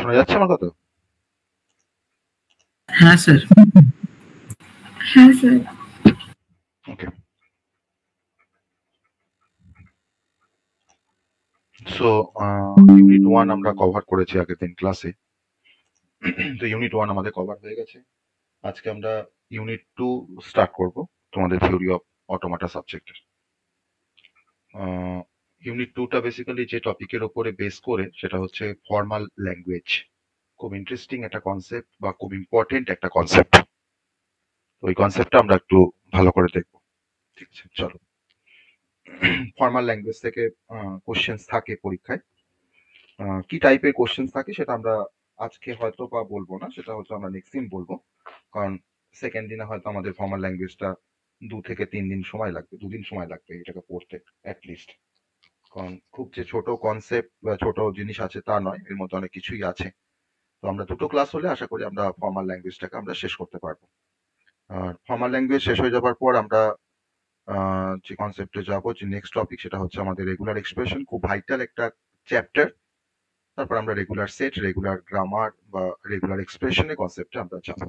শোনা যাচ্ছে আমার কথা? হ্যাঁ স্যার। হ্যাঁ স্যার। ওকে, সো ইউনিট 1 আমরা কভার করেছি আগের দিন ক্লাসে। তো ইউনিট 1 আমাদের কভার হয়ে গেছে। আজকে আমরা ইউনিট 2 স্টার্ট করব তোমাদের থিওরি অফ অটোমাটা সাবজেক্টের। ইউনিট 2টা বেসিক্যালি যে টপিকের উপরে বেস করে সেটা হচ্ছে ফর্মাল ল্যাঙ্গুয়েজ। খুব ইন্টারেস্টিং একটা কনসেপ্ট বা খুব ইম্পর্টেন্ট একটা কনসেপ্ট। তো ওই কনসেপ্টটা আমরা একটু ভালো করে দেখব। ঠিক আছে, চলো। ফর্মাল ল্যাঙ্গুয়েজ থেকে কোশ্চেন্স থাকে পরীক্ষায়। কি টাইপের কোশ্চেন্স থাকে সেটা আমরা আজকে হয়তো বা বলবো না, সেটা হচ্ছে আমরা নেক্সট দিন বলবো। কারণ সেকেন্ড দিনে হয়তো আমাদের ফর্মাল ল্যাঙ্গুয়েজটা 2 থেকে 3 দিন সময় লাগবে, 2 দিন সময় লাগবে এটাকে পড়তে অ্যাটলিস্ট। কারণ খুব যে ছোট কনসেপ্ট বা ছোট জিনিস আছে তা নয়, এর মধ্যে অনেক কিছুই আছে। তো আমরা 2টো ক্লাস হলে আশা করি আমরা ফর্মাল ল্যাঙ্গুয়েজটাকে আমরা শেষ করতে পারবো। আর ফর্মাল ল্যাঙ্গুয়েজ শেষ হয়ে যাবার পর আমরা যে কনসেপ্টে যাবো, যে নেক্সট টপিক সেটা হচ্ছে আমাদের রেগুলার এক্সপ্রেশন, খুব ভাইটাল একটা চ্যাপ্টার। তারপর আমরা রেগুলার সেট, রেগুলার গ্রামার বা রেগুলার এক্সপ্রেশনের কনসেপ্টে আমরা যাব।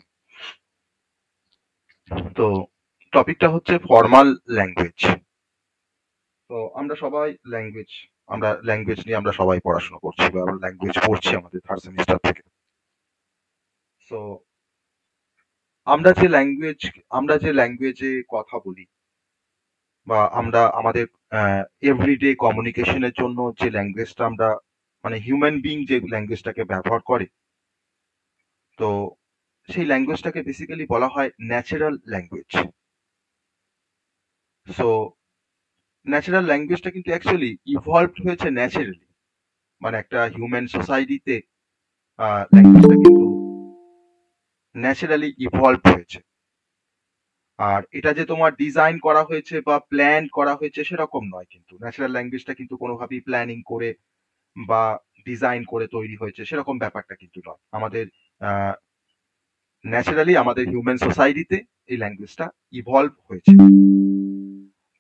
তো টপিকটা হচ্ছে ফর্মাল ল্যাঙ্গুয়েজ। তো আমরা সবাই ল্যাঙ্গুয়েজ নিয়ে আমরা সবাই পড়াশোনা করছি বা আমরা ল্যাঙ্গুয়েজ পড়ছি আমাদের থার্ড সেমিস্টার থেকে। সো আমরা যে ল্যাঙ্গুয়েজে কথা বলি বা আমরা আমাদের এভরিডে কমিউনিকেশনের জন্য যে ল্যাঙ্গুয়েজটা আমরা, মানে হিউম্যান বিং যে ল্যাঙ্গুয়েজটাকে ব্যবহার করে, তো সেই ল্যাঙ্গুয়েজটাকে বেসিক্যালি বলা হয় ন্যাচারাল ল্যাঙ্গুয়েজ। সো ন্যাচারাল ল্যাঙ্গুয়েজটা কিন্তু অ্যাকচুয়ালি ইভলভড হয়েছে ন্যাচারালি, মানে একটা হিউম্যান সোসাইটিতে ল্যাঙ্গুয়েজটা কিন্তু ন্যাচারালি ইভলভ হয়েছে। আর এটা যে তোমার ডিজাইন করা হয়েছে বা প্ল্যান করা হয়েছে সেরকম নয়, কিন্তু ন্যাচারাল ল্যাঙ্গুয়েজটা কিন্তু কোনোভাবেই প্ল্যানিং করে বা ডিজাইন করে তৈরি হয়েছে সেরকম ব্যাপারটা কিন্তু নয়। আমাদের ন্যাচারালি আমাদের হিউম্যান সোসাইটিতে এই ল্যাঙ্গুয়েজটা ইভলভ হয়েছে।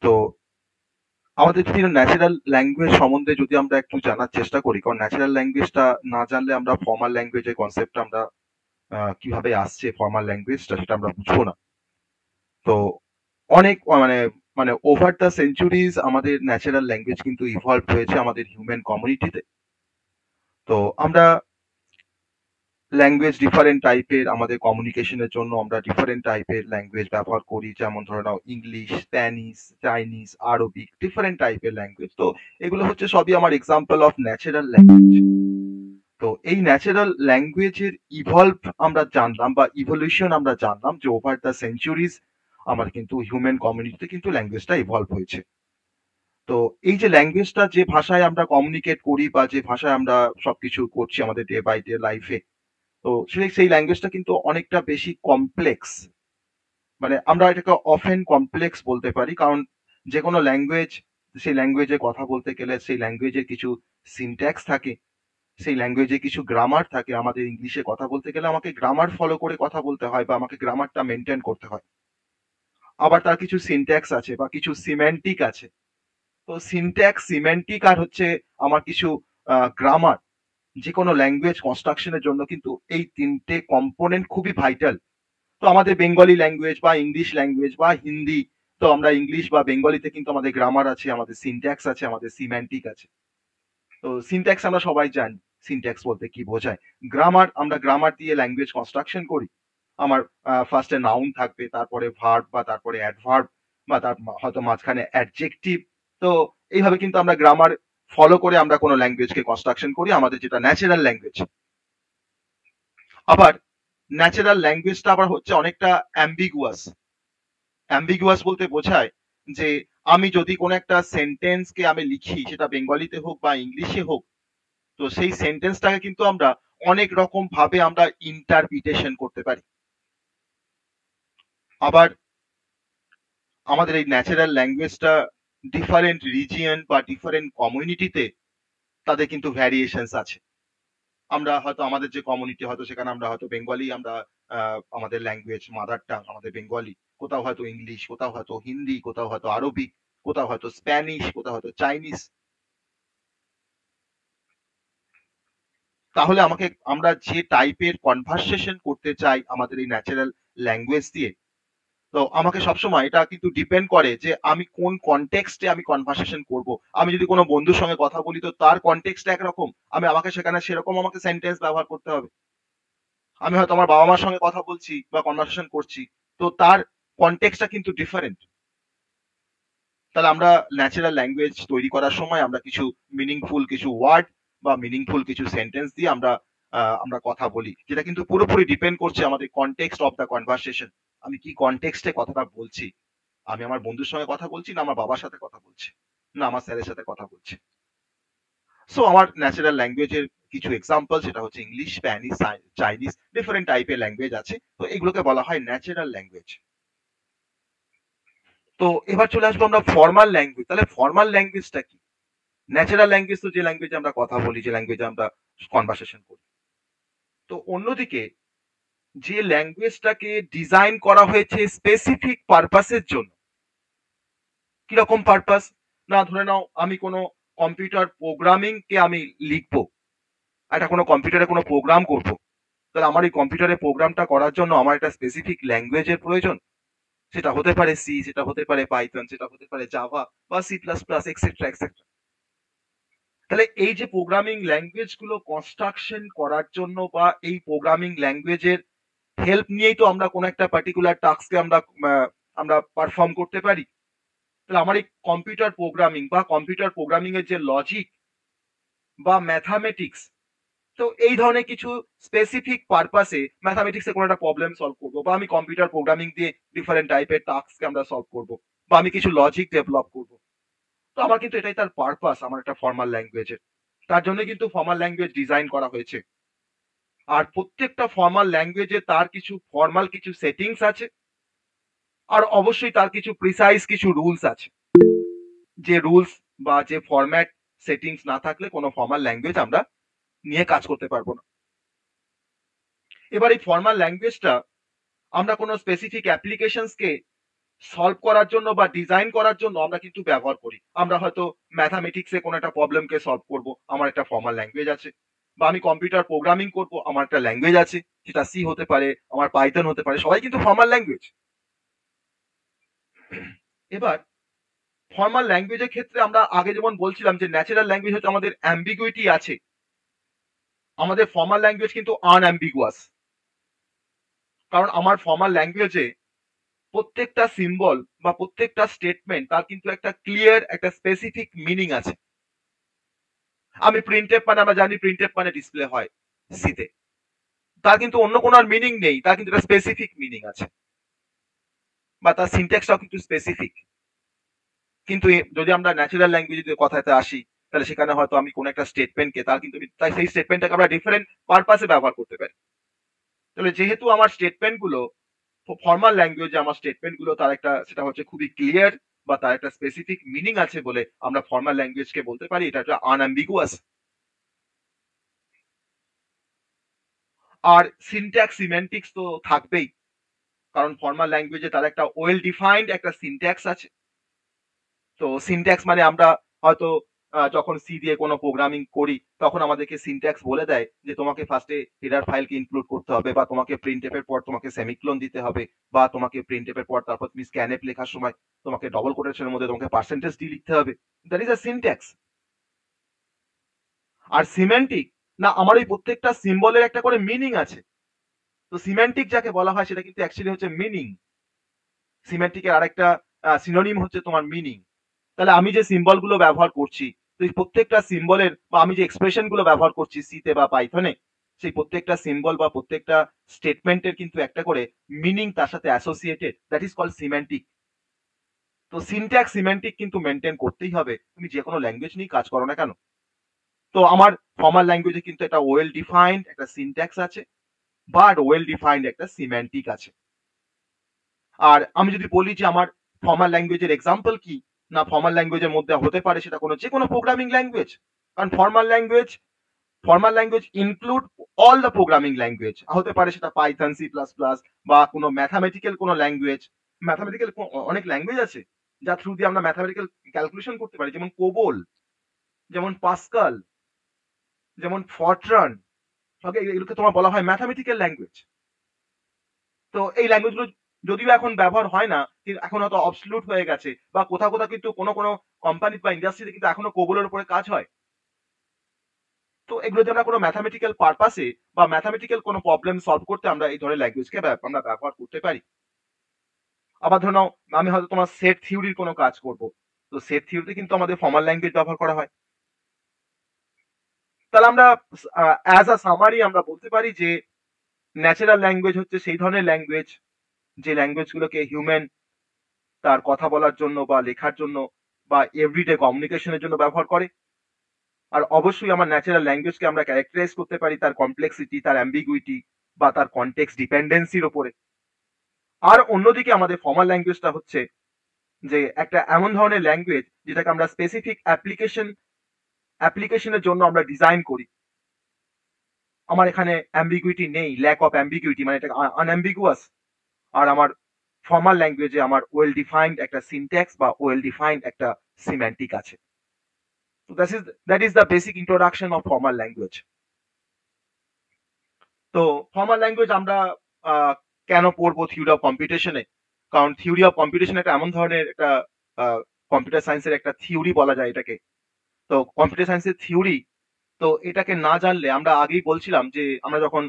তো আমাদের যদি ন্যাচারাল ল্যাঙ্গুয়েজ সম্বন্ধে যদি আমরা একটু জানার চেষ্টা করি, কারণ ন্যাচারাল ল্যাঙ্গুয়েজটা না জানলে আমরা ফর্মাল ল্যাঙ্গুয়েজের কনসেপ্টটা আমরা কিভাবে আসছে ফর্মাল ল্যাঙ্গুয়েজটা সেটা আমরা বুঝবো না। তো অনেক মানে মানে ওভার দ্য সেঞ্চুরিজ আমাদের ন্যাচারাল ল্যাঙ্গুয়েজ কিন্তু ইভলভ হয়েছে আমাদের হিউম্যান কমিউনিটিতে। তো আমরা ল্যাঙ্গুয়েজ ডিফারেন্ট টাইপের, আমাদের কমিউনিকেশনের জন্য আমরা ডিফারেন্ট টাইপের ল্যাঙ্গুয়েজ ব্যবহার করি, যেমন ধরে নাও English, Spanish, Chinese, Arabic, different টাইপের ল্যাঙ্গুয়েজ। তো এগুলো হচ্ছে সবই আমার এক্সাম্পল অফ ন্যাচারাল ল্যাঙ্গুয়েজ। তো এই ন্যাচারাল ল্যাঙ্গুয়েজের ইভলভ আমরা জানলাম বা ইভলিউশন আমরা জানলাম যে ওভার দ্য সেঞ্চুরিজ আমার কিন্তু হিউম্যান কমিউনিটিতে কিন্তু ল্যাঙ্গুয়েজটা ইভলভ হয়েছে। তো এই যে ল্যাঙ্গুয়েজটা, যে ভাষায় আমরা কমিউনিকেট করি বা যে ভাষায় আমরা সবকিছু করছি আমাদের ডে বাই ডে লাইফে, তো সেই ল্যাঙ্গুয়েজটা কিন্তু অনেকটা বেশি কমপ্লেক্স। মানে আমরা এটাকে অফেন কমপ্লেক্স বলতে পারি, কারণ যে কোনো ল্যাঙ্গুয়েজ, সেই ল্যাঙ্গুয়েজে কথা বলতে গেলে সেই ল্যাঙ্গুয়েজের কিছু সিনট্যাক্স থাকে, সেই ল্যাঙ্গুয়েজে কিছু গ্রামার থাকে। আমাদের ইংলিশে কথা বলতে গেলে আমাকে গ্রামার ফলো করে কথা বলতে হয় বা আমাকে গ্রামারটা মেনটেন করতে হয়। আবার তার কিছু সিনট্যাক্স আছে বা কিছু সিমেন্টিক আছে। তো সিনট্যাক্স, সিমেন্টিক আর হচ্ছে আমার কিছু গ্রামার, যে কোনো ল্যাঙ্গুয়েজ কনস্ট্রাকশনের জন্য কিন্তু এই 3টে কম্পোনেন্ট খুবই ভাইটাল। তো আমাদের বেঙ্গলি ল্যাঙ্গুয়েজ বা ইংলিশ ল্যাঙ্গুয়েজ বা হিন্দি, তো আমরা ইংলিশ বা বেঙ্গলিতে কিন্তু আমাদের গ্রামার আছে, আমাদের সিনট্যাক্স আছে, আমাদের সিমেন্টিক আছে। তো সিনট্যাক্স আমরা সবাই জানি, সিনট্যাক্স বলতে কি বোঝায়। গ্রামার, আমরা গ্রামার দিয়ে ল্যাঙ্গুয়েজ কনস্ট্রাকশন করি। আমার ফার্স্টে নাউন থাকবে, তারপরে ভার্ব বা তারপরে অ্যাডভার্ব বা তার হয়তো মাঝখানে অ্যাডজেক্টিভ। তো এইভাবে কিন্তু আমরা গ্রামার ফলো করে আমরা কোনো ল্যাঙ্গুয়েজকে কনস্ট্রাকশন করি, আমাদের যেটা ন্যাচারাল ল্যাঙ্গুয়েজ। আবার ন্যাচারাল ল্যাঙ্গুয়েজটা আবার হচ্ছে অনেকটা অ্যাম্বিগুয়াস। অ্যাম্বিগুয়াস বলতে বোঝায় যে আমি যদি কোনো একটা সেন্টেন্সকে আমি লিখি, সেটা বেঙ্গলিতে হোক বা ইংলিশে হোক, তো সেই সেন্টেন্সটাকে কিন্তু আমরা অনেক রকম ভাবে আমরা ইন্টারপ্রিটেশন করতে পারি। আবার আমাদের এই ন্যাচারাল ল্যাঙ্গুয়েজটা ডিফারেন্ট রিজিয়ন বা ডিফারেন্ট কমিউনিটিতে তাদের কিন্তু ভ্যারিয়েশনস আছে। আমরা হয়তো আমাদের যে কমিউনিটি, হয়তো সেখানে আমরা হয়তো বেঙ্গলি, আমরা আমাদের ল্যাঙ্গুয়েজ মাদার টাং আমাদের বেঙ্গলি, কোথাও হয়তো ইংলিশ, কোথাও হয়তো হিন্দি, কোথাও হয়তো আরবিক, কোথাও হয়তো স্প্যানিশ, কোথাও হয়তো চাইনিজ। তাহলে আমরা যে টাইপের কনভারসেশন করতে চাই আমাদের এই ন্যাচারাল ল্যাঙ্গুয়েজ দিয়ে, তো আমাকে সবসময় এটা কিন্তু ডিপেন্ড করে যে আমি কোন কনটেক্সটে আমি কনভারসেশন করব। আমি যদি কোনো বন্ধুর সঙ্গে কথা বলি তো তার কনটেক্সট একরকম, আমাকে সেখানে সেরকম আমাকে সেন্টেন্স ব্যবহার করতে হবে। আমি হয়তো আমার বাবা মার সঙ্গে কথা বলছি বা কনভারসেশন করছি, তো তার কনটেক্সটটা কিন্তু ডিফারেন্ট। তাহলে আমরা ন্যাচারাল ল্যাঙ্গুয়েজ তৈরি করার সময় আমরা কিছু মিনিংফুল কিছু ওয়ার্ড বা মিনিংফুল কিছু সেন্টেন্স দিয়ে আমরা কথা বলি, যেটা কিন্তু পুরোপুরি ডিপেন্ড করছে আমাদের কনটেক্সট অফ দ্য কনভারসেশন। আমি কি কনটেক্সটে কথাটা বলছি, আমি আমার বন্ধুর সঙ্গে কথা বলছি না আমার বাবার সাথে কথা বলছি না আমার স্যারের সাথে কথা বলছি। সো আমার ন্যাচারাল ল্যাঙ্গুয়েজের কিছু এক্সাম্পল, সেটা হচ্ছে ইংলিশ, স্প্যানিশ, চাইনিজ, ডিফারেন্ট টাইপের ল্যাঙ্গুয়েজ আছে, তো এগুলোকে বলা হয় ন্যাচারাল ল্যাঙ্গুয়েজ। তো এবার চলে আসবো আমরা ফর্মাল ল্যাঙ্গুয়েজ। তাহলে ফর্মাল ল্যাঙ্গুয়েজটা কি? ন্যাচারাল ল্যাঙ্গুয়েজ তো যে ল্যাঙ্গুয়েজে আমরা কথা বলি, যে ল্যাঙ্গুয়েজে আমরা কনভারসেশন করি। তো অন্যদিকে যে ল্যাঙ্গুয়েজটাকে ডিজাইন করা হয়েছে স্পেসিফিক পারপাসের জন্য। কিরকম পারপাস? না, ধরে নাও আমি কোনো কম্পিউটার প্রোগ্রামিং কে আমি লিখবো, একটা কোনো কম্পিউটারে কোনো প্রোগ্রাম করব, তাহলে আমার এই কম্পিউটারে প্রোগ্রামটা করার জন্য আমার একটা স্পেসিফিক ল্যাঙ্গুয়েজের প্রয়োজন। সেটা হতে পারে সি, সেটা হতে পারে পাইথন, সেটা হতে পারে জাভা বা C plus plus etcetera etcetera. তাহলে এই যে প্রোগ্রামিং ল্যাঙ্গুয়েজ গুলো কনস্ট্রাকশন করার জন্য বা এই প্রোগ্রামিং ল্যাঙ্গুয়েজের হেল্প নিয়েই তো আমরা কোনো একটা পার্টিকুলার টাস্ককে আমরা পারফর্ম করতে পারি। তাহলে আমার এই কম্পিউটার প্রোগ্রামিং বা কম্পিউটার প্রোগ্রামিং এর যে লজিক বা ম্যাথামেটিক্স, তো এই ধরনের কিছু স্পেসিফিক পারপাসে ম্যাথামেটিক্সে কোনো একটা প্রবলেম সলভ করবো, বা আমি কম্পিউটার প্রোগ্রামিং দিয়ে ডিফারেন্ট টাইপের টাস্ককে আমরা সলভ করবো, বা আমি কিছু লজিক ডেভেলপ করবো। তো আমার কিন্তু এটাই তার পারপাস, আমার একটা ফর্মাল ল্যাঙ্গুয়েজের। তার জন্য কিন্তু ফর্মাল ল্যাঙ্গুয়েজ ডিজাইন করা হয়েছে। আর প্রত্যেকটা ফর্মাল ল্যাঙ্গুয়েজে তার কিছু ফর্মাল কিছু সেটিংস আছে, আর অবশ্যই তার কিছু প্রিসাইজ কিছু রুলস আছে। যে রুলস বা যে ফরম্যাট সেটিংস না থাকলে কোনো ফর্মাল ল্যাঙ্গুয়েজ আমরা নিয়ে কাজ করতে পারবো না। এবার এই ফর্মাল ল্যাঙ্গুয়েজটা আমরা কোনো স্পেসিফিক অ্যাপ্লিকেশনসকে সলভ করার জন্য বা ডিজাইন করার জন্য আমরা কিন্তু ব্যবহার করি। আমরা হয়তো ম্যাথামেটিক্সে কোনো একটা প্রবলেমকে সলভ করব, আমার একটা ফর্মাল ল্যাঙ্গুয়েজ আছে। বা আমি কম্পিউটার প্রোগ্রামিং করব, আমার একটা ল্যাঙ্গুয়েজ আছে, সেটা সি হতে পারে, আমার পাইথন হতে পারে, সবাই কিন্তু ফর্মাল ল্যাঙ্গুয়েজ। এবার ফর্মাল ল্যাঙ্গুয়েজের ক্ষেত্রে আমরা আগে যেমন বলছিলাম যে ন্যাচারাল ল্যাঙ্গুয়েজ হচ্ছে আমাদের অ্যাম্বিগুইটি আছে, আমাদের ফর্মাল ল্যাঙ্গুয়েজ কিন্তু আনঅ্যাম্বিগুয়াস। কারণ আমার ফর্মাল ল্যাঙ্গুয়েজে প্রত্যেকটা সিম্বল বা প্রত্যেকটা স্টেটমেন্ট তার কিন্তু একটা ক্লিয়ার একটা স্পেসিফিক মিনিং আছে। আমি প্রিন্টএফ মানে আমরা জানি প্রিন্টএফ মানে ডিসপ্লে হয় সিতে, তার কিন্তু অন্য কোনো আর মিনিং নেই, তার কিন্তু একটা স্পেসিফিক মিনিং আছে, বা তার সিনট্যাক্সটাও কিন্তু স্পেসিফিক। কিন্তু যদি আমরা ন্যাচারাল ল্যাঙ্গুয়েজের কথাতে আসি, তাহলে সেখানে হয়তো আমি কোনো একটা স্টেটমেন্টকে তার কিন্তু তাই সেই স্টেটমেন্টটাকে আমরা ডিফারেন্ট পারপাসে ব্যবহার করতে পারি। তাহলে যেহেতু আমার স্টেটমেন্ট গুলো ফর্মাল ল্যাঙ্গুয়েজে, আমার স্টেটমেন্ট গুলো তার একটা সেটা হচ্ছে খুবই ক্লিয়ার বা তার একটা স্পেসিফিক মিনিং আছে বলে আমরা ফর্মাল ল্যাঙ্গুয়েজকে বলতে পারি এটা একটা আনঅ্যাম্বিগুয়াস। আর সিনট্যাক্স সিমেন্টিক্স তো থাকবেই, কারণ ফর্মাল ল্যাঙ্গুয়েজে তার একটা ওয়েল ডিফাইন্ড একটা সিনট্যাক্স আছে। তো সিনট্যাক্স মানে আমরা হয়তো যখন সি দিয়ে কোনো প্রোগ্রামিং করি তখন আমাদেরকে সিনট্যাক্স বলে দেয় যে তোমাকে ফার্স্টে হেডার ফাইলকে ইনক্লুড করতে হবে, বা তোমাকে প্রিন্টএফ এর পর তোমাকে সেমিকোলন দিতে হবে, বা তোমাকে প্রিন্টএফ এর পর তারপর তুমি স্ক্যানএফ লেখার সময় তোমাকে ডবল কোটেশনের মধ্যে তোমাকে পার্সেন্টেজ ডি লিখতে হবে। That is a syntax. আর সিমেন্টিক, না আমার এই প্রত্যেকটা সিম্বলের একটা করে মিনিং আছে। তো সিমেন্টিক যাকে বলা হয় সেটা কিন্তু অ্যাকচুয়ালি হচ্ছে মিনিং। সিমেন্টিকের আরেকটা সিনোনিম হচ্ছে তোমার মিনিং। তাহলে আমি যে সিম্বল গুলো ব্যবহার করছি, তো এই প্রত্যেকটা সিম্বলের বা আমি যে এক্সপ্রেশন গুলো ব্যবহার করছি সিতে বা পাইথনে, সেই প্রত্যেকটা সিম্বল বা প্রত্যেকটা স্টেটমেন্টের কিন্তু একটা করে মিনিং তার সাথে associated, that is called semantic. তো সিনট্যাক্স সিমেন্টিক কিন্তু মেনটেন করতেই হবে, তুমি যে কোনো ল্যাঙ্গুয়েজ নিয়ে কাজ করো না কেন। তো আমার ফর্মাল ল্যাঙ্গুয়েজে কিন্তু একটা ওয়েল ডিফাইন্ড একটা সিনট্যাক্স আছে, বাট ওয়েল ডিফাইন্ড একটা সিমেন্টিক আছে। আর আমি যদি বলি যে আমার ফর্মাল ল্যাঙ্গুয়েজের এক্সাম্পল কি, না ফর্মাল ল্যাঙ্গুয়েজের মধ্যে হতে পারে সেটা কোনো যে কোনো প্রোগ্রামিং ল্যাঙ্গুয়েজ। কারণ formal language include all the programming language, হতে পারে সেটা পাইথন, সি প্লাস প্লাস, বা কোনো ম্যাথামেটিক্যাল কোনো ল্যাঙ্গুয়েজ। ম্যাথামেটিক্যাল অনেক ল্যাঙ্গুয়েজ আছে যার থ্রু দিয়ে আমরা ম্যাথামেটিক্যাল ক্যালকুলেশন করতে পারি, যেমন কোবল, যেমন পাস্কাল, যেমন ফরট্রান, ওকে, এগুলোকে তোমার বলা হয় ম্যাথামেটিক্যাল ল্যাঙ্গুয়েজ। তো এই ল্যাঙ্গুয়েজগুলো যদিও এখন ব্যবহার হয় না, কিন্তু এখন হয়তো অবসলিউট হয়ে গেছে, বা কোথাও কোথাও কিন্তু কোনো কোনো কোম্পানি বা ইন্ডাস্ট্রিতে কিন্তু এখনো কোবলের উপরে কাজ হয়। তো এগুলো যদি আমরা কোনো ম্যাথামেটিক্যাল পারপাসে বা ম্যাথামেটিক্যাল কোনো প্রবলেম সলভ করতে আমরা এই ধরনের ল্যাঙ্গুয়েজকে আমরা ব্যবহার করতে পারি। আবার ধরে নাও আমি হয়তো তোমার সেট থিওরির কোনো কাজ করব, তো সেট থিওরিতে কিন্তু আমাদের ফর্মাল ল্যাঙ্গুয়েজ ব্যবহার করা হয়। তাহলে আমরা অ্যাজ আ সামারি আমরা বলতে পারি যে ন্যাচারাল ল্যাঙ্গুয়েজ হচ্ছে সেই ধরনের ল্যাঙ্গুয়েজ যে ল্যাঙ্গুয়েজগুলোকে হিউম্যান তার কথা বলার জন্য বা লেখার জন্য বা এভরিডে কমিউনিকেশনের জন্য ব্যবহার করে। আর অবশ্যই আমার ন্যাচারাল ল্যাঙ্গুয়েজকে আমরা ক্যারেক্টারাইজ করতে পারি তার কমপ্লেক্সিটি, তার অ্যাম্বিগুইটি বা তার কনটেক্সট ডিপেন্ডেন্সির ওপরে। আর অন্যদিকে আমাদের ফর্মাল ল্যাঙ্গুয়েজটা হচ্ছে যে একটা এমন ধরনের ল্যাঙ্গুয়েজ যেটাকে আমরা স্পেসিফিক অ্যাপ্লিকেশনের জন্য আমরা ডিজাইন করি। আমার এখানে অ্যাম্বিগুইটি নেই, ল্যাক অফ অ্যাম্বিগুইটি, মানে এটা আনঅ্যাম্বিগুয়াস। আর আমার ফর্মাল ল্যাঙ্গুয়েজে আমার ওয়েল ডিফাইন্ড একটা সিনট্যাক্স বা ওয়েল ডিফাইন্ড একটা সিম্যান্টিক আছে। So that is the basic introduction of formal language. তো ফর্মাল ল্যাঙ্গুয়েজ আমরা কেন পড়বো থিওরি অফ কম্পিউটেশনে? কারণ থিওরি অফ কম্পিউটেশন একটা এমন ধরনের একটা কম্পিউটার সায়েন্সের একটা থিওরি বলা যায় এটাকে। তো কম্পিউটার সায়েন্সের থিওরি, তো এটাকে না জানলে, আমরা আগেই বলছিলাম যে আমরা যখন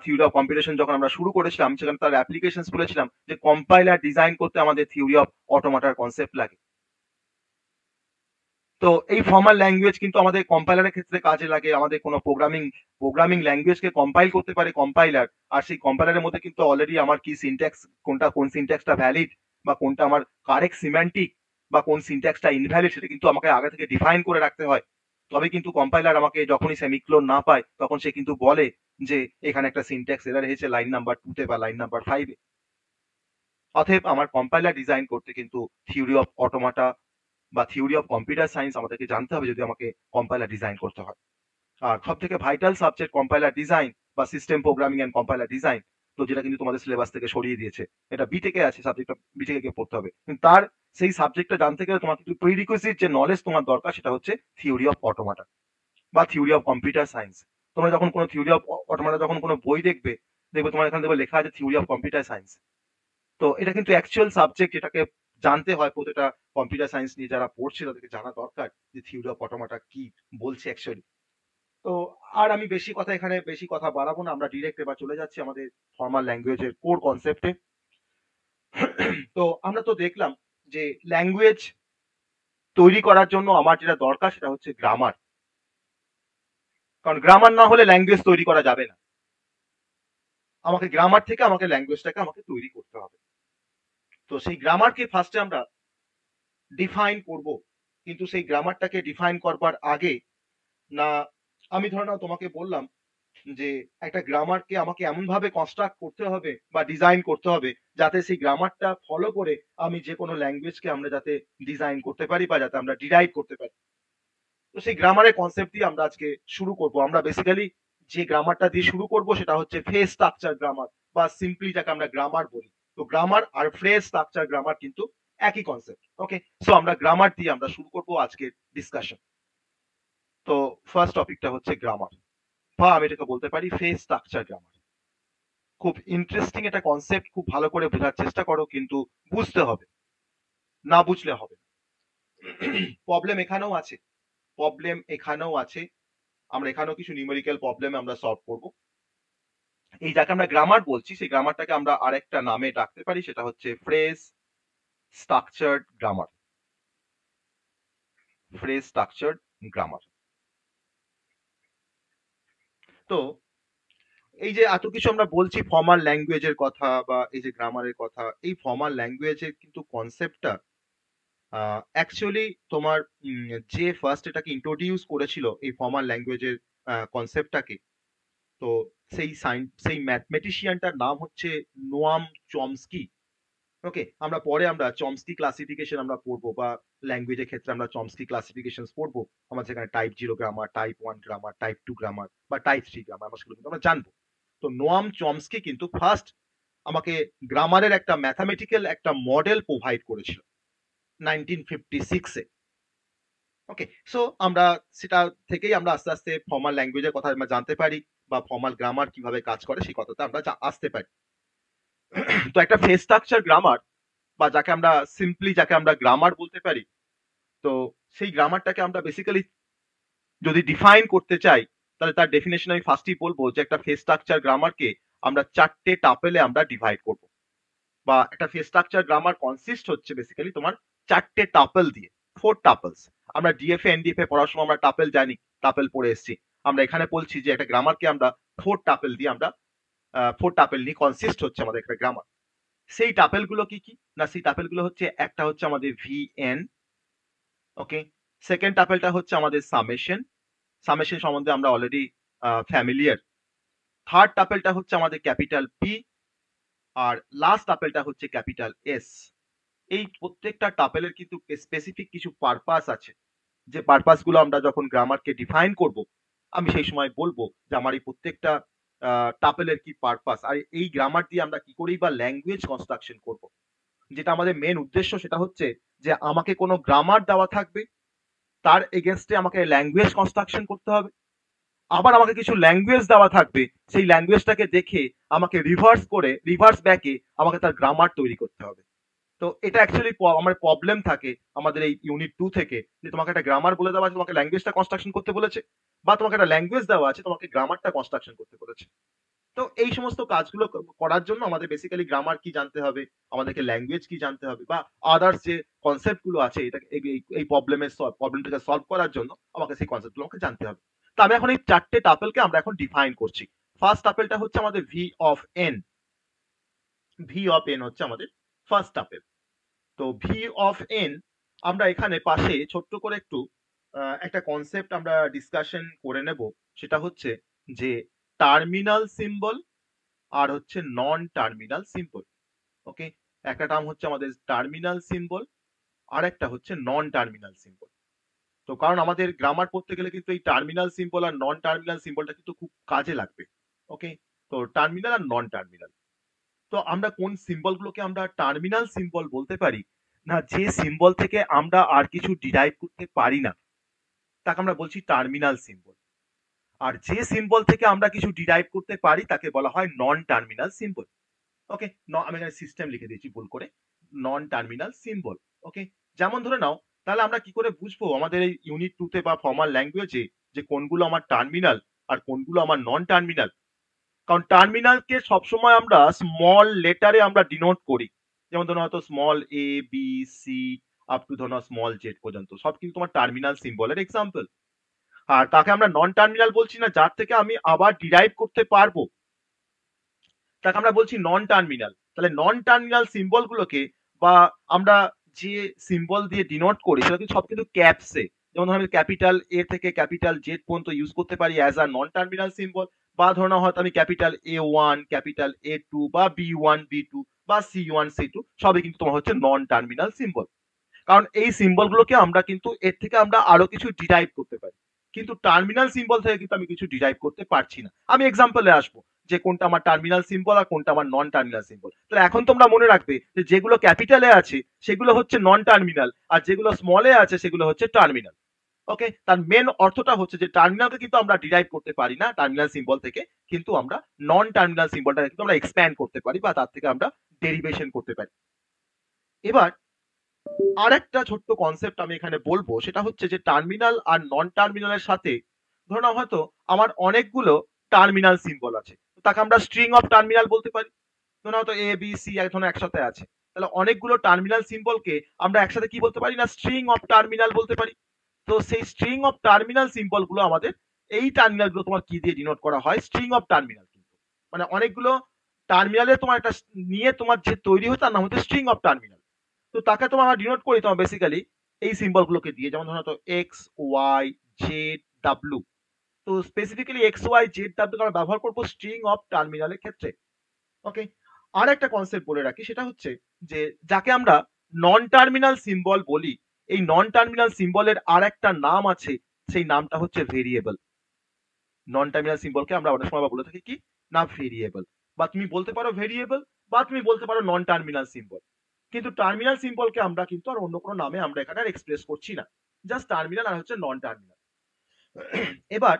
থিওরি অফ কম্পিউটেশন যখন আমরা শুরু করেছিলাম সেখানে তার অ্যাপ্লিকেশনস বলেছিলাম যে কম্পাইলার ডিজাইন করতে আমাদের থিওরি অফ অটোমাটার কনসেপ্ট লাগে। তো এই ফর্মাল ল্যাঙ্গুয়েজ কিন্তু আমাদের কম্পাইলারের ক্ষেত্রে কাজে লাগে। আমাদের কোনো প্রোগ্রামিং ল্যাঙ্গুয়েজকে কম্পাইল করতে পারে কম্পাইলার, আর সেই কম্পাইলারের মধ্যে কিন্তু অলরেডি আমার কি সিনট্যাক্স, কোন সিনট্যাক্সটা ভ্যালিড বা কোনটা আমার কারেক্ট সিম্যান্টিক বা কোন সিনট্যাক্সটা ইনভ্যালিড, সেটা কিন্তু আমাকে আগে থেকে ডিফাইন করে রাখতে হয়। তবে কিন্তু কম্পাইলার আমাকে যখনই সেমিক্লোন না পায় তখন সে কিন্তু বলে যে এখানে একটা সিনট্যাক্স এরর হয়েছে লাইন নাম্বার 2 তে বা লাইন নাম্বার 5 এ। অতএব আমার কম্পাইলার ডিজাইন করতে কিন্তু থিওরি অফ অটোমাটা বা থিওরি অফ কম্পিউটার সায়েন্স আমাদেরকে জানতে হবে যদি আমাকে কম্পাইলার ডিজাইন করতে হয়। আর সব থেকে ভাইটাল সাবজেক্ট কম্পাইলার ডিজাইন বা system programming and compiler design, তো যেটা কিন্তু তোমাদের সিলেবাস থেকে সরিয়ে দিয়েছে। এটা বিটেকে আছে, সাবজেক্টটা বিটেকে গিয়ে পড়তে হবে, কিন্তু তার সেই সাবজেক্টটা জানতে গেলে তোমার কিন্তু প্রিরিকুইজিট যে নলেজ তোমার দরকার সেটা হচ্ছে থিওরি অফ অটোমাটা বা থিওরি অফ কম্পিউটার সায়েন্স। তোমরা যখন কোনো থিওরি অফ অটোমাটা যখন কোনো বই দেখবে, দেখবে তোমার এখানে দেখবে লেখা আছে থিওরি অফ কম্পিউটার সায়েন্স। তো এটা কিন্তু অ্যাকচুয়াল সাবজেক্ট, এটাকে জানতে হয় প্রত্যেকটা কম্পিউটার সায়েন্স নিয়ে যারা পড়ছে তাদেরকে জানা দরকার যে থিওরি অফ অটোমাটা কি বলছে অ্যাকচুয়ালি। তো আর আমি বেশি কথা বাড়াবো না, আমরা ডিরেক্ট এবার চলে যাচ্ছি আমাদের ফর্মাল ল্যাঙ্গুয়েজের কোর কনসেপ্টে। তো আমরা তো দেখলাম যে ল্যাঙ্গুয়েজ তৈরি করার জন্য আমার যেটা দরকার সেটা হচ্ছে গ্রামার। কারণ গ্রামার না হলে ল্যাঙ্গুয়েজ তৈরি করা যাবে না। আমাকে গ্রামার থেকে আমাকে ল্যাঙ্গুয়েজটাকে আমাকে তৈরি করতে হবে। তো সেই গ্রামারকে ফার্স্টে আমরা ডিফাইন করব, কিন্তু সেই গ্রামারটাকে ডিফাইন করবার আগে না, আমি ধরে নাও তোমাকে বললাম যে একটা গ্রামারকে আমাকে এমন ভাবে কনস্ট্রাক্ট করতে হবে বা ডিজাইন করতে হবে যাতে সেই গ্রামারটা ফলো করে আমি যে কোনো ল্যাঙ্গুয়েজকে আমরা যাতে ডিজাইন করতে পারি বা যাতে আমরা ডিরাইভ করতে পারি। তো সেই গ্রামারের কনসেপ্ট দিয়ে আমরা আজকে শুরু করব। আমরা বেসিক্যালি যে গ্রামারটা দিয়ে শুরু করব সেটা হচ্ছে ফ্রেজ স্ট্রাকচার গ্রামার, বা সিম্পলি যাকে আমরা গ্রামার বলি। তো গ্রামার আর ফ্রেজ স্ট্রাকচার গ্রামার কিন্তু একই কনসেপ্ট। ওকে, সো আমরা গ্রামার দিয়ে আমরা শুরু করব আজকের ডিসকাশন। তো ফার্স্ট টপিকটা হচ্ছে গ্রামার, বা আমি এটাকে বলতে পারি ফ্রেজ স্ট্রাকচার গ্রামার। খুব ইন্টারেস্টিং একটা কনসেপ্ট, খুব ভালো করে বোঝার চেষ্টা করো, কিন্তু বুঝতে হবে, না বুঝলে হবে না। প্রবলেম এখানেও আছে, আমরা এখানেও কিছু নিউমেরিক্যাল প্রবলেম আমরা সলভ করব। এই যাকে আমরা গ্রামার বলছি সেই গ্রামারটাকে আমরা আরেকটা নামে ডাকতে পারি, সেটা হচ্ছে phrase structured grammar. Phrase structured grammar. তো এই যে এত কিছু আমরা বলছি ফর্মাল ল্যাঙ্গুয়েজের কথা বা এই যে গ্রামারের কথা, এই ফর্মাল ল্যাঙ্গুয়েজের কিন্তু কনসেপ্টটা অ্যাকচুয়ালি তোমার যে ফার্স্ট এটাকে ইন্ট্রোডিউস করেছিল এই ফর্মাল ল্যাঙ্গুয়েজের কনসেপ্টটাকে, তো সেই ম্যাথমেটিশিয়ানটার নাম হচ্ছে নোয়াম চমস্কি। ওকে, আমরা চমস্কি ক্লাসিফিকেশন আমরা পড়বো, বা ল্যাঙ্গুয়েজের ক্ষেত্রে আমরা চমস্কি ক্লাসিফিকেশন পড়বো। আমরা সেখানে type 0 grammar, type 1 grammar, type 2 grammar বা টাইপ 3 গ্রামার আমরা সেগুলো কিন্তু আমরা জানবো। তো নোয়াম চমস্কি কিন্তু ফার্স্ট আমাকে গ্রামারের একটা ম্যাথামেটিক্যাল একটা মডেল প্রোভাইড করেছিল 1956 এ। ওকে, সো আমরা সেটা থেকেই আমরা আস্তে আস্তে ফর্মাল ল্যাঙ্গুয়েজের কথা আমরা জানতে পারি, বা ফর্মাল গ্রামার কিভাবে কাজ করে সেই কথাতে আমরা আসতে পারি। তো একটা ফেস স্ট্রাকচার গ্রামার বা যাকে আমরা গ্রামার বলতে পারি, তো সেই গ্রামারটাকে আমরা বেসিক্যালি যদি ডিফাইন করতে চাই, তাহলে তার ডেফিনেশন আমি ফার্স্টই বলবো যে একটা ফেস স্ট্রাকচার গ্রামারকে আমরা 4টে টাপেলে আমরা ডিভাইড করব। বা একটা ফেস স্ট্রাকচার গ্রামার কনসিস্ট হচ্ছে বেসিক্যালি তোমার 4টে টাপল দিয়ে, 4 টাপলস। আমরা ডিএফএ এনডিএফএ পড়ার সময় আমরা টাপেল জানি, টাপেল পড়ে এসেছি। আমরা এখানে বলছি যে একটা গ্রামারকে আমরা 4 টাপেল দিয়ে আমরা 4 টাপেল নিয়ে কনসিস্ট হচ্ছে আমাদের একটা গ্রামার। সেই টাপেল গুলো কি কি না, সেই টাপেল গুলো হচ্ছে, একটা হচ্ছে আমাদের ভিএন, ওকে। সেকেন্ড টাপেলটা হচ্ছে আমাদের সামেশন, সামেশন সম্বন্ধে আমরা অলরেডি ফ্যামিলিয়ার। থার্ড টাপেলটা হচ্ছে আমাদের ক্যাপিটাল পি, আর লাস্ট টাপেলটা হচ্ছে ক্যাপিটাল এস। এই প্রত্যেকটা টাপেলের কিন্তু স্পেসিফিক কিছু পারপাস আছে, যে পারপাস গুলো আমরা যখন গ্রামারকে ডিফাইন করব, আমি সেই সময় বলবো যে আমার এই প্রত্যেকটা টাপেলের কি পারপাস, আর এই গ্রামার দিয়ে আমরা কি করেই বা ল্যাঙ্গুয়েজ কনস্ট্রাকশন করব। যেটা আমাদের মেন উদ্দেশ্য সেটা হচ্ছে যে আমাকে কোনো গ্রামার দেওয়া থাকবে, তার এগেনস্টে আমাকে ল্যাঙ্গুয়েজ কনস্ট্রাকশন করতে হবে। আবার আমাকে কিছু ল্যাঙ্গুয়েজ দেওয়া থাকবে, সেই ল্যাঙ্গুয়েজটাকে দেখে আমাকে রিভার্স ব্যাকে আমাকে তার গ্রামার তৈরি করতে হবে। তো এটা অ্যাকচুয়ালি আমার প্রবলেম থাকে আমাদের এই ইউনিট 2 থেকে, যে তোমাকে একটা গ্রামার বলে দেওয়া আছে, তোমাকে ল্যাঙ্গুয়েজটা কনস্ট্রাকশন করতে বলেছে, বা তোমাকে একটা ল্যাঙ্গুয়েজ দেওয়া আছে, তোমাকে গ্রামারটা কনস্ট্রাকশন করতে বলেছে। তো এই সমস্ত কাজগুলো করার জন্য আমাদের বেসিক্যালি গ্রামার কি জানতে হবে, আমাদেরকে ল্যাঙ্গুয়েজ কি জানতে হবে, বা আদার্স যে কনসেপ্ট গুলো আছে এটা এই প্রবলেমটাকে সলভ করার জন্য আমাকে সেই কনসেপ্ট গুলো আমাকে জানতে হবে। তো আমি এখন এই 4টে টাপেলকে আমরা এখন ডিফাইন করছি। ফার্স্ট টাপেলটা হচ্ছে আমাদের V of N. V of N হচ্ছে আমাদের ফার্স্ট টাপেল। তো ভি অফ এন, আমরা এখানে পাশে ছোট্ট করে একটু একটা কনসেপ্ট আমরা ডিসকাশন করে নেব। সেটা হচ্ছে যে টার্মিনাল সিম্বল আর হচ্ছে নন টার্মিনাল সিম্বল, ওকে। একটা টার্ম হচ্ছে আমাদের টার্মিনাল সিম্বল, আর একটা হচ্ছে নন টার্মিনাল সিম্বল। তো কারণ আমাদের গ্রামার পড়তে গেলে কিন্তু এই টার্মিনাল সিম্বল আর নন টার্মিনাল সিম্বলটা কিন্তু খুব কাজে লাগবে, ওকে। তো টার্মিনাল আর নন টার্মিনাল, তো আমরা কোন সিম্বল গুলোকে আমরা টার্মিনাল সিম্বল বলতে পারি, না যে সিম্বল থেকে আমরা আর কিছু ডিরাইভ করতে পারি না তাকে আমরা বলছি টার্মিনাল সিম্বল। আর যে সিম্বল থেকে আমরা কিছু ডিরাইভ করতে পারি তাকে বলা হয় নন টার্মিনাল সিম্বল, ওকে। আমি এখানে সিস্টেম লিখে দিয়েছি ভুল করে, নন টার্মিনাল সিম্বল, ওকে। যেমন ধরে নাও, তাহলে আমরা কি করে বুঝবো আমাদের এই ইউনিট 2 তে বা ফর্মাল ল্যাঙ্গুয়েজে যে কোনগুলো আমার টার্মিনাল আর কোনগুলো আমার নন টার্মিনাল? কারণ টার্মিনালকে সবসময় আমরা স্মল লেটারে আমরা ডিনোট করি। যেমন ধরো হয়তো small A B C up to ধরো স্মল জেড পর্যন্ত সব কিন্তু তোমার টার্মিনাল সিম্বলের এক্সাম্পল। আর তাকে আমরা নন টার্মিনাল বলছি না যার থেকে আমি আবার ডিরাইভ করতে পারবো, তাকে আমরা বলছি নন টার্মিনাল। তাহলে নন টার্মিনাল সিম্বল গুলোকে বা আমরা যে সিম্বল দিয়ে ডিনোট করি সেটা কিন্তু সব কিন্তু ক্যাপসে। যেমন ধরো আমি ক্যাপিটাল এ থেকে ক্যাপিটাল জেড পর্যন্ত ইউজ করতে পারি as a non terminal symbol, বা ধরো হয়তো আমি ক্যাপিটাল A1 ক্যাপিটাল A2 বা B1 B2 বা C1 C2 সবই কিন্তু তোমার হচ্ছে নন টার্মিনাল সিম্বল। কারণ এই সিম্বল গুলোকে আমরা কিন্তু এর থেকে আমরা আরো কিছু ডিরাইভ করতে পারি, কিন্তু টার্মিনাল সিম্বল থেকে কিন্তু আমি কিছু ডিরাইভ করতে পারছি না। আমি এক্সাম্পলে আসবো যে কোনটা আমার টার্মিনাল সিম্বল আর কোনটা আমার নন টার্মিনাল সিম্বল। তাহলে এখন তোমরা মনে রাখবে যে যেগুলো ক্যাপিটালে আছে সেগুলো হচ্ছে নন টার্মিনাল, আর যেগুলো স্মলে আছে সেগুলো হচ্ছে টার্মিনাল, ওকে। তার মেন অর্থটা হচ্ছে যে টার্মিনালকে কিন্তু আমরা ডিরাইভ করতে পারি না টার্মিনাল সিম্বল থেকে, কিন্তু আমরা নন টার্মিনাল সিম্বলটাকে কিন্তু আমরা এক্সপ্যান্ড করতে পারি বা তার থেকে আমরা ডেরিভেশন করতে পারি। এবার আর একটা ছোট্ট কনসেপ্ট আমি এখানে বলবো, সেটা হচ্ছে যে টার্মিনাল আর নন টার্মিনালের সাথে ধরো না হয়তো আমার অনেকগুলো টার্মিনাল সিম্বল আছে, তাকে আমরা স্ট্রিং অফ টার্মিনাল বলতে পারি। ধরো হয়তো এ বি সি এখন একসাথে আছে, তাহলে অনেকগুলো টার্মিনাল সিম্বলকে আমরা একসাথে কি বলতে পারি না স্ট্রিং অফ টার্মিনাল বলতে পারি। তো সেই স্ট্রিং অফ টার্মিনাল সিম্বল গুলো আমাদের এই টার্মিনাল গুলো তোমার কি দিয়ে ডিনোট করা হয়, স্ট্রিং অফ টার্মিনাল। কিন্তু মানে অনেকগুলো টার্মিনালে তোমার একটা নিয়ে তোমার যে তৈরি হয় তার নাম হচ্ছে স্ট্রিং অফ টার্মিনাল। তো তাকে তোমার আমরা ডিনোট করি তোমার বেসিক্যালি এই সিম্বল গুলোকে দিয়ে, যেমন ধরো তো এক্স ওয়াই জেড ডাব্লু। তো specifically X Y Z W আমরা ব্যবহার করবো স্ট্রিং অফ টার্মিনালের ক্ষেত্রে, ওকে। আর একটা কনসেপ্ট বলে রাখি, সেটা হচ্ছে যে যাকে আমরা নন টার্মিনাল সিম্বল বলি, এই নন টার্মিনাল সিম্বলের আর একটা নাম আছে, সেই নামটা হচ্ছে ভেরিয়েবল। নন টার্মিনাল সিম্বলকে আমরা অনেক সময় বলে থাকি কি না ভেরিয়েবল, বা তুমি বলতে পারো ভেরিয়েবল, বা তুমি বলতে পারো নন টার্মিনাল সিম্বল। কিন্তু টার্মিনাল সিম্বলকে আমরা কিন্তু আর অন্য কোনো নামে আমরা এখানে আর এক্সপ্রেস করছি না, জাস্ট টার্মিনাল আর হচ্ছে নন টার্মিনাল। এবার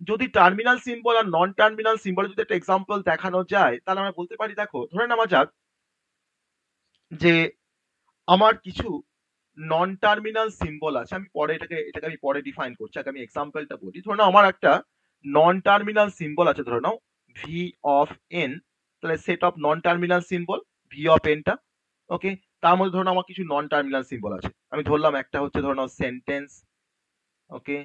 যদি টার্মিনাল সিম্বল আর নন টার্মিনাল সিম্বল যদি একটা এক্সাম্পল দেখানো যায়, তাহলে আমরা বলতে পারি, দেখো ধরে নেওয়া যাক যে আমার কিছু নন টার্মিনাল সিম্বল আছে। আমি পরে এটাকে আমি পরে ডিফাইন করছি, আগে আমি এক্সাম্পলটা বলি। ধরে নাও আমার একটা নন টার্মিনাল সিম্বল আছে, ধরে নাও ভি অফ এন। তাহলে set of non terminal symbol V of এনটা, ওকে। তার মধ্যে ধরে নাও আমার কিছু নন টার্মিনাল সিম্বল আছে। আমি ধরলাম একটা হচ্ছে ধরে নাও সেন্টেন্স, ওকে।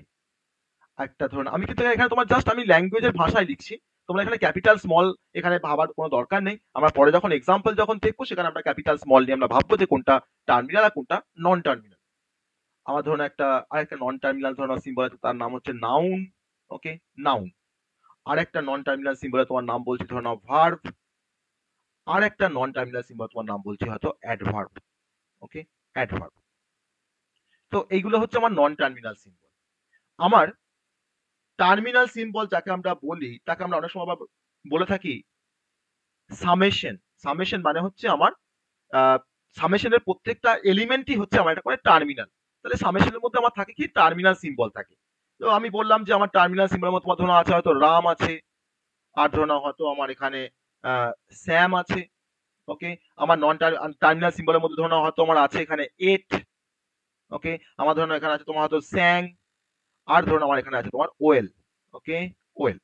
একটা ধরুন, আমি কিন্তু এখানে তোমার জাস্ট আমি ল্যাঙ্গুয়েজের ভাষায় লিখছি, তোমরা এখানে ক্যাপিটাল স্মল এখানে ভাবার কোনো দরকার নেই। আমরা পরে যখন এক্সাম্পল যখন দেখবো, সেখানে আমরা ক্যাপিটাল স্মল নিয়ে আমরা ভাববো যে কোনটা টার্মিনাল আর কোনটা নন টার্মিনাল। আমার ধরুন একটা আরেকটা নন টার্মিনাল ধরুন সিম্বল আছে, তার নাম হচ্ছে নাউন, ওকে, নাউন। আরেকটা নন টার্মিনাল সিম্বলে তোমার নাম বলছি ধরুন ভার্ব। আর একটা নন টার্মিনাল সিম্বল তোমার নাম বলছি হয়তো অ্যাডভার্ব, ওকে, অ্যাডভার্ব। তো এইগুলো হচ্ছে আমার নন টার্মিনাল সিম্বল। আমার টার্মিনাল সিম্বল যাকে আমরা বলি, তাকে আমরা অনেক সময় আবার বলে থাকি সামেশন। সামেশন মানে হচ্ছে আমার সামেশনের প্রত্যেকটা এলিমেন্টই হচ্ছে আমার একটা করে টার্মিনাল। তাহলে সামেশনের মধ্যে আমার থাকে কি টার্মিনাল সিম্বল থাকে। তো আমি বললাম যে আমার টার্মিনাল সিম্বলের মধ্যে তোমার ধরো আছে হয়তো রাম আছে, আর ধরো না হয়তো আমার এখানে স্যাম আছে, ওকে। আমার নন টার্মিনাল সিম্বলের মধ্যে ধরো না হয়তো আমার আছে এখানে এট, ওকে। আমার ধরো না এখানে আছে তোমার হয়তো স্যাং, আর ধরো না আমার এখানে আছে তোমার ওয়েল, ওকে, ওয়েল।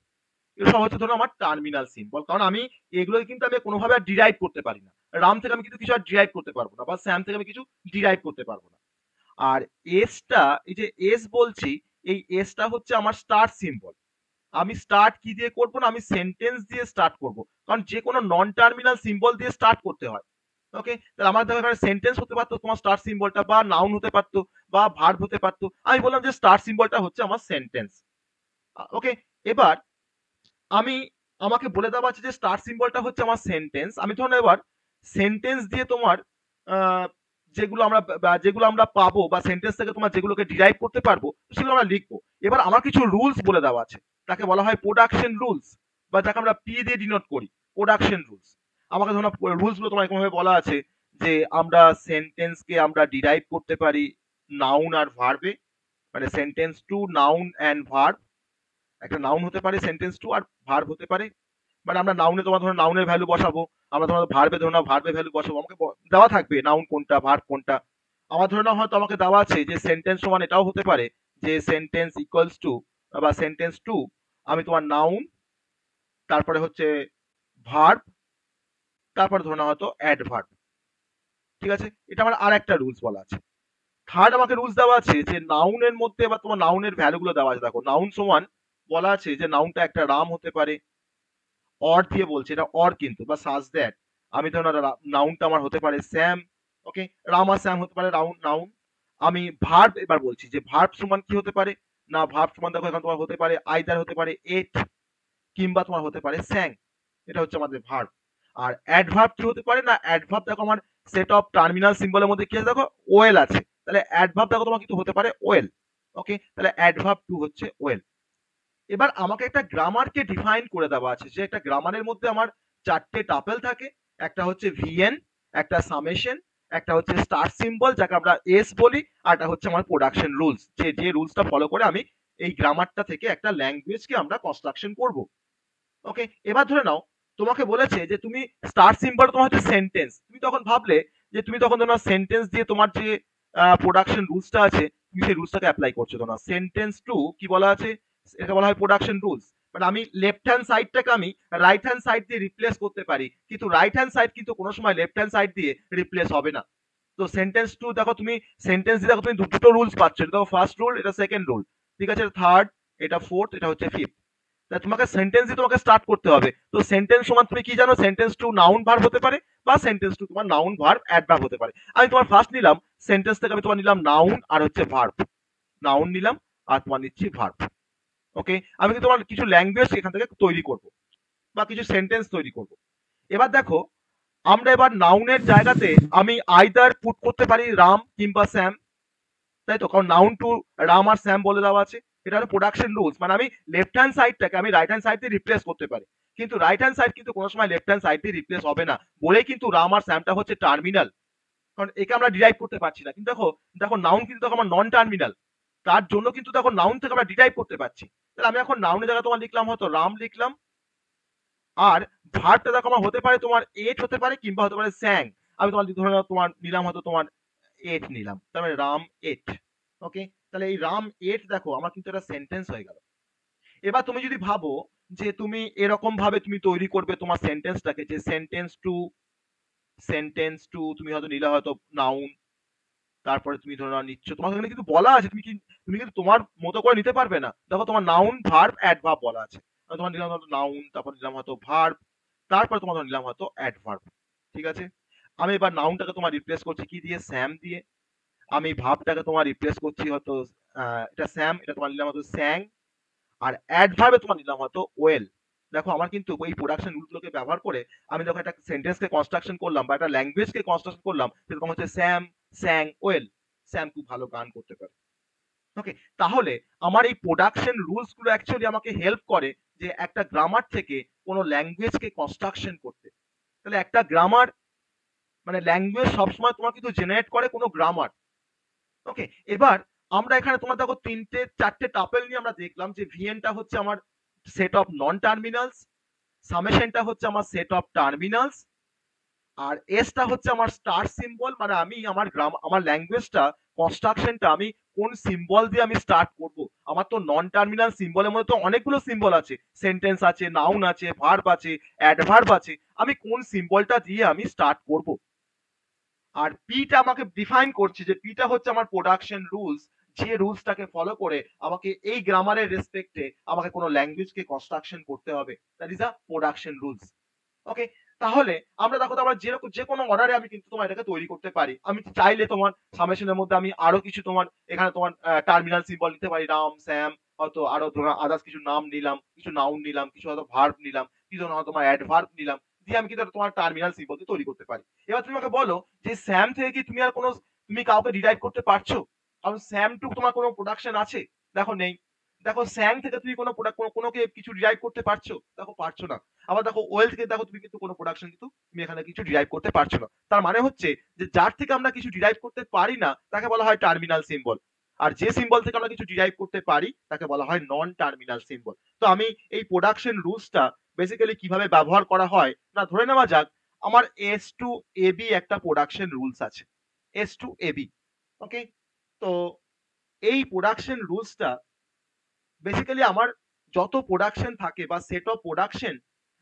এগুলো সব হচ্ছে ধরো আমার টার্মিনাল সিম্বল, কারণ আমি এগুলো কিন্তু আমি কোনোভাবে আর ডিরাইভ করতে পারি না। রাম থেকে আমি কিন্তু কিছু আর ডিরাইভ করতে পারবো না, বা স্যাম থেকে আমি কিছু ডিরাইভ করতে পারবো না। আর এসটা, এই যে এস বলছি, এই এসটা হচ্ছে আমার স্টার্ট সিম্বল। আমি স্টার্ট কি দিয়ে করবো না, আমি সেন্টেন্স দিয়ে স্টার্ট করব, কারণ যে কোনো নন টার্মিনাল সিম্বল দিয়ে স্টার্ট করতে হয়, ওকে। তাহলে আমার দেখো এখানে সেন্টেন্স হতে পারতো তোমার স্টার্ট সিম্বলটা, বা নাউন হতে পারতো, বা ভার্ব হতে পারতো। আমি বললাম যে স্টার্ট সিম্বলটা হচ্ছে আমার সেন্টেন্স, ওকে। এবার আমি আমাকে বলে দেওয়া আছে যে স্টার সিম্বলটা হচ্ছে আমার সেন্টেন্স। আমি ধরুন এবার সেন্টেন্স দিয়ে তোমার আহ, যেগুলো আমরা পাবো, বা সেন্টেন্স থেকে তোমার যেগুলোকে ডিরাইভ করতে পারবো, সেগুলো আমরা লিখবো। এবার আমার কিছু রুলস বলে দেওয়া আছে, তাকে বলা হয় প্রোডাকশন রুলস, বা যাকে আমরা পি দিয়ে ডিনোট করি, প্রোডাকশন রুলস। আমাকে ধরুন রুলস গুলো তোমার এরকম ভাবে বলা আছে যে আমরা সেন্টেন্সকে আমরা ডিরাইভ করতে পারি নাউন আর ভার্বে, মানে sentence to noun and verb. একটা নাউন হতে পারে সেন্টেন্স টু, আর ভার্ব হতে পারে। মানে আমরা নাউনে তোমার ধরো নাউনের ভ্যালু বসাবো, আমরা ধরো ভার্বে ধরো না ভার্বে ভ্যালু বসাবো, আমাকে দেওয়া থাকবে নাউন কোনটা ভার্ব কোনটা। আমার ধরে নাও হয়তো আমাকে দেওয়া আছে যে সেন্টেন্স সমান এটাও হতে পারে যে সেন্টেন্স ইকুয়ালস টু, বা সেন্টেন্স টু আমি তোমার নাউন, তারপরে হচ্ছে ভার্ব, তারপরে ধরে নাও হয়তো অ্যাডভার্ব, ঠিক আছে। এটা আমার আর একটা রুলস বলা আছে। থার্ড আমাকে রুলস দেওয়া আছে যে নাউনের মধ্যে বা তোমার নাউনের ভ্যালু গুলো দেওয়া আছে। দেখো নাউন সমান বলা আছে যে নাউনটা একটা রাম হতে পারে, অর দিয়ে বলছে, এটা অর কিন্তু, বা সাজ দ্যাট আমি ধরো নাউনটা আমার হতে পারে স্যাম, ওকে। রাম আর স্যাম হতে পারে নাউন। আমি ভার্ব এবার বলছি যে ভার্ব সমান কি হতে পারে না, ভার্ব সমান দেখো এখন তোমার হতে পারে আইদার হতে পারে এট, কিংবা তোমার হতে পারে স্যাং। এটা হচ্ছে আমাদের ভার্ব। আর অ্যাডভার্ব কি হতে পারে না, অ্যাডভার্ব দেখো আমার সেট অফ টার্মিনাল সিম্বলের মধ্যে কি আছে দেখো ওয়েল আছে, তাহলে অ্যাডভার্ব দেখো তোমার কিন্তু হতে পারে ওয়েল, ওকে। তাহলে অ্যাডভার্ব টু হচ্ছে ওয়েল। এবার আমাকে একটা গ্রামারকে ডিফাইন করে দেওয়া আছে, যে একটা গ্রামারের মধ্যে আমার চারটে টাপেল থাকে। একটা হচ্ছে ভিএন, একটা সামেশন, একটা হচ্ছে স্টার সিম্বল যাকে আমরা এস বলি, আর একটা হচ্ছে আমার প্রোডাকশন রুলস, যে যে রুলসটা ফলো করে আমি এই গ্রামারটা থেকে একটা ল্যাঙ্গুয়েজকে আমরা কনস্ট্রাকশন করব, ওকে। এবার ধরে নাও তোমাকে বলেছে যে তুমি স্টার সিম্বল তোমার হচ্ছে সেন্টেন্স, তুমি তখন ভাবলে যে তুমি তখন ধরো সেন্টেন্স দিয়ে তোমার যে প্রোডাকশন রুলসটা আছে তুমি সেই রুলসটাকে অ্যাপ্লাই করছো। ধরো সেন্টেন্স টু কি বলা আছে, এটা বলা হয় প্রোডাকশন রুলস। মানে আমি লেফট হ্যান্ড সাইডটাকে আমি রাইট হ্যান্ড সাইড দিয়ে রিপ্লেস করতে পারি, কিন্তু রাইট হ্যান্ড সাইড কিন্তু কোনো সময় লেফট হ্যান্ড সাইড দিয়ে রিপ্লেস হবে না। তো সেন্টেন্স টু দেখো তুমি সেন্টেন্স দিয়ে দেখো তুমি দুটো রুলস পাচ্ছ, এটা দেখো ফার্স্ট রুল, এটা সেকেন্ড রুল, ঠিক আছে, থার্ড, এটা ফোর্থ, এটা হচ্ছে ফিফথ। তোমাকে সেন্টেন্স দিয়ে তোমাকে স্টার্ট করতে হবে। তো সেন্টেন্স সমান তুমি কি জানো, সেন্টেন্স টু নাউন ভার্ব হতে পারে, বা সেন্টেন্স টু তোমার নাউন ভার্ব অ্যাডভার্ব হতে পারে। আমি তোমার ফার্স্ট নিলাম সেন্টেন্স থেকে, আমি তোমার নিলাম নাউন আর হচ্ছে ভার্ব, নাউন নিলাম আর তোমার নিচ্ছি ভার্ব, ওকে। আমি কিন্তু তোমার কিছু ল্যাঙ্গুয়েজ এখান থেকে তৈরি করব, বা কিছু সেন্টেন্স তৈরি করব। এবার দেখো আমরা এবার নাউনের জায়গাতে আমি আইদার পুট করতে পারি রাম কিংবা স্যাম, তাই তো, কারণ noun to Ram R Sam বলে দেওয়া আছে। এটা হলো প্রোডাকশন রুলস, মানে আমি লেফট হ্যান্ড সাইডটাকে আমি রাইট হ্যান্ড সাইড দিয়ে রিপ্লেস করতে পারি, কিন্তু রাইট হ্যান্ড সাইড কিন্তু কোনো সময় লেফট হ্যান্ড সাইড দিয়ে রিপ্লেস হবে না, বলেই কিন্তু রাম আর স্যামটা হচ্ছে টার্মিনাল, কারণ একে আমরা ডিরাইভ করতে পারছি না। কিন্তু দেখো দেখো নাউন কিন্তু দেখো আমার নন টার্মিনাল, তার জন্য কিন্তু দেখো নাউন থেকে আমরা ডিরাইভ করতে পারছি। তাহলে আমি এখন নাউনের জায়গায় তোমার লিখলাম হয়তো রাম লিখলাম, আর ভার্বটা দেখো আমার হতে পারে তোমার এট হতে পারে কিংবা হতে পারে স্যাং। আমি তোমার ধরে নাও তোমার নিলাম হয়তো তোমার এট নিলাম, তার মানে রাম এট। ওকে, তাহলে এই রাম এট দেখো আমার কিন্তু একটা সেন্টেন্স হয়ে গেল। এবার তুমি যদি ভাবো যে তুমি এরকম ভাবে তুমি তৈরি করবে তোমার সেন্টেন্সটাকে, যে সেন্টেন্স টু তুমি হয়তো নিলে হয়তো নাউন, তারপরে তুমি ধরে নাও নিচ্ছ, তোমার এখানে কিন্তু বলা আছে, তুমি কিন্তু তোমার মতো করে নিতে পারবে না। দেখো তোমার নাউন ভার্ব অ্যাডভার্ব বলা আছে, আমি তোমার নিলাম হয়তো নাউন, তারপর নিলাম হয়তো ভার্ব, তারপরে তোমার ধরে নিলাম হয়তো অ্যাডভার্ব। ঠিক আছে, আমি এবার নাউনটাকে তোমার রিপ্লেস করছি কি দিয়ে, স্যাম দিয়ে। আমি ভার্বটাকে তোমার রিপ্লেস করছি হয়তো এটা স্যাম, এটা তোমার নিলাম হয়তো স্যাং, আর অ্যাডভার্বে তোমার নিলাম হয়তো ওয়েল। দেখো আমার কিন্তু ওই প্রোডাকশন রুলগুলোকে ব্যবহার করে আমি যখন একটা সেন্টেন্সকে কনস্ট্রাকশন করলাম বা একটা ল্যাঙ্গুয়েজকে কনস্ট্রাকশন করলাম, সেরকম হচ্ছে স্যাম, স্যাং, ওয়েল। স্যাম খুব ভালো গান করতে পারে। ওকে, তাহলে আমার এই প্রোডাকশন রুলস গুলো অ্যাকচুয়ালি আমাকে হেল্প করে যে একটা গ্রামার থেকে কোনো ল্যাঙ্গুয়েজকে কনস্ট্রাকশন করতে। তাহলে একটা গ্রামার মানে ল্যাঙ্গুয়েজ সবসময় তোমার কিন্তু জেনারেট করে কোনো গ্রামার। ওকে, এবার আমরা এখানে তোমার দেখো তিনটে চারটে টাপেল নিয়ে আমরা দেখলাম যে ভিএনটা হচ্ছে আমার সেট অফ নন টার্মিনালস, সামেশনটা হচ্ছে আমার সেট অফ টার্মিনালস, আর এসটা হচ্ছে আমার স্টার সিম্বল, মানে আমি আমার ল্যাঙ্গুয়েজটা কনস্ট্রাকশনটা আমি কোন সিম্বল দিয়ে আমি স্টার্ট করব। আমার তো নন টার্মিনাল সিম্বলের মধ্যে তো অনেকগুলো সিম্বল আছে, সেন্টেন্স আছে, নাউন আছে, ভার্ব আছে, অ্যাডভার্ব আছে, আমি কোন সিম্বলটা দিয়ে আমি স্টার্ট করব। আর পিটা আমাকে ডিফাইন করছে যে পিটা হচ্ছে আমার প্রোডাকশন রুলস, যে রুলসটাকে ফলো করে আমাকে এই গ্রামারের রেসপেক্টে আমাকে কোনো ল্যাঙ্গুয়েজকে কনস্ট্রাকশন করতে হবে, that is a production rules. Okay, তাহলে আমরা দেখো তো আমরা যে কোনো অর্ডারে আমি কিন্তু তোমার এটাকে তৈরি করতে পারি। আমি চাইলে তোমার সামেশনের মধ্যে আমি আরো কিছু তোমার এখানে তোমার টার্মিনাল সিম্বল নিতে পারি, রাম, স্যাম, হয়তো আরো ধরো আদার্স কিছু নাম নিলাম, কিছু নাউন নিলাম, কিছু হয়তো ভার্ব নিলাম, কিছু হয়তো তোমার অ্যাডভার্ব নিলাম, দিয়ে আমি কিন্তু তোমার টার্মিনাল সিম্বল তৈরি করতে পারি। এবার তুমি আমাকে বলো যে স্যাম থেকে কি তুমি আর কোনো তুমি কাউকে ডিরাইভ করতে পারছো? কারণ স্যাম টু তোমার কোনো প্রোডাকশন আছে? দেখো নেই। দেখো স্যাং থেকে তুমি কোনো কোনো কিছু ডিরাইভ করতে পারছো? দেখো পারছো না। আবার দেখো ওয়েল থেকে দেখো তুমি কিন্তু কোনো প্রোডাকশন কিন্তু তুমি এখানে কিছু ডিরাইভ করতে পারছো না। তার মানে হচ্ছে যে যার থেকে আমরা কিছু ডিরাইভ করতে পারি না তাকে বলা হয় টার্মিনাল সিম্বল, আর যে সিম্বল থেকে আমরা কিছু ডিরাইভ করতে পারি তাকে বলা হয় নন টার্মিনাল সিম্বল। তো আমি এই প্রোডাকশন রুলসটা বেসিক্যালি কিভাবে ব্যবহার করা হয় না, ধরে নেওয়া যাক আমার এস টু এবি একটা প্রোডাকশন রুলস আছে, এস টু এবি। ওকে, তো এই প্রোডাকশন রুলসটা বেসিক্যালি আমার যত প্রোডাকশন থাকে বা সেট অফ প্রোডাকশন,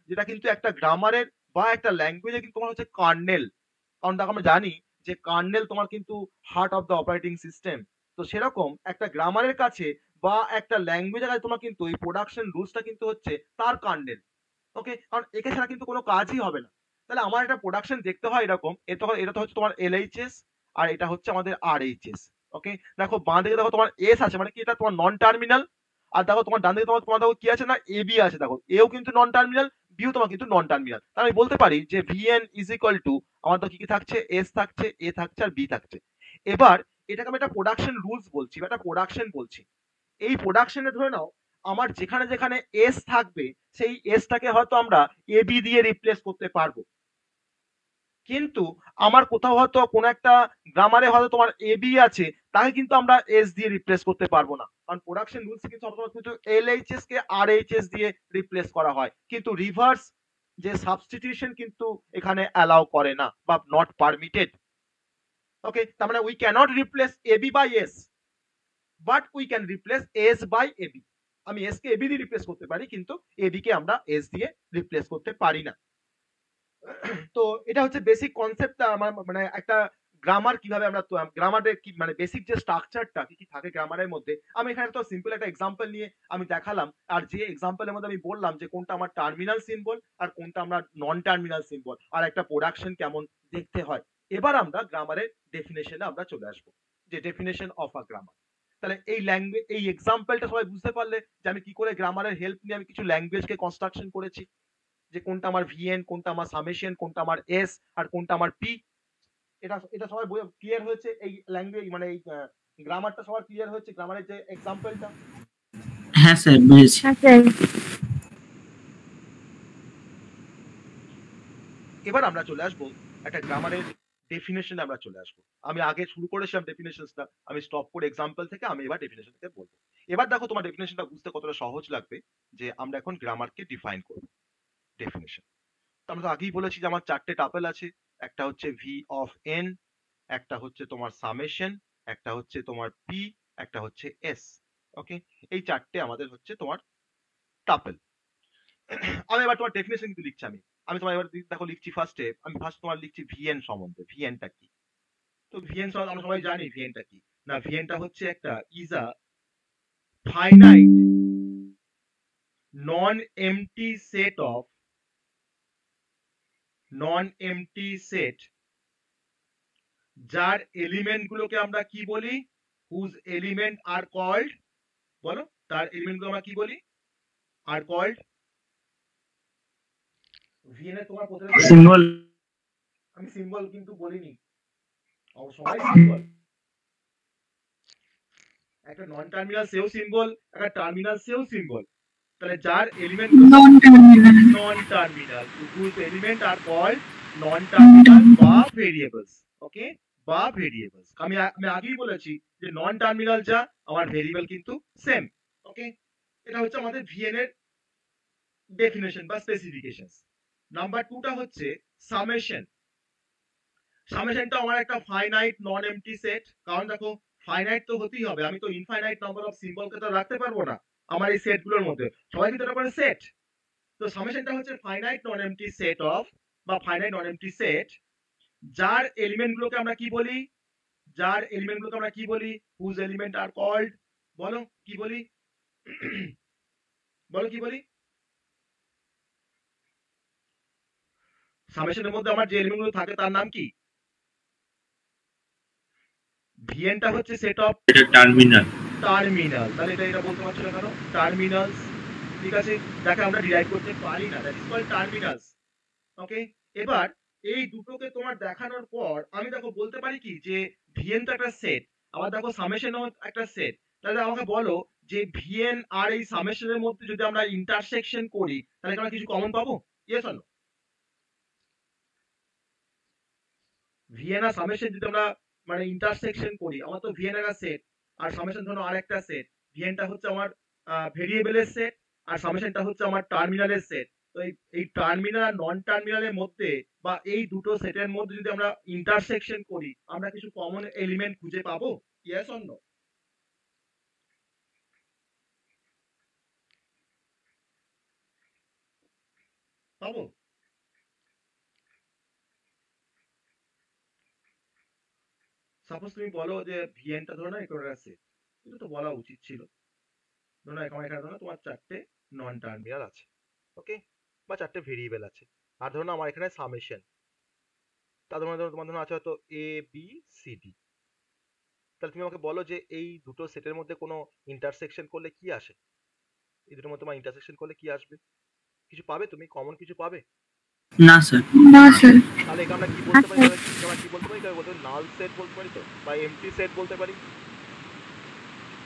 যেটা কিন্তু একটা গ্রামারের বা একটা ল্যাঙ্গুয়েজে কিন্তু তোমার হচ্ছে কার্নেল। কারণ দেখো আমরা জানি যে কার্নেল তোমার কিন্তু heart of the operating system. তো সেরকম একটা গ্রামারের কাছে বা একটা ল্যাঙ্গুয়েজের কাছে তোমার কিন্তু এই প্রোডাকশন রুলসটা কিন্তু হচ্ছে তার কার্নেল। ওকে, কারণ একে ছাড়া কিন্তু কোনো কাজই হবে না। তাহলে আমার একটা প্রোডাকশন দেখতে হয় এরকম, এটা তো হচ্ছে তোমার এলএইচএস, আর এটা হচ্ছে আমাদের আরএইচএস। ওকে, দেখো বাঁ দিকে দেখো তোমার এস আছে, মানে কি এটা তোমার নন টার্মিনাল। আর দেখো তোমার ডান দিকে তোমার তোমার দেখো কি আছে না এবি আছে, দেখো এও কিন্তু নন টার্মিনাল, বিও তোমার কিন্তু নন টার্মিনাল। তাহলে আমি বলতে পারি যে ভিএন ইজ ইকুয়াল টু আমার তো কি কি থাকছে, এস থাকছে, এ থাকছে, আর বি থাকছে। এবার এটাকে আমি একটা প্রোডাকশন রুলস বলছি বা একটা প্রোডাকশন বলছি। এই প্রোডাকশনে ধরে নাও আমার যেখানে যেখানে এস থাকবে সেই এসটাকে হয়তো আমরা এবি দিয়ে রিপ্লেস করতে পারবো, কিন্তু আমার কোথাও হয়তো কোনো একটা গ্রামারে হয়তো তোমার এবি আছে, তাকে কিন্তু আমরা এস দিয়ে রিপ্লেস করতে পারবো না, কারণ প্রোডাকশন রুলস কিন্তু সবসময় কিন্তু এলএইচএস কে আরএইচএস দিয়ে রিপ্লেস করা হয়, কিন্তু রিভার্স যে সাবস্টিটিউশন কিন্তু এখানে অ্যালাউ করে না বা নট পারমিটেড। ওকে, তার মানে we can't replace A B by S, but we can replace S by A B. আমি এস কে এবি দিয়ে রিপ্লেস করতে পারি, কিন্তু এবি কে আমরা এস দিয়ে রিপ্লেস করতে পারি না। তো এটা হচ্ছে বেসিক কনসেপ্টটা আমার, মানে একটা গ্রামার কিভাবে আমরা গ্রামারের কি মানে বেসিক যে স্ট্রাকচারটা কি কি থাকে গ্রামারের মধ্যে, আমি এখানে তো সিম্পল একটা এক্সাম্পল নিয়ে আমি দেখালাম। আর যে এক্সাম্পলের মধ্যে আমি বললাম যে কোনটা আমার টার্মিনাল সিম্বল আর কোনটা আমরা নন টার্মিনাল সিম্বল, আর একটা প্রোডাকশন কেমন দেখতে হয়। এবার আমরা গ্রামারের ডেফিনেশনে আমরা চলে আসবো, যে ডেফিনেশন অফ আ গ্রামার। তাহলে এই ল্যাঙ্গুয়েজ এই এক্সাম্পলটা সবাই বুঝতে পারলে যে আমি কি করে গ্রামারের হেল্প নিয়ে আমি কিছু ল্যাঙ্গুয়েজকে কনস্ট্রাকশন করেছি, যে কোনটা আমার ভিএন, কোনটা আমার সামেশন, কোনটা আমার এস, আর কোনটা আমার পি। এটা এটা সবাই ক্লিয়ার হয়েছে? এই ল্যাঙ্গুয়েজ মানে এই গ্রামারটা সবার ক্লিয়ার হয়েছে, গ্রামারের যে এক্সাম্পলটা? হ্যাঁ স্যার, বুঝেছি। হ্যাঁ স্যার। এবার আমরা চলে আসবো একটা গ্রামারের ডেফিনেশনে আমরা চলে আসবো। আমি আগে শুরু করেছিলাম ডেফিনেশনসটা, আমি স্টপ করে এক্সাম্পল থেকে আমি এবার ডেফিনেশন থেকে বলবো। এবার দেখো তোমার ডেফিনেশনটা বুঝতে কতটা সহজ লাগবে, যে আমরা এখন গ্রামারকে ডিফাইন করব। ডেফিনেশন তো আমরা তো আগেই বলেছি যে আমার চারটে টাপেল আছে, একটা হচ্ছে ভি অফ এন, একটা হচ্ছে তোমার সামেশন, একটা হচ্ছে তোমার পি, একটা হচ্ছে এস। ওকে, এই চারটে আমাদের হচ্ছে তোমার টাপেল। আমি এবার তোমার ডেফিনেশন কিন্তু লিখছি আমি আমি তোমার এবার দেখো লিখছি ফার্স্টে, আমি ফার্স্ট তোমার লিখছি ভিএন সম্বন্ধে। ভিএনটা কি? তো ভিএন সম্বন্ধে আমরা সবাই জানি ভিএনটা কি। না, ভিএনটা হচ্ছে একটা is a finite non empty set of non empty set, যার এলিমেন্ট গুলোকে আমরা কি বলি? হুজ এলিমেন্ট আর কল্ড, বলো, তার এলিমেন্ট গুলো আমরা কি বলি? আর কল্ড ভিএনএ তোমার প্রথমে সিম্বল। আমি সিম্বল কিন্তু বলিনি, সবাই সিম্বল। একটা নন টার্মিনাল সেও সিম্বল, একটা টার্মিনাল সেও সিম্বল। তাহলে যার element non terminal non terminal, whose element are called non terminal বা ভেরিয়েবলস। ওকে, বা ভেরিয়েবলস। আমি আমি আগেই বলেছি যে নন টার্মিনাল যা, আমার ভেরিয়েবল কিন্তু সেম। ওকে, এটা হচ্ছে আমাদের ভিএন এর ডেফিনেশন বা স্পেসিফিকেশনস। নাম্বার 2টা হচ্ছে সামেশন। সামেশনটা আমার একটা ফাইনাইট নন এমটি সেট, কারণ দেখো ফাইনাইট তো হতেই হবে, আমি তো ইনফাইনাইট নাম্বার অফ সিম্বলকে তো রাখতে পারবো না আমার এই সেট গুলোর মধ্যে, সবাই কিন্তু এটা করে সেট। তো সামেশনটা হচ্ছে finite non empty set of বা ফাইনাইট নন এমটি সেট, যার এলিমেন্ট গুলোকে আমরা কি বলি? যার এলিমেন্ট গুলোকে আমরা কি বলি? হুজ এলিমেন্ট আর কল্ড, বলো কি বলি? বলো কি বলি? সামেশনের মধ্যে আমার যে এলিমেন্ট গুলো থাকে তার নাম কি? ভিএনটা হচ্ছে সেট অফ এটা টার্মিনাল। টার্মিনাল। তাহলে এটা বলতে পারছো না কেন? টার্মিনালস, ঠিক আছে, যাকে আমরা ডিরাইভ করতে পারি না, দ্যাট ইজ কল্ড টার্মিনালস। ওকে, এবার এই দুটোকে তোমার দেখানোর পর আমি দেখো বলতে পারি কি যে ভিএন তো একটা সেট, আবার দেখো সামেশনও একটা সেট। তাহলে আমাকে বলো যে ভিএন আর এই সামেশনের মধ্যে যদি আমরা ইন্টারসেকশন করি তাহলে কি আমরা কিছু কমন পাবো? Yes or no? ভিএন আর সামেশন যদি আমরা মানে ইন্টারসেকশন করি, আমার তো ভিএন একটা সেট আর সামেশন ধরো আরেকটা সেট। ভিএনটা হচ্ছে আমার ভেরিয়েবলের সেট আর সামেশনটা হচ্ছে আমার টার্মিনালের সেট। তো এই টার্মিনাল আর নন টার্মিনালের মধ্যে বা এই দুটো সেটের মধ্যে যদি আমরা ইন্টারসেকশন করি, আমরা কিছু কমন এলিমেন্ট খুঁজে পাবো? Yes or no? পাবো? সাপোজ তুমি বলো যে ভিএনটা ধরো না একটা সেট, এটা তো বলা উচিত ছিল। ধরো না এখানে ধরো তোমার চারটে নন টার্মিনাল আছে, ওকে, বা চারটে ভেরিয়েবল আছে, আর ধরো না আমার এখানে সামেশন, তার মানে ধরো তোমার ধরো আছে হয়তো এ বি সি ডি। তাহলে তুমি আমাকে বলো যে এই দুটো সেটের মধ্যে কোনো ইন্টারসেকশন করলে কি আসে? এই দুটোর মধ্যে তোমার ইন্টারসেকশন করলে কি আসবে? কিছু পাবে? তুমি কমন কিছু পাবে? না স্যার। না স্যার তাহলে একে আমরা কি বলতে পারি? তাহলে আমরা কি বলতে পারি? তাহলে বলতে পারি নাল সেট বলতে পারি তো, বা এমটি সেট বলতে পারি।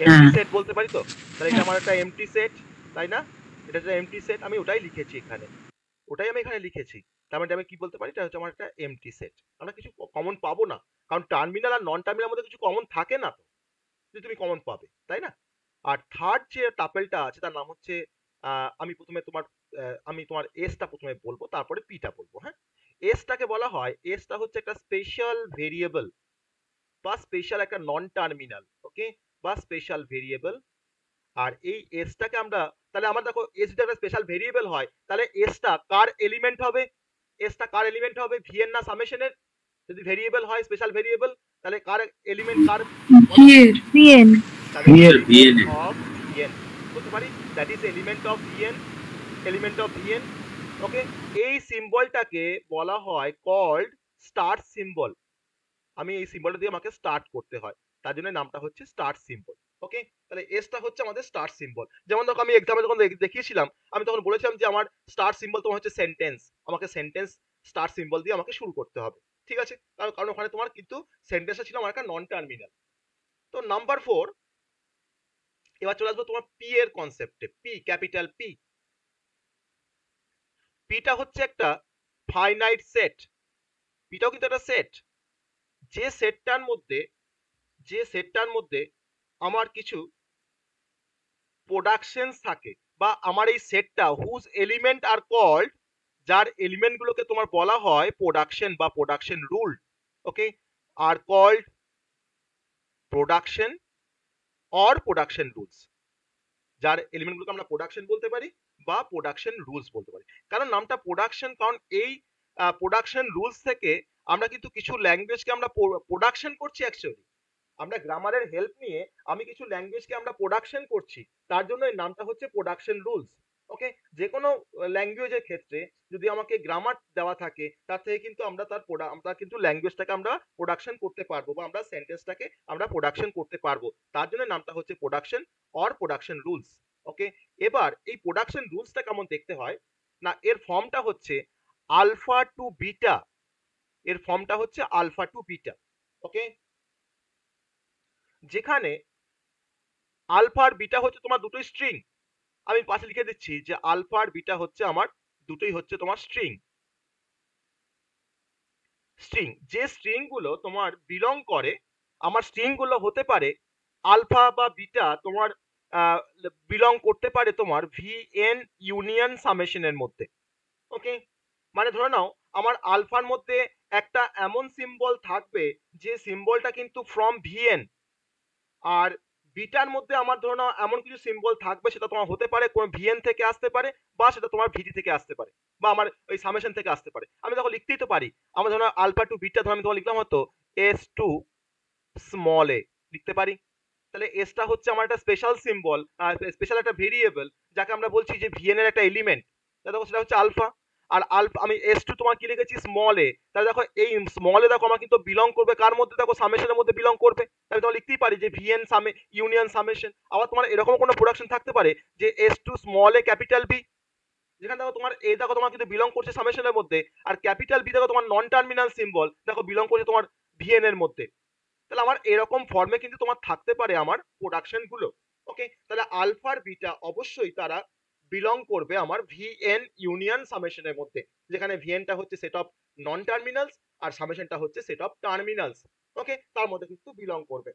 এমটি সেট বলতে পারি তো। তাহলে এটা আমার একটা এমটি সেট, তাই না? এটা একটা এমটি সেট, আমি ওটাই লিখেছি এখানে, ওটাই আমি এখানে লিখেছি। তার মানে আমি কি বলতে পারি? এটা হচ্ছে আমার একটা এমটি সেট। আমরা কিছু কমন পাবো না, কারণ টার্মিনাল আর নন টার্মিনাল মধ্যে কিছু কমন থাকে না তো, যে তুমি কমন পাবে, তাই না? আর থার্ড যে টাপেলটা আছে তার নাম হচ্ছে আমি তোমার এসটা প্রথমে বলবো, তারপরে পিটা বলবো। হ্যাঁ, এসটাকে বলা হয়, এসটা হচ্ছে একটা স্পেশাল ভেরিয়েবল বা স্পেশাল একটা নন টার্মিনাল, ওকে, বা স্পেশাল ভেরিয়েবল। আর এই এসটাকে আমরা, তাহলে আমার দেখো এস যদি একটা স্পেশাল ভেরিয়েবল হয় তাহলে এসটা কার এলিমেন্ট হবে? এসটা কার এলিমেন্ট হবে? ভিএন না সামেশনের? যদি ভেরিয়েবল হয়, স্পেশাল ভেরিয়েবল, তাহলে কার এলিমেন্ট কার? ভিএন ভিএন অফ ভিএন বলতে পারি, that is element of VN, element of VN. Okay, এই সিম্বলটাকে বলা হয় কল্ড স্টার সিম্বল। আমি এই সিম্বলটা দিয়ে আমাকে স্টার্ট করতে হয়, তার জন্য নামটা হচ্ছে স্টার সিম্বল। ওকে, তাহলে এসটা হচ্ছে আমাদের স্টার সিম্বল। যেমন দেখো আমি এক্সামে যখন দেখিয়েছিলাম, আমি তখন বলেছিলাম যে আমার স্টার সিম্বল তোমার হচ্ছে সেন্টেন্স, আমাকে সেন্টেন্স স্টার সিম্বল দিয়ে আমাকে শুরু করতে হবে, ঠিক আছে? কারণ ওখানে তোমার কিন্তু সেন্টেন্সটা ছিল আমার একটা নন টার্মিনাল। তো নাম্বার 4, এবার চলে আসবো তোমার পি এর কনসেপ্টে। P, capital P. পিটা হচ্ছে একটা ফাইনাইট সেট, পিটাও কিন্তু একটা সেট, যে সেটটার মধ্যে আমার কিছু প্রোডাকশনস থাকে, বা আমার এই সেটটা হুজ এলিমেন্ট আর কল্ড, যার এলিমেন্ট গুলোকে তোমার বলা হয় প্রোডাকশন বা production rule, okay, are called production or production rules. যার এলিমেন্ট গুলোকে আমরা প্রোডাকশন বলতে পারি বা প্রোডাকশন রুলস বলতে পারি। কারণ নামটা প্রোডাকশন, কারণ এই প্রোডাকশন রুলস থেকে আমরা কিন্তু কিছু ল্যাঙ্গুয়েজকে আমরা প্রোডাকশন করছি। অ্যাকচুয়ালি আমরা গ্রামারের হেল্প নিয়ে আমি কিছু ল্যাঙ্গুয়েজকে আমরা প্রোডাকশন করছি, তার জন্য এই নামটা হচ্ছে প্রোডাকশন রুলস। ওকে, যে কোনো ল্যাঙ্গুয়েজের ক্ষেত্রে যদি আমাকে গ্রামার দেওয়া থাকে, তার থেকে কিন্তু আমরা কিন্তু ল্যাঙ্গুয়েজটাকে আমরা প্রোডাকশন করতে পারবো, বা আমরা সেন্টেন্সটাকে আমরা প্রোডাকশন করতে পারবো, তার জন্য নামটা হচ্ছে প্রোডাকশন অর প্রোডাকশন রুলস। ওকে, এবার এই প্রোডাকশন রুলসটা কেমন দেখতে হয় না, এর ফর্মটা হচ্ছে আলফা টু বিটা, এর ফর্মটা হচ্ছে আলফা টু বিটা। ওকে, যেখানে আলফা আর বিটা হচ্ছে তোমার দুটোই স্ট্রিং। আমি পাশে লিখে দিচ্ছি যে আলফা আর বিটা হচ্ছে আমার দুটোই হচ্ছে তোমার স্ট্রিং। যে স্ট্রিং গুলো তোমার বিলং করে, আমার স্ট্রিং গুলো হতে পারে আলফা বা বিটা, তোমার বিলং করতে পারে তোমার ভিএন ইউনিয়ন সামেশনের মধ্যে। ওকে, মানে ধরে নাও আমার আলফার মধ্যে একটা এমন সিম্বল থাকবে যে সিম্বলটা কিন্তু ফ্রম ভিএন, আর বিটার মধ্যে আমার ধরে নাও এমন কিছু সিম্বল থাকবে, সেটা তোমার হতে পারে কোনো ভিএন থেকে আসতে পারে, বা সেটা তোমার ভিডি থেকে আসতে পারে, বা আমার ওই সামেশন থেকে আসতে পারে। আমি তখন লিখতেই তো পারি, আমার ধরো আলফা টু বিটা, ধরো আমি তখন লিখলাম হয়তো এস টু স্মল এ লিখতে পারি। তাহলে এসটা হচ্ছে আমার একটা স্পেশাল সিম্বল, স্পেশাল একটা ভেরিয়েবল, যাকে আমরা বলছি যে ভিএন এর একটা এলিমেন্ট, দেখো সেটা হচ্ছে আলফা। আর আলফা আমি এস টু তোমার কি লিখেছি স্মল এ, তাহলে দেখো এই স্মল এ দেখো আমার কিন্তু বিলং করবে কার মধ্যে, দেখো সামেশনের মধ্যে বিলং করবে। আমি তোমার লিখতেই পারি যে ভিএন সামে ইউনিয়ন সামেশন। আবার তোমার এরকম কোনো প্রোডাকশন থাকতে পারে যে S two small a capital B, যেখানে দেখো তোমার এ দেখো তোমার কিন্তু বিলং করছে সামেশনের মধ্যে, আর ক্যাপিটাল বি দেখো তোমার নন টার্মিনাল সিম্বল দেখো বিলং করছে তোমার ভিএন এর মধ্যে। তাহলে আমার এরকম ফর্মে কিন্তু তোমার থাকতে পারে আমার প্রোডাকশন গুলো। ওকে, তাহলে আলফার বিটা অবশ্যই তারা বিলং করবে আমার ভিএন ইউনিয়ন সামেশনের মধ্যে, যেখানে ভিএনটা হচ্ছে সেট অফ নন টার্মিনালস আর সামেশনটা হচ্ছে সেট অফ টার্মিনালস। ওকে, তার মধ্যে কিন্তু বিলং করবে।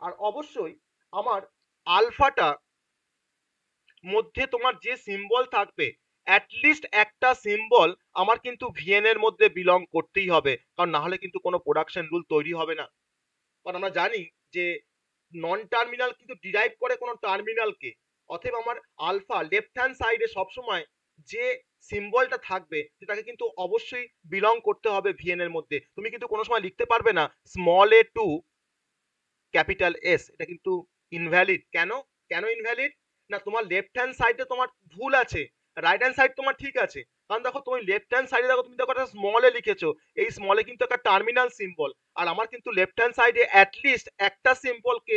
আর অবশ্যই আমার আলফাটা মধ্যে তোমার যে সিম্বল থাকবে, অ্যাটলিস্ট একটা সিম্বল আমার কিন্তু ভিএন এর মধ্যে বিলং করতেই হবে, কারণ না হলে কিন্তু কোনো প্রোডাকশন রুল তৈরি হবে না। কারণ আমরা জানি যে নন টার্মিনাল কিন্তু ডিরাইভ করে কোনো টার্মিনালকে, অতএব আমার আলফা লেফট হ্যান্ড সাইডে সবসময় যে সিম্বলটা থাকবে সেটাকে কিন্তু অবশ্যই বিলং করতে হবে ভিএন এর মধ্যে। তুমি কিন্তু কোনো সময় লিখতে পারবে না স্মল এ টু ক্যাপিটাল এস, এটা কিন্তু ইনভ্যালিড। কেন ইনভ্যালিড না, তোমার লেফট হ্যান্ড সাইডে তোমার ভুল আছে, রাইট হ্যান্ড সাইড তোমার ঠিক আছে। কারণ দেখো তুমি লেফট হ্যান্ড সাইডে দেখো, তুমি দেখো একটা স্মল এ লিখেছো, এই স্মলে কিন্তু একটা টার্মিনাল সিম্বল, আর আমার কিন্তু লেফট হ্যান্ড সাইডে অ্যাটলিস্ট একটা সিম্বলকে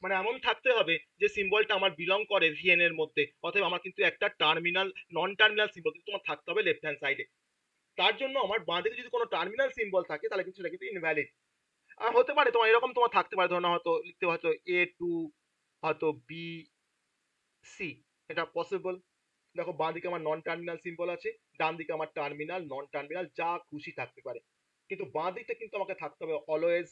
মানে এমন থাকতে হবে যে সিম্বলটা আমার বিলং করে ভিএন এর মধ্যে, অতএব আমার কিন্তু একটা টার্মিনাল নন টার্মিনাল সিম্বল কিন্তু তোমার থাকতে হবে লেফট হ্যান্ড সাইডে। তার জন্য আমার বাঁ দিকে যদি কোনো টার্মিনাল সিম্বল থাকে তাহলে কিন্তু সেটা কিন্তু ইনভ্যালিড। হতে পারে তোমার এরকম তোমার থাকতে পারে, ধরো না হয়তো লিখতে হয়তো এ টু হয়তো বি সি, এটা পসিবল। দেখো বাঁ দিকে আমার নন টার্মিনাল সিম্বল আছে, ডান দিকে আমার টার্মিনাল নন টার্মিনাল যা খুশি থাকতে পারে, কিন্তু বাঁ দিকটা কিন্তু আমাকে থাকতে হবে always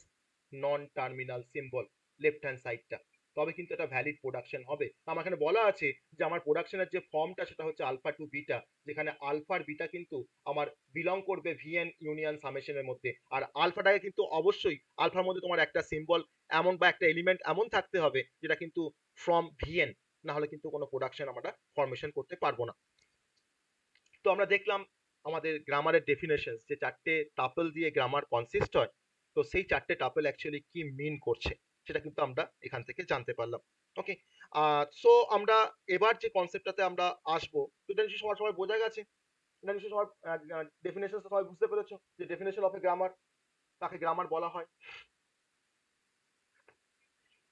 non terminal symbol, left hand সাইডটা, তবে কিন্তু এটা ভ্যালিড প্রোডাকশন হবে। আমার এখানে বলা আছে যে আমার প্রোডাকশনের যে ফর্মটা সেটা হচ্ছে আলফা টু বিটা, যেখানে আলফার বিটা কিন্তু আমার বিলং করবে ভিএন ইউনিয়ন সামেশনের মধ্যে, আর আলফাটাকে কিন্তু অবশ্যই আলফার মধ্যে তোমার একটা সিম্বল এমন বা একটা এলিমেন্ট এমন থাকতে হবে যেটা কিন্তু ফ্রম ভিএন, না হলে কিন্তু কোনো প্রোডাকশন আমরা ফরমেশন করতে পারবো না। তো আমরা দেখলাম আমাদের গ্রামারের ডেফিনেশন, যে চারটে টাপল দিয়ে গ্রামার কনসিস্ট হয়, তো সেই চারটে টাপল অ্যাকচুয়ালি কি মিন করছে সেটা কিন্তু আমরা এখান থেকে জানতে পারলাম। ওকে, সো আমরা এবার যে কনসেপ্টটাতে আমরা আসবো, তো এটা নিশ্চয়ই সবার সবাই বোঝা গেছে, এটা নিশ্চয়ই সবার ডেফিনেশন সবাই বুঝতে পেরেছো যে ডেফিনেশন অফ এ গ্রামার, কাকে গ্রামার বলা হয়,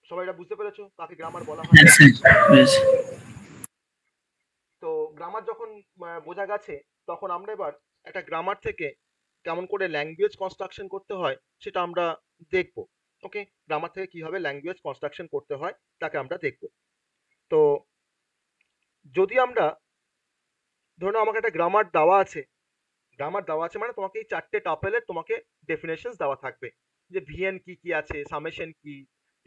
সবাই এটা বুঝতে পেরেছো কাকে গ্রামার বলা হয়। Yes, yes. তো গ্রামার যখন বোঝা গেছে, তখন আমরা এবার একটা গ্রামার থেকে কেমন করে ল্যাঙ্গুয়েজ কনস্ট্রাকশন করতে হয় সেটা আমরা দেখব। ওকে, গ্রামার থেকে কিভাবে ল্যাঙ্গুয়েজ কনস্ট্রাকশন করতে হয় তাকে আমরা দেখব। তো যদি আমরা ধরুন আমাকে একটা গ্রামার দেওয়া আছে, গ্রামার দেওয়া আছে মানে তোমাকে এই 4টে টাপেলের তোমাকে ডেফিনেশনস দেওয়া থাকবে, যে ভিএন কি কি আছে, সামেশন কি,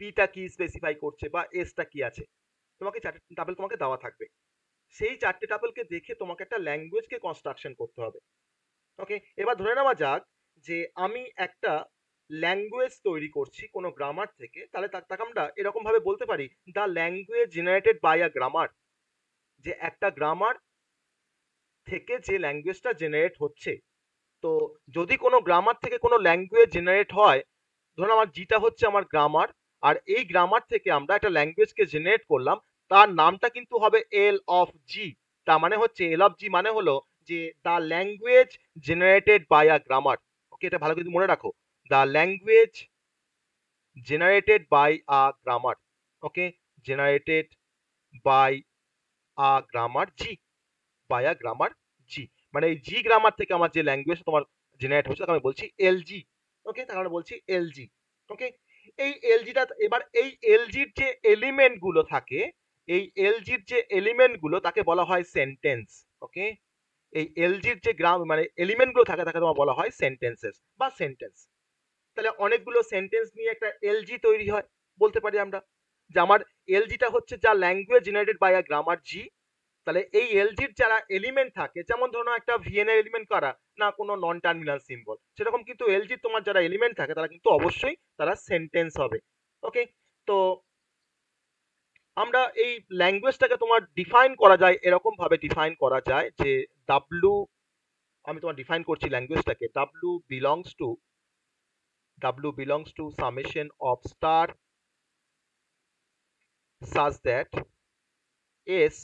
পিটা কি স্পেসিফাই করছে, বা এসটা কি আছে, তোমাকে 4টে টাপেল তোমাকে দেওয়া থাকবে। সেই 4টে টাপেলকে দেখে তোমাকে একটা ল্যাঙ্গুয়েজকে কনস্ট্রাকশন করতে হবে। ওকে, এবার ধরে নেওয়া যাক যে আমি একটা ল্যাঙ্গুয়েজ তৈরি করছি কোনো গ্রামার থেকে, তাহলে তাকে আমরা এরকম ভাবে বলতে পারি, the language generated by a grammar, যে একটা গ্রামার থেকে যে ল্যাঙ্গুয়েজটা জেনারেট হচ্ছে। তো যদি কোনো গ্রামার থেকে কোনো ল্যাঙ্গুয়েজ জেনারেট হয়, ধরুন আমার জিটা হচ্ছে আমার গ্রামার, আর এই গ্রামার থেকে আমরা একটা ল্যাঙ্গুয়েজকে জেনারেট করলাম, তার নামটা কিন্তু হবে এল অফ জি। তার মানে হচ্ছে এল অফ জি মানে হলো যে the language generated by a grammar. Okay, এটা ভালো করে মনে রাখো, the language generated by a grammar. Okay, generated by a grammar G, by a grammar G, মানে এই জি গ্রামার থেকে আমার যে ল্যাঙ্গুয়েজ তোমার জেনারেট হচ্ছে তাকে আমি বলছি এলজি। ওকে, তাকে আমরা বলছি এলজি। ওকে, এই এলজিটা, এবার এই এলজির যে এলিমেন্ট গুলো থাকে, এই এলজির যে এলিমেন্ট গুলো তাকে বলা হয় সেন্টেন্স। ওকে, এই এলজির যে মানে এলিমেন্ট গুলো থাকে তাকে তোমার বলা হয় সেন্টেন্সেস বা সেন্টেন্স। তাহলে অনেকগুলো সেন্টেন্স নিয়ে একটা এলজি তৈরি হয়, বলতে পারি আমরা যে আমার এলজিটা হচ্ছে যা language generated by a grammar G. তাহলে এই এলজির যারা এলিমেন্ট থাকে, যেমন ধরো একটা ভিএন এর এলিমেন্ট কারা না, কোনো নন টার্মিনাল সিম্বল, সেরকম কিন্তু এলজির তোমার যারা এলিমেন্ট থাকে তারা কিন্তু অবশ্যই তারা সেন্টেন্স হবে। ওকে, তো আমরা এই ল্যাঙ্গুয়েজটাকে তোমার ডিফাইন করা যায়, এরকম ভাবে ডিফাইন করা যায় যে ডাব্লু, আমি তোমার ডিফাইন করছি ল্যাঙ্গুয়েজটাকে, W belongs to summation of star such that s,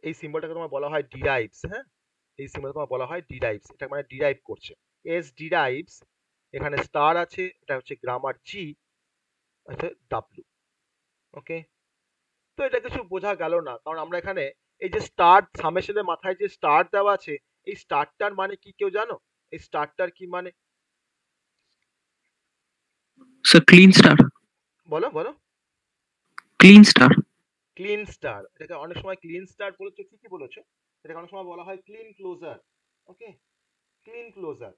এই সিম্বলটাকে তোমার বলা হয় ডিরাইভস। হ্যাঁ, এই সিম্বলটা তোমার বলা হয় ডিরাইভস, এটা মানে ডিরাইভ করছে, এস ডিরাইভস, এখানে স্টার আছে, এটা হচ্ছে গ্রামার জি, আছে ডাব্লু। ওকে, তো এটা কিছু বোঝা গেল না, কারণ আমরা এখানে এই যে স্টার সামেশনের মাথায় যে স্টার দেওয়া আছে, এই স্টারটার মানে কি কেউ জানো? এই স্টারটার কি মানে? Sir, clean star. বলো বলো। Clean star. ক্লিন স্টার, এটাকে অনেক সময় ক্লিন স্টার বলেছো, কি কি বলেছো, এটাকে অনেক সময় বলা হয় ক্লিন ক্লোজার। ওকে, ক্লিন ক্লোজার।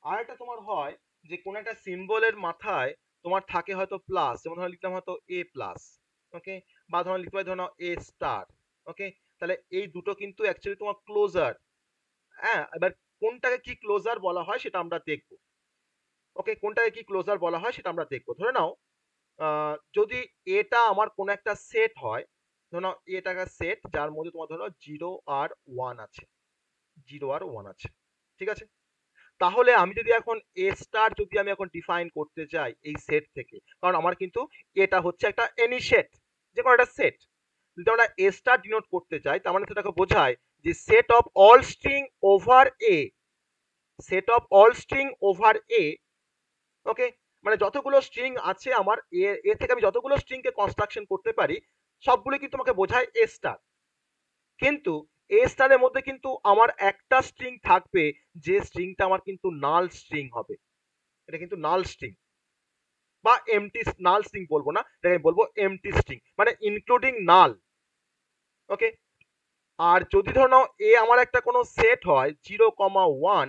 আর একটা তোমার হয় যে কোন একটা সিম্বলের মাথায় তোমার থাকে হয়তো প্লাস, যেমন ধরো লিখলাম হয়তো এ প্লাস। ওকে, বা ধরো লিখতে পারি ধরো এ স্টার। ওকে, তাহলে এই দুটো কিন্তু অ্যাকচুয়ালি তোমার ক্লোজার। হ্যাঁ, এবার কোনটাকে কি ক্লোজার বলা হয় সেটা আমরা দেখবো। ওকে, কোনটাকে কি ক্লোজার বলা হয় সেটা আমরা দেখবো। ধরে নাও যদি এটা আমার কোন একটা সেট হয়, ধরে নাও এটা একটা সেট যার মধ্যে তোমার ধরো 0 আর 1 আছে, 0 আর 1 আছে, ঠিক আছে? তাহলে আমি যদি এখন এ স্টার যদি আমি এখন ডিফাইন করতে চাই এই সেট থেকে, কারণ আমার কিন্তু এটা হচ্ছে একটা এনি সেট, যে কোনো একটা সেট, যদি আমরা এ স্টার ডিনোট করতে চাই তার মানে সেটাকে বোঝায় যে set of all string over A, set of all string over A. Okay, মানে যতগুলো স্ট্রিং আছে আমার এ থেকে আমি যতগুলো স্ট্রিং কে কনস্ট্রাকশন করতে পারি সবগুলো কিন্তু আমাকে বোঝায় এ স্টার। কিন্তু এ স্টারের মধ্যে কিন্তু আমার একটা স্ট্রিং থাকবে, যে স্ট্রিংটা আমার কিন্তু নাল স্ট্রিং হবে, এটা কিন্তু নাল স্ট্রিং বা এমটি, নাল স্ট্রিং বলবো না, এটাকে আমি বলবো এমটি স্ট্রিং, মানে ইনক্লুডিং নাল। ওকে, আর যদি ধরো নাও এ আমার একটা কোনো সেট হয় 0,1,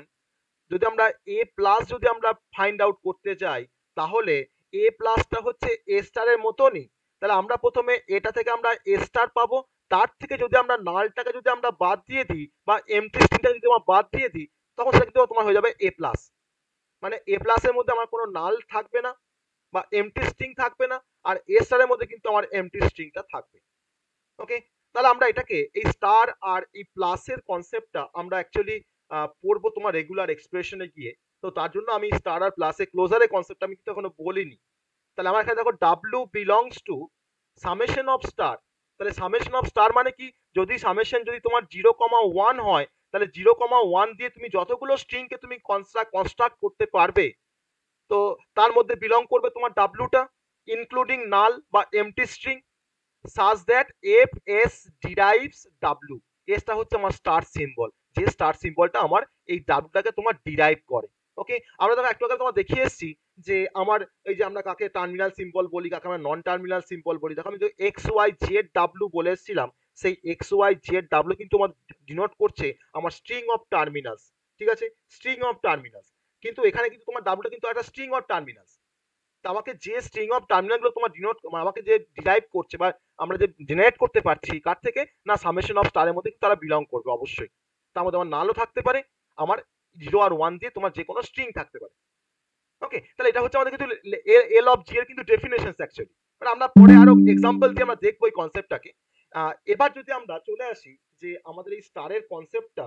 যদি আমরা এ প্লাস যদি আমরা ফাইন্ড আউট করতে চাই, তাহলে এ প্লাসটা হচ্ছে এ স্টারের মতনই, তাহলে আমরা প্রথমে এটা থেকে আমরা এ স্টার পাবো, তার থেকে যদি আমরা নালটাকে যদি আমরা বাদ দিয়ে দিই বা এমটি স্ট্রিংটা যদি আমরা বাদ দিয়ে দিই, তখন সেটা কিন্তু তোমার হয়ে যাবে এ প্লাস। মানে এ প্লাসের মধ্যে আমার কোনো নাল থাকবে না বা এমটি স্ট্রিং থাকবে না, আর এ স্টারের মধ্যে কিন্তু আমার এমটি স্ট্রিংটা থাকবে। ওকে, তাহলে আমরা এটাকে এই স্টার আর এই প্লাসের কনসেপ্টটা আমরা অ্যাকচুয়ালি পড়বো তোমার রেগুলার এক্সপ্রেশনে গিয়ে। তো তার জন্য আমি স্টার আর প্লাসে ক্লোজারের কনসেপ্ট আমি কিন্তু এখনো বলিনি। তাহলে আমার এখানে দেখো W belongs to summation of star, তাহলে সামেশন অফ স্টার মানে কি, যদি সামেশন যদি তোমার 0,1 হয়, তাহলে 0,1 দিয়ে তুমি যতগুলো স্ট্রিংকে তুমি কনস্ট্রাক্ট করতে পারবে, তো তার মধ্যে বিলং করবে তোমার ডাব্লুটা, ইনক্লুডিং নাল বা MT string, such that f s derives w, এসটা হচ্ছে আমার স্টার সিম্বল, যে স্টার সিম্বলটা আমার এই ডাব্লুটাকে তোমার ডিরাইভ করে। ওকে, আমরা দেখো একটু আগে তোমার দেখিয়ে এসেছি যে আমার এই যে আমরা কাকে টার্মিনাল সিম্বল বলি, কাকে আমরা নন টার্মিনাল সিম্বল বলি, দেখো আমি যে এক্স ওয়াই জেড ডাব্লু বলে এসেছিলাম, সেই এক্স ওয়াই জেড ডাব্লিউ কিন্তু আমার ডিনোট করছে আমার স্ট্রিং অফ টার্মিনালস, ঠিক আছে, স্ট্রিং অফ টার্মিনালস। কিন্তু এখানে কিন্তু তোমার ডাব্লিউটা কিন্তু একটা স্ট্রিং অফ টার্মিনালস। তো আমাকে যে স্ট্রিং অফ টার্মিনাল গুলো তোমার ডিনোট, আমাকে যে ডিরাইভ করছে বা আমরা যে জেনারেট করতে পারছি কার থেকে, না সামেশন অফ স্টারের মধ্যে কিন্তু তারা বিলং করবে অবশ্যই। তার মধ্যে আমার নালও থাকতে পারে, আমার 0 আর 1 দিয়ে তোমার যে কোনো স্ট্রিং থাকতে পারে। ওকে, তাহলে এটা হচ্ছে আমাদের কিন্তু এল অফ জি এর কিন্তু ডেফিনেশনস অ্যাকচুয়ালি, মানে আমরা পরে আরো এক্সাম্পল দিয়ে আমরা দেখবো এই কনসেপ্টটাকে। এবার যদি আমরা চলে আসি যে আমাদের এই স্টারের কনসেপ্টটা,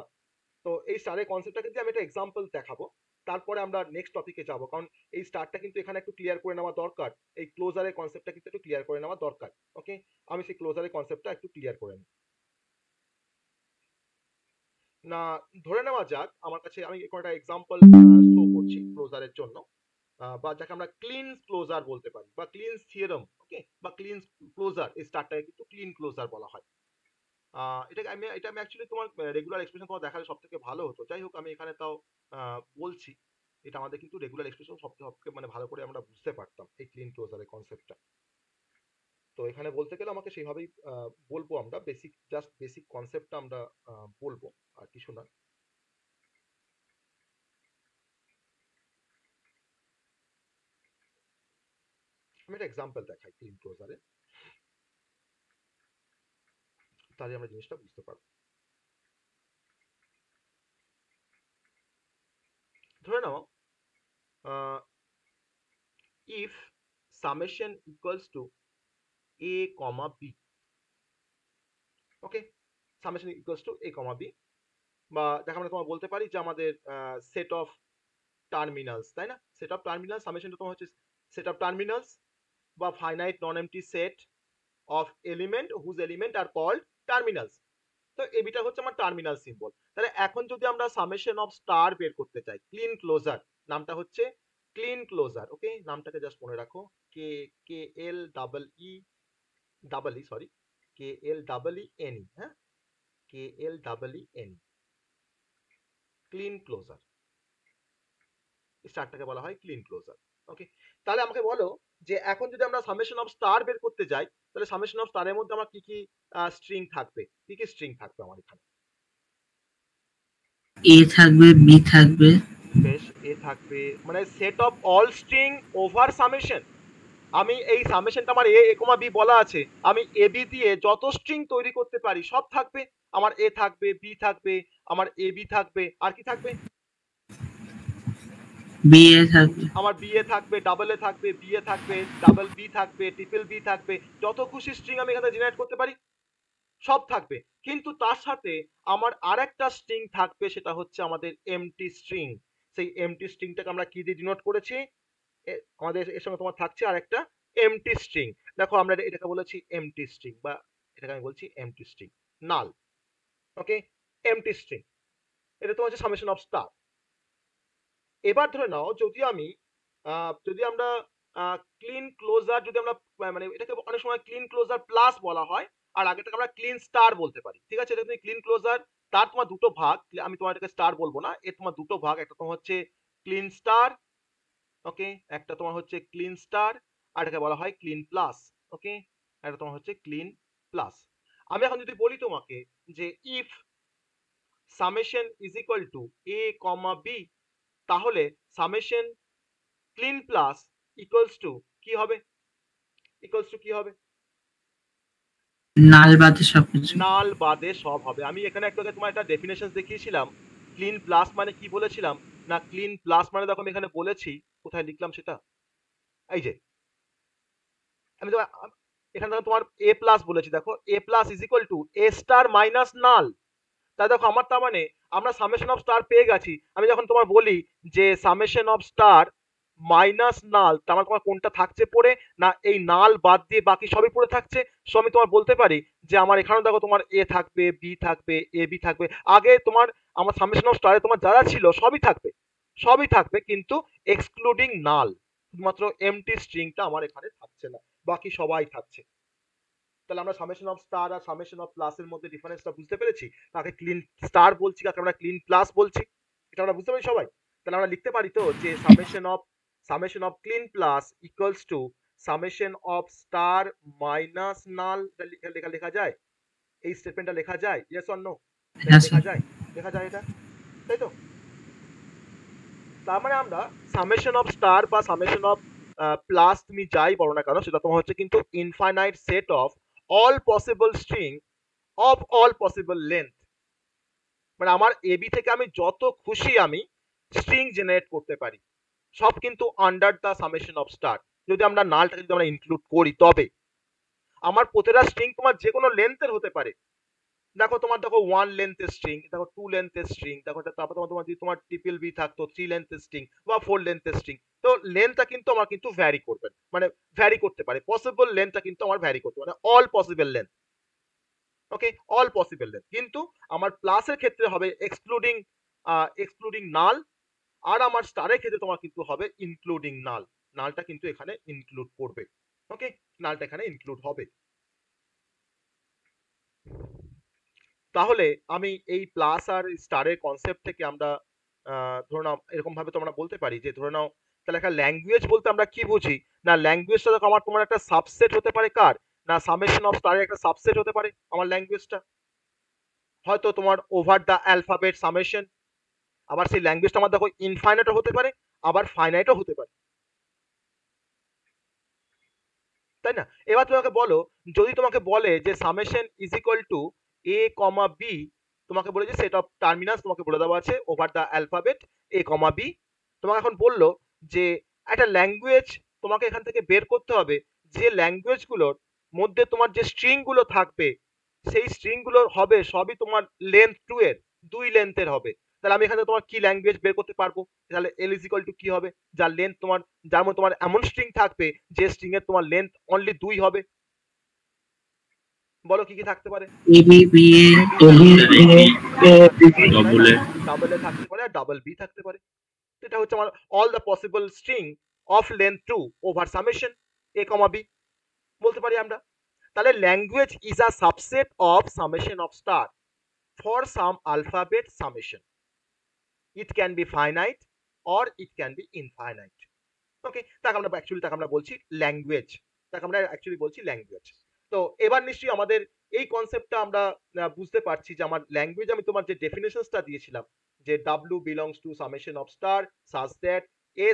তো এই স্টারের কনসেপ্টটাকে দিয়ে আমি একটা এক্সাম্পল দেখাবো, তারপরে আমরা নেক্সট টপিকে যাব, কারণ এই স্টারটা কিন্তু এখানে একটু ক্লিয়ার করে নেওয়া দরকার, এই ক্লোজারের কনসেপ্টটা কিন্তু একটু ক্লিয়ার করে নেওয়া দরকার। ওকে, আমি সেই ক্লোজারের কনসেপ্টটা একটু ক্লিয়ার করে নিই। না, ধরে নেওয়া যাক আমার কাছে, আমি একটা এক্সাম্পল শো করছি ক্লোজারের জন্য, বা যাকে আমরা ক্লিন ক্লোজার বলতে পারি বা ক্লিন থিওরেম, ওকে, বা ক্লিন ক্লোজার, এই স্টারটাকে কিন্তু ক্লিন ক্লোজার বলা হয়। এটাকে আমি অ্যাকচুয়ালি তোমার রেগুলার এক্সপ্রেশন তোমার দেখালে সব থেকে ভালো হতো, যাই হোক আমি এখানে তাও বলছি, এটা আমাদের কিন্তু রেগুলার এক্সপ্রেশন সবথেকে মানে ভালো করে আমরা বুঝতে পারতাম এই ক্লিন ক্লোজারের কনসেপ্টটা। তো এখানে বলতে গেলে আমাকে সেইভাবেই বলবো, আমরা বেসিক জাস্ট বেসিক কনসেপ্টটা আমরা বলবো, আর কিছু না। আমি একটা এক্সাম্পল দেখাই ক্লিন ক্লোজারে, তাহলে আমরা জিনিসটা বুঝতে পারবো। ধরে নাও if summation equals to a comma b, okay, summation equals to a comma b, বা দেখা আমরা তোমার বলতে পারি যে আমাদের সেট অফ টার্মিনালস, তাই না, সেট অফ টার্মিনালস, সামেশনটা তোমার হচ্ছে সেট অফ টার্মিনালস বা finite non empty set of element whose element are called terminals. তো এবিটা হচ্ছে আমার টার্মিনাল সিম্বল। তাহলে এখন যদি আমরা সামেশন অফ স্টার বের করতে চাই, ক্লিন ক্লোজার, নামটা হচ্ছে ক্লিন ক্লোজার, ওকে, নামটাকে জাস্ট মনে রাখো, K K L double E double E sorry K L double E N E, হ্যাঁ, K L double E N, Kleene closure, স্টারটাকে বলা হয় ক্লিন ক্লোজার। ওকে, তাহলে আমাকে বলো যে এখন যদি আমরা সামেশন অফ স্টার বের করতে যাই, তাহলে সামেশন অফ স্টারের মধ্যে আমার কি কি স্ট্রিং থাকবে, কি কি স্ট্রিং থাকবে আমার এখানে? এ থাকবে, বি থাকবে। বেশ, এ থাকবে, মানে set of all string over summation. আমি এই সামেশনটা আমার এ কমা বি বলা আছে, আমি এ বি দিয়ে যত স্ট্রিং তৈরি করতে পারি সব থাকবে, আমার এ থাকবে, বি থাকবে, আমার এ বি থাকবে, আর কি থাকবে, বি এ থাকবে। আমার বি এ থাকবে, ডাবল এ থাকবে, বি এ থাকবে, ডাবল বি থাকবে, ট্রিপল বি থাকবে, যত খুশি স্ট্রিং আমি এখানে জেনারেট করতে পারি সব থাকবে। কিন্তু তার সাথে আমার আরেকটা স্ট্রিং থাকবে, সেটা হচ্ছে আমাদের এমটি স্ট্রিং। সেই এমটি স্ট্রিংটাকে আমরা কি দিয়ে ডিনোট করেছি, আমাদের এর সঙ্গে তোমার থাকছে আরেকটা এমটি স্ট্রিং। দেখো আমরা এটাকে বলেছি এমটি স্ট্রিং, বা এটাকে আমি বলছি এমটি স্ট্রিং, নাল, ওকে, এমটি স্ট্রিং, এটা তোমার হচ্ছে সামেশন অফ স্টার। এবার ধরে নাও যদি আমরা ক্লিন ক্লোজার, যদি আমরা মানে এটাকে অনেক সময় ক্লিন ক্লোজার প্লাস বলা হয়, আর আগেটাকে আমরা ক্লিন স্টার বলতে পারি, ঠিক আছে, এটা তুমি ক্লিন ক্লোজার, তার তোমার দুটো ভাগ, আমি তোমার এটাকে স্টার বলবো না, এর তোমার দুটো ভাগ, একটা তোমার হচ্ছে ক্লিন স্টার, ওকে, একটা তোমার হচ্ছে ক্লিন স্টার, আর এটাকে বলা হয় ক্লিন প্লাস, ওকে, এটা তোমার হচ্ছে ক্লিন প্লাস। আমি এখন যদি বলি তোমাকে যে if summation is equal to A comma B, তাহলে summation Kleene plus equals to কি হবে, ইকুয়ালস টু কি হবে, নাল বাদে সবকিছু। নাল বাদে সব হবে। আমি এখানে একটু আগে তোমার একটা ডেফিনেশন দেখিয়েছিলাম, ক্লিন প্লাস মানে কি বলেছিলাম, না ক্লিন প্লাস মানে দেখো আমি এখানে বলেছি, কোথায় লিখলাম সেটা, এই যে আমি তো এখানে দেখো তোমার এ প্লাস বলেছি, দেখো A plus is equal to A star minus null. তাই দেখো আমার তার মানে আমরা সামেশন অফ স্টার পেয়ে গেছি। আমি যখন তোমার বলি যে সামেশন অফ স্টার মাইনাস নাল, তার মানে তোমার কোনটা থাকছে পড়ে, না এই নাল বাদ দিয়ে বাকি সবই পড়ে থাকছে। সো আমি তোমার বলতে পারি যে আমার এখানে দেখো তোমার এ থাকবে, বি থাকবে, এ বি থাকবে, আগে তোমার আমার সামেশন অফ স্টারে তোমার যারা ছিল সবই থাকবে, সবই থাকবে, কিন্তু এক্সক্লুডিং নাল, শুধুমাত্র এমটি স্ট্রিংটা আমার এখানে থাকছে না, বাকি সবাই থাকছে। তাহলে আমরা সামেশন অফ স্টার আর সামেশন অফ প্লাস এর মধ্যে ডিফারেন্সটা বুঝতে পেরেছি, কাকে ক্লিন স্টার বলছি, কাকে আমরা ক্লিন প্লাস বলছি, এটা আমরা বুঝতে পারি সবাই। তাহলে আমরা লিখতে পারি তো যে summation of Kleene plus equals to summation of star minus null, লেখা যায়। এই স্টেটমেন্টটা লেখা যায়? Yes or no? হ্যাঁ লেখা স্যার। যায়, লেখা যায় এটা, তাই তো? তার মানে আমরা সামেশন অফ স্টার বা সামেশন অফ প্লাস তুমি যাই বলো না কেন, সেটা তোমার হচ্ছে কিন্তু infinite set of all possible string of all possible length. মানে আমার এবি থেকে আমি যত খুশি আমি স্ট্রিং জেনারেট করতে পারি, সব কিন্তু under the summation of star. যদি আমরা নালটাকে যদি আমরা ইনক্লুড করি, তবে আমার প্রতিটা স্ট্রিং তোমার যে কোনো লেন্থের হতে পারে। দেখো তোমার দেখো 1 লেন্থের স্ট্রিং, দেখো 2 লেন্থের স্ট্রিং, দেখো তারপর তোমার যদি তোমার ট্রিপল বি থাকতো 3 লেন্থের স্ট্রিং বা 4 লেন্থের স্ট্রিং। তো লেন্থটা কিন্তু আমার কিন্তু ভ্যারি করবে, মানে ভ্যারি করতে পারে, পসিবল লেন্থটা কিন্তু আমার ভ্যারি করতে পারে, অল পসিবল লেন্থ। ওকে, অল পসিবল লেন্থ। কিন্তু আমার প্লাসের ক্ষেত্রে হবে এক্সক্লুডিং এক্সক্লুডিং নাল, আর আমার স্টারের ক্ষেত্রে তোমার কিন্তু হবে ইনক্লুডিং নাল। নালটা কিন্তু এখানে ইনক্লুড করবে। ওকে, নালটা এখানে ইনক্লুড হবে। তাহলে আমি এই প্লাস আর স্টারের কনসেপ্ট থেকে আমরা ধরে নাও এরকম ভাবে তো আমরা বলতে পারি যে, ধরে নাও তাহলে একটা ল্যাঙ্গুয়েজ বলতে আমরা কি বুঝি? না, ল্যাঙ্গুয়েজটা দেখো আমার তোমার একটা সাবসেট হতে পারে কার? না, সামেশন অফ স্টারের একটা সাবসেট হতে পারে আমার ল্যাঙ্গুয়েজটা। হয়তো তোমার ওভার দ্য অ্যালফাবেট সামেশন, আবার সেই ল্যাঙ্গুয়েজটা আমার দেখো ইনফাইনাইটও হতে পারে, আবার ফাইনাইটও হতে পারে, তাই না? এবার তোমাকে বলো, যদি তোমাকে বলে যে summation is equal to A comma B, তোমাকে বলে যে সেট অফ টার্মিনাস তোমাকে বলে দেওয়া আছে over the alphabet A comma B. তোমাকে এখন বললো যে একটা ল্যাঙ্গুয়েজ তোমাকে এখান থেকে বের করতে হবে, যে ল্যাঙ্গুয়েজগুলোর মধ্যে তোমার যে স্ট্রিং গুলো থাকবে, সেই স্ট্রিং গুলো হবে সবই তোমার লেন্থ 2 এর, 2 লেন্থের হবে। তাহলে আমি এখানে তোমার কি ল্যাঙ্গুয়েজ বের করতে পারবো? তাহলে এল ইজ ইকুয়াল টু কি হবে? যার লেন্থ তোমার, যার মধ্যে তোমার এমন স্ট্রিং থাকবে যে স্ট্রিং এর তোমার লেন্থ অনলি 2 হবে। বলো কি কি থাকতে পারে? AB B A double A double A থাকতে পারে, আর ডাবল বি থাকতে পারে। এটা হচ্ছে আমার all the possible string of length 2 over summation a comma b বলতে পারি আমরা। তাহলে language is a subset of summation of star for some alphabet summation. It can be finite or it can be infinite. Okay, তাকে আমরা actually তাকে আমরা বলছি language, তাকে আমরা অ্যাকচুয়ালি বলছি ল্যাঙ্গুয়েজ। তো এবার নিশ্চয়ই আমাদের এই কনসেপ্টটা আমরা বুঝতে পারছি যে আমার ল্যাঙ্গুয়েজ, আমি তোমার যে ডেফিনেশনসটা দিয়েছিলাম যে W belongs to summation of star such that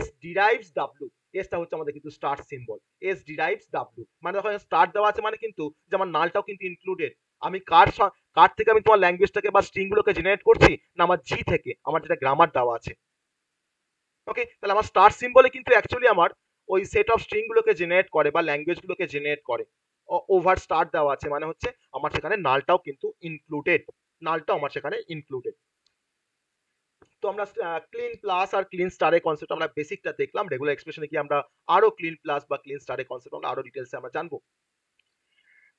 S derives W, এসটা হচ্ছে আমাদের কিন্তু star symbol, S derives W, মানে যখন স্টার দেওয়া আছে মানে কিন্তু যে আমার নালটাও কিন্তু ইনক্লুডেড। আমি কার থেকে আমি তোমার ল্যাঙ্গুয়েজটাকে বা স্ট্রিং গুলোকে জেনারেট করছি? না, আমার জি থেকে, আমার যেটা গ্রামার দেওয়া আছে। ওকে, তাহলে আমার স্টার সিম্বলে কিন্তু অ্যাকচুয়ালি আমার ওই সেট অফ স্ট্রিং গুলোকে জেনারেট করে বা ল্যাঙ্গুয়েজ গুলোকে জেনারেট করে। ওভার স্টার দেওয়া আছে মানে হচ্ছে আমার সেখানে নালটাও কিন্তু ইনক্লুডেড, নালটাও আমার সেখানে ইনক্লুডেড। তো আমরা ক্লিন প্লাস আর ক্লিন স্টারের কনসেপ্ট আমরা বেসিকটা দেখলাম। রেগুলার এক্সপ্রেশনে কি আমরা আরো ক্লিন প্লাস বা ক্লিন স্টারের কনসেপ্ট আমরা আরো ডিটেলসে আমরা জানবো।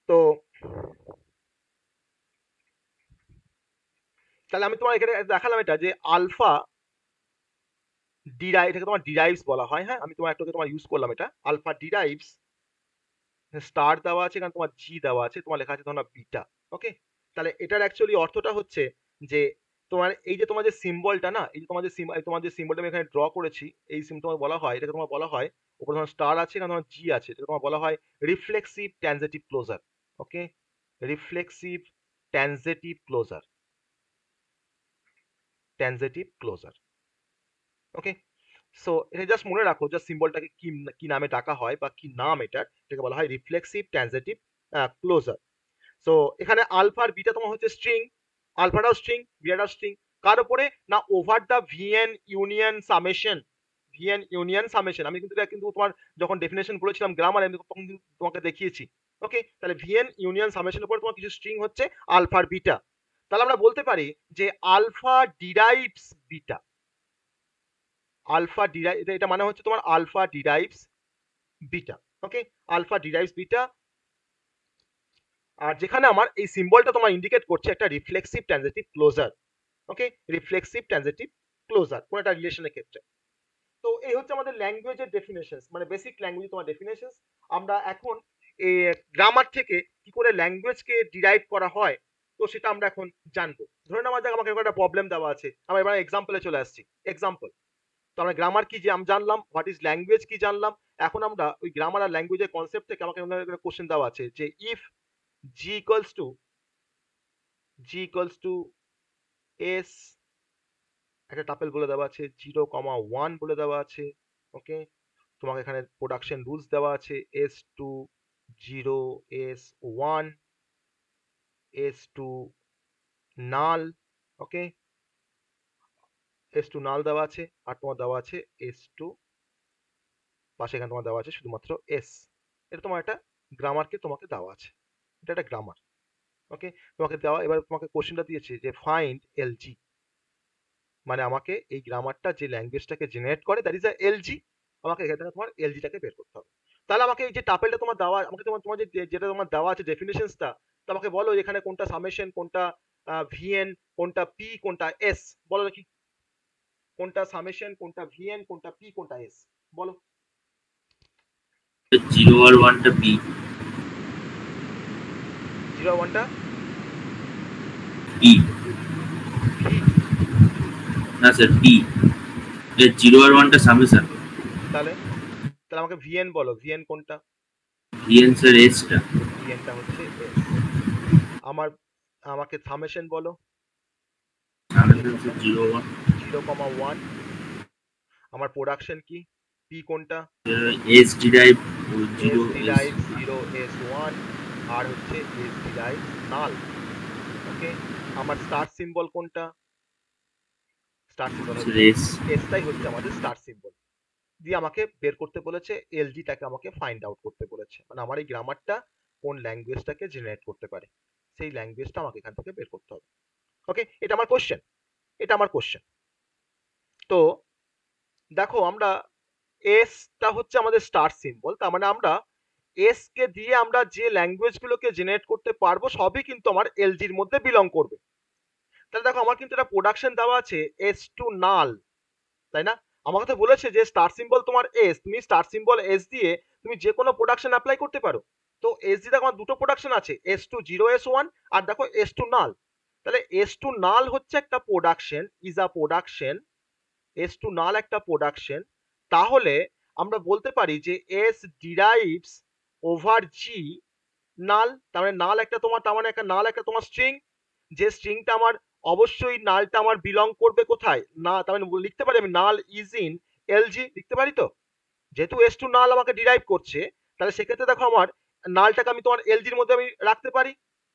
তো তাহলে আমি তোমার এখানে দেখালাম এটা যে আলফা ডিরাইভ, এটাকে তোমার ডিরাইভস বলা হয়। হ্যাঁ, আমি তোমার একটাকে তোমার ইউজ করলাম এটা, আলফা ডিরাইভস, স্টার দেওয়া আছে, এখানে তোমার জি দেওয়া আছে, তোমার লেখা আছে তোমার বিটা। ওকে, তাহলে এটার অ্যাকচুয়ালি অর্থটা হচ্ছে যে তোমার এই যে তোমার যে সিম্বলটা না, এই যে তোমার যে সিম্বলটা আমি এখানে ড্র করেছি, এই সিম্বল তোমার বলা হয়, এটাকে তোমার বলা হয়, উপরে তোমার স্টার আছে, এখানে তোমার জি আছে, এটা তোমার বলা হয় reflexive transitive closure. Okay, reflexive transitive closure, ট্যানজেটিভ closure. ওকে, সো এটা জাস্ট মনে রাখো যে সিম্বলটাকে কি কি নামে ডাকা হয় বা কি নাম এটার, এটাকে বলা হয় রিফ্লেক্সিভ ট্যানজেটিভ ক্লোজার। সো এখানে আলফা আর বিটা তোমার হচ্ছে স্ট্রিং, আলফাটাও স্ট্রিং, বিটাটাও স্ট্রিং। কার উপরে? না, over the VN union summation, VN union summation. আমি কিন্তু এটা কিন্তু তোমার যখন ডেফিনেশন বলেছিলাম গ্রামার, আমি তখন কিন্তু তোমাকে দেখিয়েছি। ওকে, তাহলে ভিএন ইউনিয়ন সামেশনের উপরে তোমার কিছু স্ট্রিং হচ্ছে আলফা আর বিটা। তাহলে আমরা বলতে পারি যে alpha derives beta, alpha derive, এটা মানে হচ্ছে তোমার alpha derives beta. Okay, alpha derives beta. আর যেখানে আমার এই সিম্বলটা তোমার ইন্ডিকেট করছে একটা reflexive transitive closure. Okay, reflexive transitive closure কোন একটা রিলেশনের ক্ষেত্রে। তো এই হচ্ছে আমাদের ল্যাঙ্গুয়েজের ডেফিনেশনস, মানে বেসিক ল্যাঙ্গুয়েজ তোমার ডেফিনেশনস। আমরা এখন এই গ্রামার থেকে কি করে ল্যাঙ্গুয়েজকে ডিরাইভ করা হয়, তো সেটা আমরা এখন জানবো। ধরে নেওয়া যাক আমাকে একটা প্রবলেম দেওয়া আছে, আমরা এবার এক্সাম্পলে চলে আসছি। এক্সাম্পল, তো আমরা গ্রামার কি যে জানলাম, হোয়াট ইজ ল্যাঙ্গুয়েজ কি জানলাম। এখন আমরা ওই গ্রামার আর ল্যাঙ্গুয়েজের কনসেপ্ট থেকে আমাকে কোশ্চেন দেওয়া আছে যে if G equals to G equals to S, একটা টাপেল বলে দেওয়া আছে, 0,1 বলে দেওয়া আছে। ওকে, তোমাকে এখানে প্রোডাকশন রুলস দেওয়া আছে, S2 0 S1 S2 নাল। ওকে, S2 নাল দেওয়া আছে, আর তোমার দেওয়া আছে S2 পাশে এখানে তোমার দেওয়া আছে শুধুমাত্র S। এটা তোমার একটা গ্রামারকে তোমাকে দেওয়া আছে, এটা একটা গ্রামার। ওকে, তোমাকে দেওয়া, এবার তোমাকে কোশ্চেনটা দিয়েছে যে ফাইন্ড এলজি, মানে আমাকে এই গ্রামারটা যে ল্যাঙ্গুয়েজটাকে জেনারেট করে দ্যাট ইজ আ এলজি, আমাকে এখান থেকে তোমার এলজিটাকে বের করতে হবে। তাহলে আমাকে এই যে টাপেলটা তোমার দেওয়া, আমাকে তোমার তোমার যেটা তোমার দেওয়া আছে ডেফিনেশনসটা, তো আমাকে বলো এখানে কোনটা সামেশন, কোনটা ভিএন, কোনটা পি, কোনটা এস, বলো দেখি কোনটা সামেশন, কোনটা ভিএন, কোনটা পি, কোনটা এস, বলো। 0 আর 1টা পি, 0 1টা পি ভি, না স্যার পি, 0 আর 1টা সামেশন, তাহলে তাহলে আমাকে ভিএন বলো, ভিএন কোনটা? ভিএন স্যার এসটা, ভিএনটা হচ্ছে এস। আমার আমাকে সামেশন বলো, সামেশন স্যার 0 1, 0,1। আমার প্রোডাকশন কি, পি কোনটা? S derive S 0 derive 0 S1, আর হচ্ছে এস ডিরাইভ নাল। ওকে, আমার স্টার সিম্বল কোনটা? স্টার সিম্বল স্যার হচ্ছে এস, এসটাই হচ্ছে আমাদের স্টার সিম্বল। দিয়ে আমাকে বের করতে বলেছে এলজিটাকে আমাকে ফাইন্ড আউট করতে বলেছে, মানে আমার এই গ্রামারটা কোন ল্যাঙ্গুয়েজটাকে জেনারেট করতে পারে, সেই ল্যাঙ্গুয়েজটা আমাকে এখান থেকে বের করতে হবে। ওকে, এটা আমার কোশ্চেন, এটা আমার কোশ্চেন। তো দেখো আমরা এসটা হচ্ছে আমাদের স্টার সিম্বল, তার মানে আমরা এস কে দিয়ে আমরা যে ল্যাঙ্গুয়েজ গুলোকে জেনারেট করতে পারবো সবই কিন্তু আমার এলজির মধ্যে বিলং করবে। তাহলে দেখো আমার কিন্তু একটা প্রোডাকশন দেওয়া আছে S2 নাল, তাই না? আমাকে তো বলেছে যে স্টার সিম্বল তোমার এস, তুমি স্টার সিম্বল এস দিয়ে তুমি যে কোনো প্রোডাকশন অ্যাপ্লাই করতে পারো। তো এস দিয়ে দেখো আমার দুটো প্রোডাকশন আছে, S2 0 S1, আর দেখো S2 নাল। তাহলে S2 নাল হচ্ছে একটা production, is a production, S2 নাল একটা প্রোডাকশন। তাহলে আমরা বলতে পারি যে এস ডিরাইভস ওভার জি নাল, তার মানে নাল একটা তোমার, তার মানে একটা নাল একটা তোমার স্ট্রিং, যে স্ট্রিংটা আমার অবশ্যই নালটা আমার বিলং করবে কোথায় না, তার মানে লিখতে পারি আমি নাল ইজ ইন এলজি, লিখতে পারি তো, যেহেতু S2 নাল আমাকে ডিরাইভ করছে, তাহলে সেক্ষেত্রে দেখো আমার নালটাকে আমি তোমার এলজির মধ্যে আমি রাখতে পারি,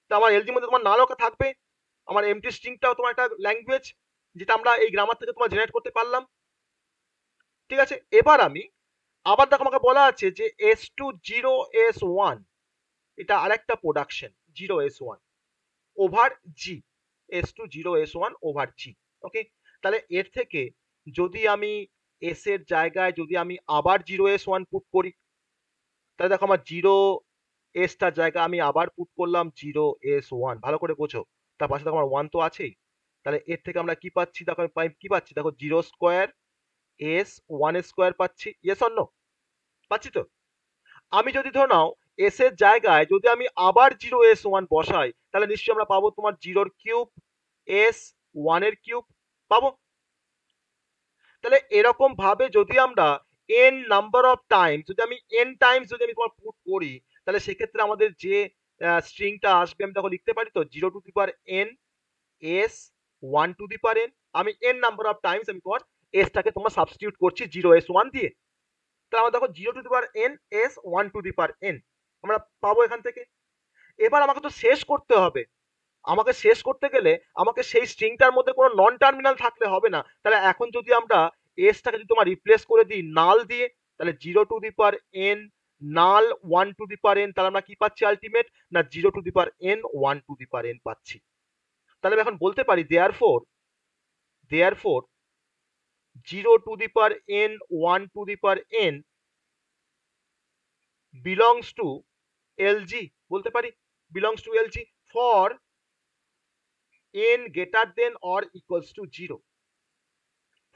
তো আমার এলজির মধ্যে তোমার নালও থাকবে, আমার এমটি স্ট্রিংটাও তোমার একটা ল্যাঙ্গুয়েজ যেটা আমরা এই গ্রামার থেকে তোমার জেনারেট করতে পারলাম। ঠিক আছে, এবার আমি আবার দেখো আমাকে বলা আছে যে S2 0 S1, এটা আরেকটা প্রোডাকশন 0 S1 ওভার জি, S2 0 S1 ওভার জি। ওকে, তাহলে এর থেকে যদি আমি এস এর জায়গায় যদি আমি আবার 0 S1 পুট করি, তাহলে দেখো আমার 0 এসটার জায়গায় আমি আবার পুট করলাম 0 S1, ভালো করে বোঝো, তার পাশে দেখো আমার 1 তো আছেই। তাহলে এর থেকে আমরা কি পাচ্ছি, দেখো কি পাচ্ছি, দেখো 0 স্কোয়ার S1 স্কোয়ার পাচ্ছি, ইয়েস অর নো, পাচ্ছি তো? আমি যদি ধরে নাও এস এর জায়গায় যদি আমি আবার 0 S1 বসাই, তাহলে নিশ্চয়ই আমরা পাবো তোমার 0 কিউব S1 এর কিউব পাবো। তাহলে এরকম ভাবে যদি আমরা n নাম্বার অফ টাইম, যদি আমি n টাইমস যদি আমি তোমার পুট করি, তাহলে সেক্ষেত্রে আমাদের যে স্ট্রিংটা আসবে আমি তখন লিখতে পারি তো 0 to the power n S1 to the power n, আমি n নাম্বার অফ টাইমস আমি তোমার এসটাকে তোমার সাবস্টিটিউট করছি 0 S1 দিয়ে, তাহলে আমরা দেখো 0 to the power n S1 to the power n আমরা পাবো এখান থেকে। এবার আমাকে তো শেষ করতে হবে, আমাকে শেষ করতে গেলে আমাকে সেই স্ট্রিংটার মধ্যে কোনো নন টার্মিনাল থাকলে হবে না। তাহলে এখন যদি আমরা এসটাকে যদি তোমার রিপ্লেস করে দিই নাল দিয়ে, তাহলে 0 to the power n null 1 to the power n, তাহলে আমরা কি পাচ্ছি আলটিমেট না 0 to the power n 1 to the power n পাচ্ছি। তাহলে আমি এখন বলতে পারি therefore 0 to the power n 1 to the power n belongs to LG, বলতে পারি belongs to LG for n greater than or equals to 0,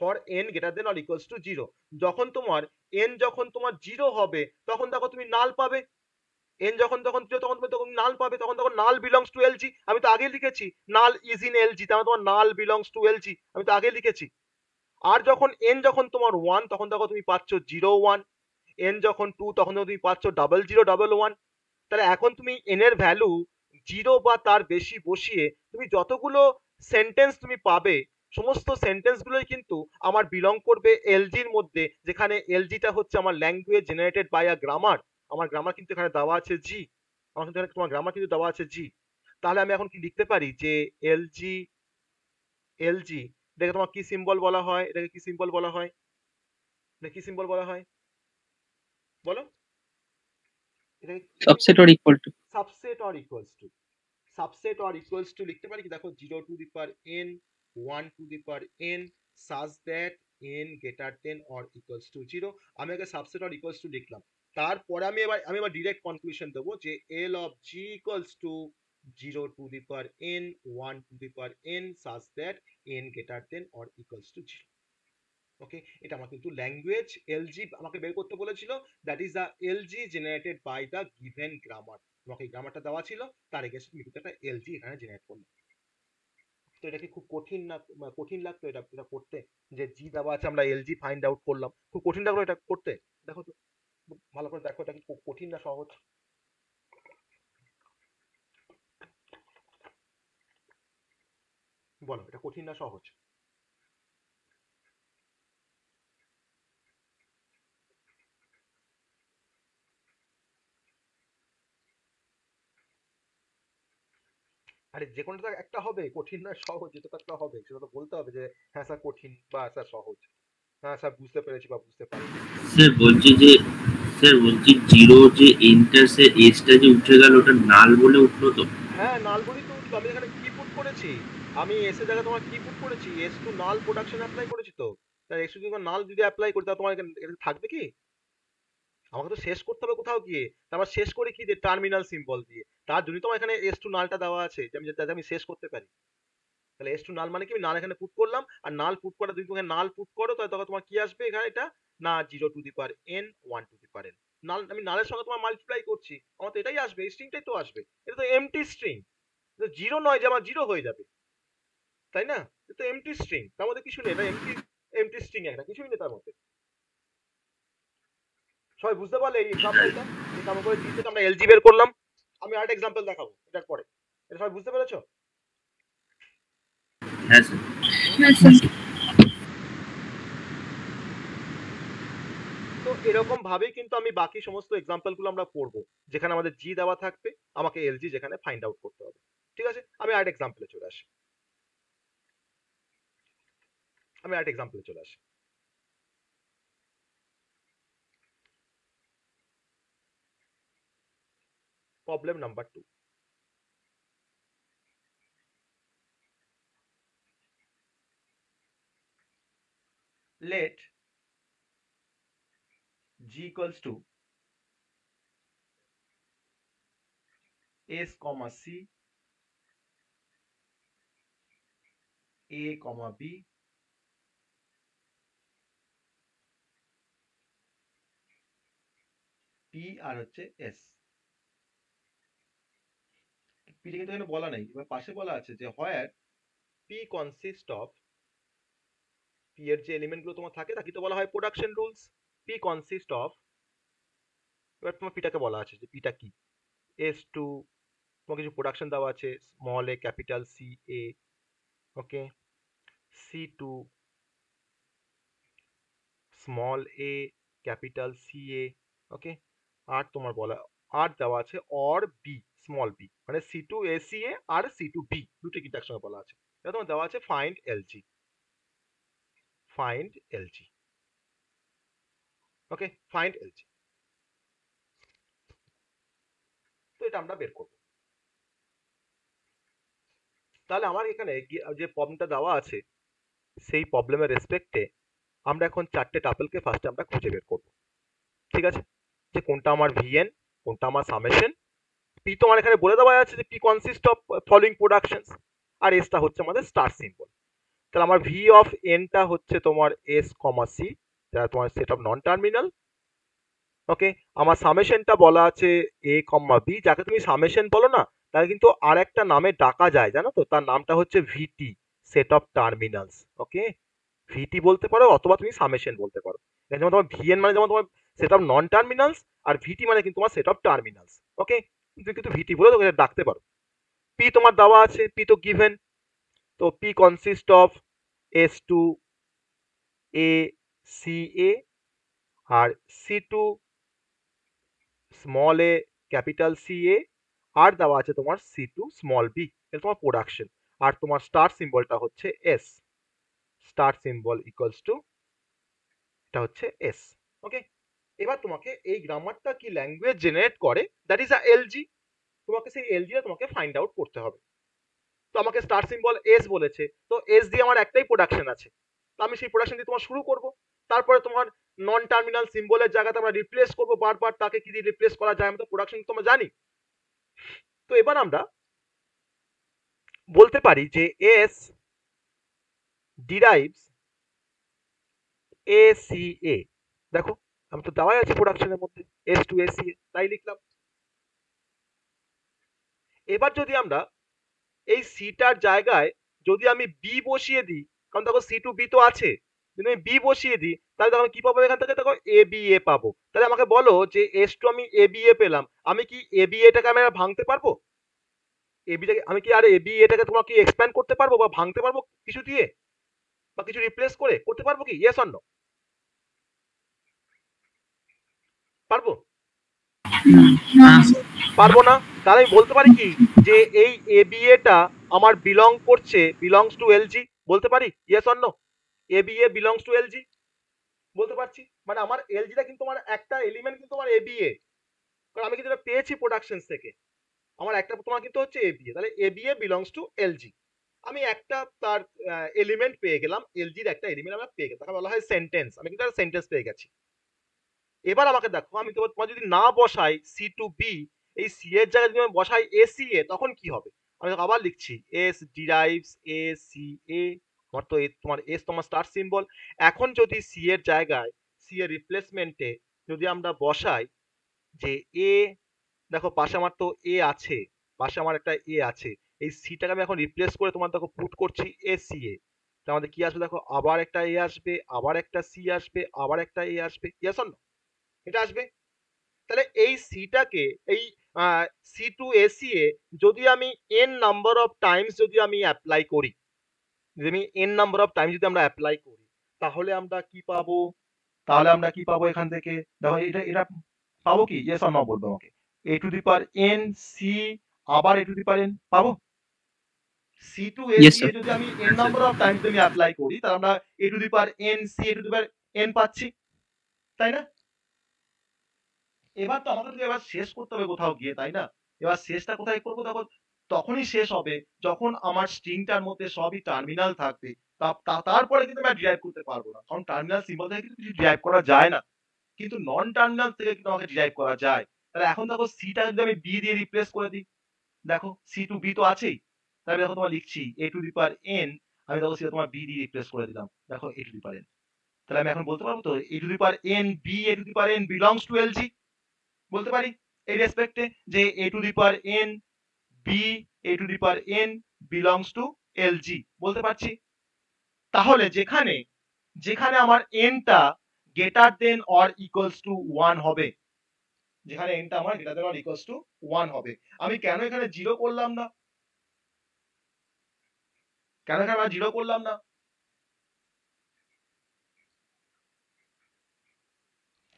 for n greater than or equals to 0, যখন তোমার n যখন তোমার 0 হবে তখন দেখো তুমি নাল পাবে, n যখন তখন 0 তখন তুমি নাল পাবে, তখন দেখো নাল belongs to LG, আমি তো আগেই লিখেছি নাল is in LG, তার মানে তোমার নাল belongs to LG, আমি তো আগেই লিখেছি। আর যখন n যখন তোমার 1 তখন দেখো তুমি পাচ্ছ 0 1, n যখন 2 তখন তুমি পাচ্ছ 0 0 1 1। তাহলে এখন তুমি n এর ভ্যালু জিরো বা তার বেশি বসিয়ে তুমি যতগুলো সেন্টেন্স তুমি পাবে সমস্ত সেন্টেন্স গুলোই কিন্তু আমার বিলং করবে এলজির মধ্যে, যেখানে এলজিটা হচ্ছে আমার language generated by a grammar. আমার গ্রামার কিন্তু এখানে দেওয়া আছে জি, আমার কিন্তু এখানে তোমার গ্রামার কিন্তু দেওয়া আছে জি। তাহলে আমি এখন কি লিখতে পারি যে এলজি, এলজি এটাকে তোমার কি সিম্বল বলা হয়, এটাকে কি সিম্বল বলা হয়, এটা কি সিম্বল বলা হয় বলো, এটাকে কি symbol? Subset or equal to. Subset or equals two, subset or equals two লিখতে পারি কি, দেখো 0 to the power n 1 to the power n such that n greater than or equals to 0। আমি আগে সাবসেট অর ইকুয়ালস টু লিখলাম, তারপরে আমি এবার ডিরেক্ট কনক্লুশন দেবো যে l of g equals to 0 to the power n 1 to the power n such that n greater than or equals to 0। Okay, এটা আমার কিন্তু ল্যাঙ্গুয়েজ এলজি আমাকে বের করতে বলেছিল, that is the LG generated by the given grammar. তোমাকে এই গ্রামারটা দেওয়া ছিল, তার এগেইনস্টে তুমি কিন্তু একটা এলজি এখানে জেনারেট করলে। তো এটা কি খুব কঠিন না, কঠিন লাগতো এটা এটা করতে, যে জি দেওয়া আছে আমরা এলজি ফাইন্ড আউট করলাম, খুব কঠিন লাগলো এটা করতে? দেখো তো ভালো করে দেখো, এটা কি খুব কঠিন না সহজ? বলো এটা কঠিন না সহজ? আরে যে কোনোটা একটা হবে, কঠিন না সহজ, যেটা তো একটা হবে, সেটা তো বলতে হবে যে হ্যাঁ স্যার কঠিন বা স্যার সহজ, হ্যাঁ স্যার বুঝতে পেরেছি বা বুঝতে পারিনি। স্যার বলছি জিরো যে এন্টার সে এসটা যে উঠে গেল ওটা নাল বলে উঠলো তো। হ্যাঁ নালবরি তো উঠলো, আমি এখানে কি পুট করেছি, আমি এস এর জায়গায় তোমার কি পুট করেছি, S to null production apply করেছি তো। তাই এস টু নাল যদি অ্যাপ্লাই করি তাহলে তোমার এখানে থাকবে কি? আমাকে তো শেষ করতে হবে কোথাও গিয়ে, তারপর শেষ করে কি যে টার্মিনাল সিম্বল দিয়ে, তার জন্য তোমার এখানে এস টু নালটা দেওয়া আছে যে আমি যাতে আমি শেষ করতে পারি। তাহলে এস টু নাল মানে কি, আমি নাল এখানে পুট করলাম, আর নাল পুট করা যদি তুমি নাল পুট করো তাহলে তখন তোমার কি আসবে এখানে, এটা না 0 to the power n 1 to the power n, নাল আমি নালের সঙ্গে তোমার মাল্টিপ্লাই করছি, আমার তো এটাই আসবে, এই স্ট্রিংটাই তো আসবে, এটা তো এমটি স্ট্রিং, জিরো নয় যে আমার জিরো হয়ে যাবে, তাই না? এটা তো এমটি স্ট্রিং, তার মধ্যে কিছু নেই, এটা এমটি এমটি স্ট্রিং, একটা কিছুই নেই তার মধ্যে। সবাই বুঝতে পারলে এই এক্সাম্পলটা, যে কেমন করে জি থেকে আমরা এলজি বের করলাম? আমি আরেকটা এক্সাম্পল দেখাবো এটার পরে, এটা সবাই বুঝতে পেরেছো? হ্যাঁ স্যার। হ্যাঁ স্যার। তো এরকম ভাবেই কিন্তু আমি বাকি সমস্ত এক্সাম্পল গুলো আমরা পড়বো, যেখানে আমাদের জি দেওয়া থাকবে, আমাকে এলজি যেখানে ফাইন্ড আউট করতে হবে। ঠিক আছে, আমি আরেকটা এক্সাম্পলে চলে আসি, আমি আরেকটা এক্সাম্পলে চলে আসি। Problem number 2। Let g equals to s comma c a comma b p আর হচ্ছে s। p টা কিন্তু এখানে বলা নেই, এবার পাশে বলা আছে যে where p consist of, p এর যে এলিমেন্ট গুলো তোমার থাকে তাকে তো বলা হয় production rules. p consist of, এবার তোমার পিটাকে বলা আছে যে পিটা কি, এস টু, তোমার কিছু প্রোডাকশন দেওয়া আছে, small a capital C A, okay, C to, small a capital C A, okay, আর তোমার বলা আর দেওয়া আছে অর বি স্মল বি, মানে সি টু এ সি এ আর সি টু বি দুটো কিন্তু একসঙ্গে বলা আছে। এটা তোমার দেওয়া আছে find LG, find LG, okay, find LG. তো এটা আমরা বের করব। তাহলে আমার এখানে যে প্রবলেমটা দেওয়া আছে সেই প্রবলেমের রেসপেক্টে আমরা এখন চারটে টাপেলকে ফার্স্টে আমরা খুঁজে বের করব। ঠিক আছে, যে কোনটা আমার ভিএন, কোনটা আমার সামেশন, পি তো আমার এখানে বলে দেওয়া আছে যে P consist of following productions, আর এসটা হচ্ছে আমাদের স্টার সিম্বল। তাহলে আমার ভি অফ এনটা হচ্ছে তোমার এস কমা সি, যারা তোমার সেট অফ নন টার্মিনাল, ওকে। আমার সামেশনটা বলা আছে এ কমা বি, যাকে তুমি সামেশন বলো না তাকে কিন্তু আর একটা নামে ডাকা যায় জানো তো, তার নামটা হচ্ছে ভিটি, সেট অফ টার্মিনালস, ওকে। ভিটি বলতে পারো অথবা তুমি সামেশন বলতে পারো, যেমন তোমার ভিএন মানে যেমন তোমার সেট অফ নন টার্মিনালস, আর ভিটি মানে কিন্তু তোমার সেট অফ টার্মিনালস, ওকে। তুমি কিন্তু ভিটি বলে তোকে ডাকতে পারো। পি তোমার দেওয়া আছে, পি তো গিভেন, তো P consist of S2 A C A আর C2 small a capital C এ আর দেওয়া আছে তোমার C2 স্মল বি, এটা তোমার প্রোডাকশন। আর তোমার স্টার সিম্বলটা হচ্ছে S, star symbol equals to এটা হচ্ছে এস। ওকে, এবার তোমাকে এই গ্রামারটা কি ল্যাঙ্গুয়েজ জেনারেট করে, দ্যাট ইজ আ এলজি। তোমাকে সেই এলজিটা তোমাকে ফাইন্ড আউট করতে হবে। তো আমাকে স্টার সিম্বল এস বলেছে, তো এস দিয়ে আমার একটাই প্রোডাকশন আছে, তো আমি সেই প্রোডাকশন দিয়ে তোমার শুরু করব। তারপরে তোমার নন টার্মিনাল সিম্বলের জায়গাতে আমরা রিপ্লেস করব বারবার, তাকে কি দিয়ে রিপ্লেস করা যায়, আমি তো প্রোডাকশন তোমরা জানি। তো এবার আমরা বলতে পারি যে এস ডিরাইভস এ সি এ। দেখো আমি তো দেওয়াই আছে প্রোডাকশনের মধ্যে S2 ACA, তাই লিখলাম। এবার যদি আমরা এই সিটার জায়গায় যদি আমি বি বসিয়ে দিই, কারণ দেখো C2 B তো আছে, যদি আমি বি বসিয়ে দিই তাহলে দেখো কি পাবো এখান থেকে, দেখো ABA পাবো। তাহলে আমাকে বলো যে S2 আমি ABA পেলাম, আমি কি ABAটাকে আমি আর ভাঙতে পারবো? এবিটাকে আমি কি আর ABAটাকে তোমার কি এক্সপ্যান্ড করতে পারবো বা ভাঙতে পারবো কিছু দিয়ে বা কিছু রিপ্লেস করে করতে পারবো কি? Yes or no? পারবো? না, পারবো না। তাহলে আমি বলতে পারি কি যে এই ABAটা আমার বিলংস টু LG, বলতে পারি yes or no? ABA belongs to LG বলতে পারছি, মানে আমার এলজিটা কিন্তু আমার একটা এলিমেন্ট কিন্তু আমার ABA, কারণ আমি কিন্তু এটা পেয়েছি প্রোডাকশন থেকে, আমার একটা তোমার কিন্তু হচ্ছে ABA, তাহলে ABA বিলংস টু LG। আমি একটা তার এলিমেন্ট পেয়ে গেলাম, এলজির একটা এলিমেন্ট আমরা পেয়ে গেলাম, তাকে বলা হয় সেন্টেন্স, আমি কিন্তু একটা সেন্টেন্স পেয়ে গেছি। এবার আমাকে দেখো, আমি তোমার যদি না বসাই C2B, এই সি এর জায়গায় যদি আমি বসাই ACA, তখন কি হবে? আমি আবার লিখছি এস ডিরাইভস ACA, আমার তো তোমার এস তোমার স্টার সিম্বল। এখন যদি সি এর জায়গায়, সি এর রিপ্লেসমেন্টে যদি আমরা বসাই যে এ, দেখো পাশে আমার তো এ আছে, পাশে আমার একটা এ আছে, এই সিটাকে আমি এখন রিপ্লেস করে তোমার দেখো পুট করছি ACA, তার আমাদের কি আসবে দেখো, আবার একটা এ আসবে, আবার একটা সি আসবে, আবার একটা এ আসবে, ইয়েস অর নো? এটা আসবে। তাহলে এই সিটাকে, এই C2ACA যদি আমি n নাম্বার অফ টাইমস যদি আমি অ্যাপ্লাই করি, যদি আমি n নাম্বার অফ টাইমস যদি আমরা অ্যাপ্লাই করি, তাহলে আমরা কি পাবো? তাহলে আমরা কি পাবো এখান থেকে? দেখো এটা এটা পাবো কি? ইয়েস অর নো বলবো আমাকে। A⁴ C আবার A⁴ পাবো? Yes, C2ACA sir. যদি আমি n নাম্বার অফ টাইমস আমি অ্যাপ্লাই করি, তাহলে আমরা A⁴ C A⁴n পাচ্ছি, তাই না? এবার তো আমাকে তো এবার শেষ করতে হবে কোথাও গিয়ে, তাই না? এবার শেষটা কোথায় করবো? দেখো তখনই শেষ হবে যখন আমার স্ট্রিংটার মধ্যে সবই টার্মিনাল থাকবে, তারপরে কিন্তু আমি ডিরাইভ করতে পারবো না, কারণ টার্মিনাল সিম্বল থেকে কিন্তু কিছু ডিরাইভ করা যায় না, কিন্তু নন টার্মিনাল থেকে কিন্তু আমাকে ডিরাইভ করা যায়। তাহলে এখন দেখো সিটা যদি আমি বি দিয়ে রিপ্লেস করে দিই, দেখো C2B তো আছেই, তাহলে দেখো তোমার লিখছি A⁴n, আমি দেখো সেটা তোমার বি দিয়ে রিপ্লেস করে দিলাম, দেখো A⁴n। তাহলে আমি এখন বলতে পারবো তো A⁴n B A⁴n belongs to LG, বলতে পারি এই রেসপেক্টে যে A⁴n B A⁴n belongs to LG, বলতে পারছি। তাহলে যেখানে যেখানে আমার nটা greater than or equals to 1 হবে, যেখানে nটা আমার greater than or equals to 1 হবে, আমি কেন এখানে 0 করলাম না? কেন এখানে আমরা 0 করলাম না?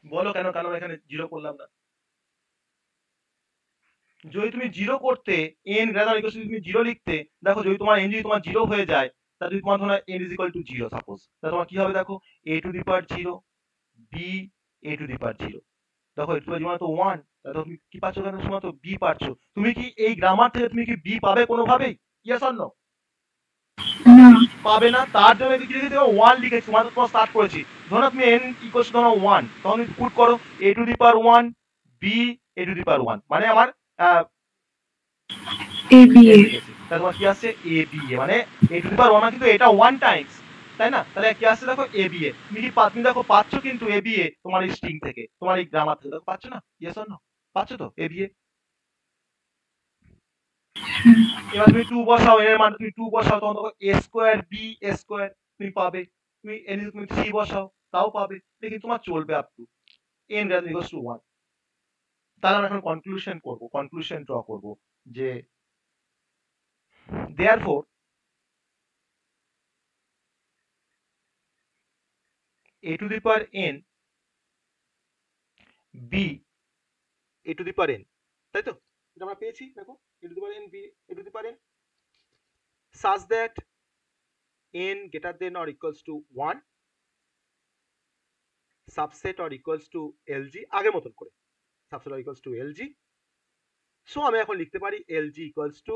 বলো কেন কেন এখানে 0 করলাম না? যদি তুমি 0 করতে, n গ্রেটার ইকুয়াল টু, তুমি 0 লিখতে, দেখো যদি তোমার n যদি তোমার 0 হয়ে যায়, তাহলে যদি তোমার ধরো n is equal two 0 suppose, তাহলে তোমার কি হবে দেখো A⁴0 B A⁴0, দেখো A⁴0 মানে তো 1, তাহলে তুমি কি পাচ্ছ এখানে? শুধুমাত্র B পাচ্ছ। তুমি কি এই গ্রামার থেকে তুমি কি B পাবে কোনোভাবেই? Yes or no? না, পাবে না। তার জন্য কি লিখেছি? 1 লিখেছি, মানে তোমার স্টার্ট করেছি। ধরো তুমি n ইকুয়াল টু ধরো 1, তখন তুমি পুট করো A⁴1 B A⁴1, মানে আমার ABA, তাহলে তোমার কি আসছে ABA, মানে A⁴1 মানে কিন্তু এটা 1 টাইমস, তাই না? তাহলে কি আসছে দেখো ABA, তুমি কি তুমি দেখো পাচ্ছ কিন্তু ABA তোমার এই স্ট্রিং থেকে, তোমার এই গ্রামার থেকে, দেখো পাচ্ছ না? Yes or no? পাচ্ছ তো ABA? এবার তুমি 2 বসাও, এর মান তুমি 2 বসাও, তখন দেখো A²B² তুমি পাবে। তুমি তুমি 3 বসাও, তাও পাবে, দেখি তোমার চলবে up to n greater than equals to 1। তাহলে আমরা এখন কনক্লুশন ড্র করব যে therefore a to the power n b a to the power n, তাই তো? এটা আমরা পেয়েছি, দেখো a to the power n b a to the power n such that n greater than or equals to 1 subset or equals to lg, আগের মতন করে subset or equals to lg। So আমি এখন লিখতে পারি lg equals to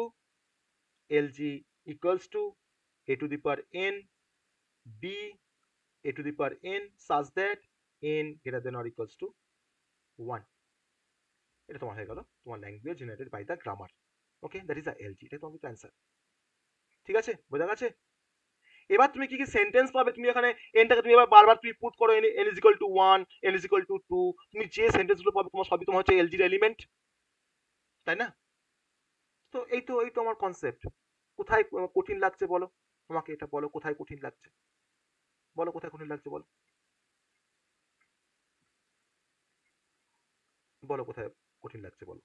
a to the power n b a to the power n such that n greater than or equals to 1। এটা তোমার হয়ে গেল তোমার language generated by the grammar. Okay, that is the LG, এটা তোমার কিন্তু answer. ঠিক আছে, বোঝা গেছে? এবার তুমি কি কি সেন্টেন্স পাবে, তুমি এখানে এনটাকে তুমি এবার বারবার তুমি পুট করো, N is equal two 1, N is equal two 2, তুমি যে সেন্টেন্সগুলো পাবে তোমার সবই তোমার হচ্ছে এলজির এলিমেন্ট, তাই না? তো এই তো আমার কনসেপ্ট। কোথায় কঠিন লাগছে বলো আমাকে, এটা বলো কোথায় কঠিন লাগছে, বলো কোথায় কঠিন লাগছে, বলো বলো কোথায় কঠিন লাগছে বলো।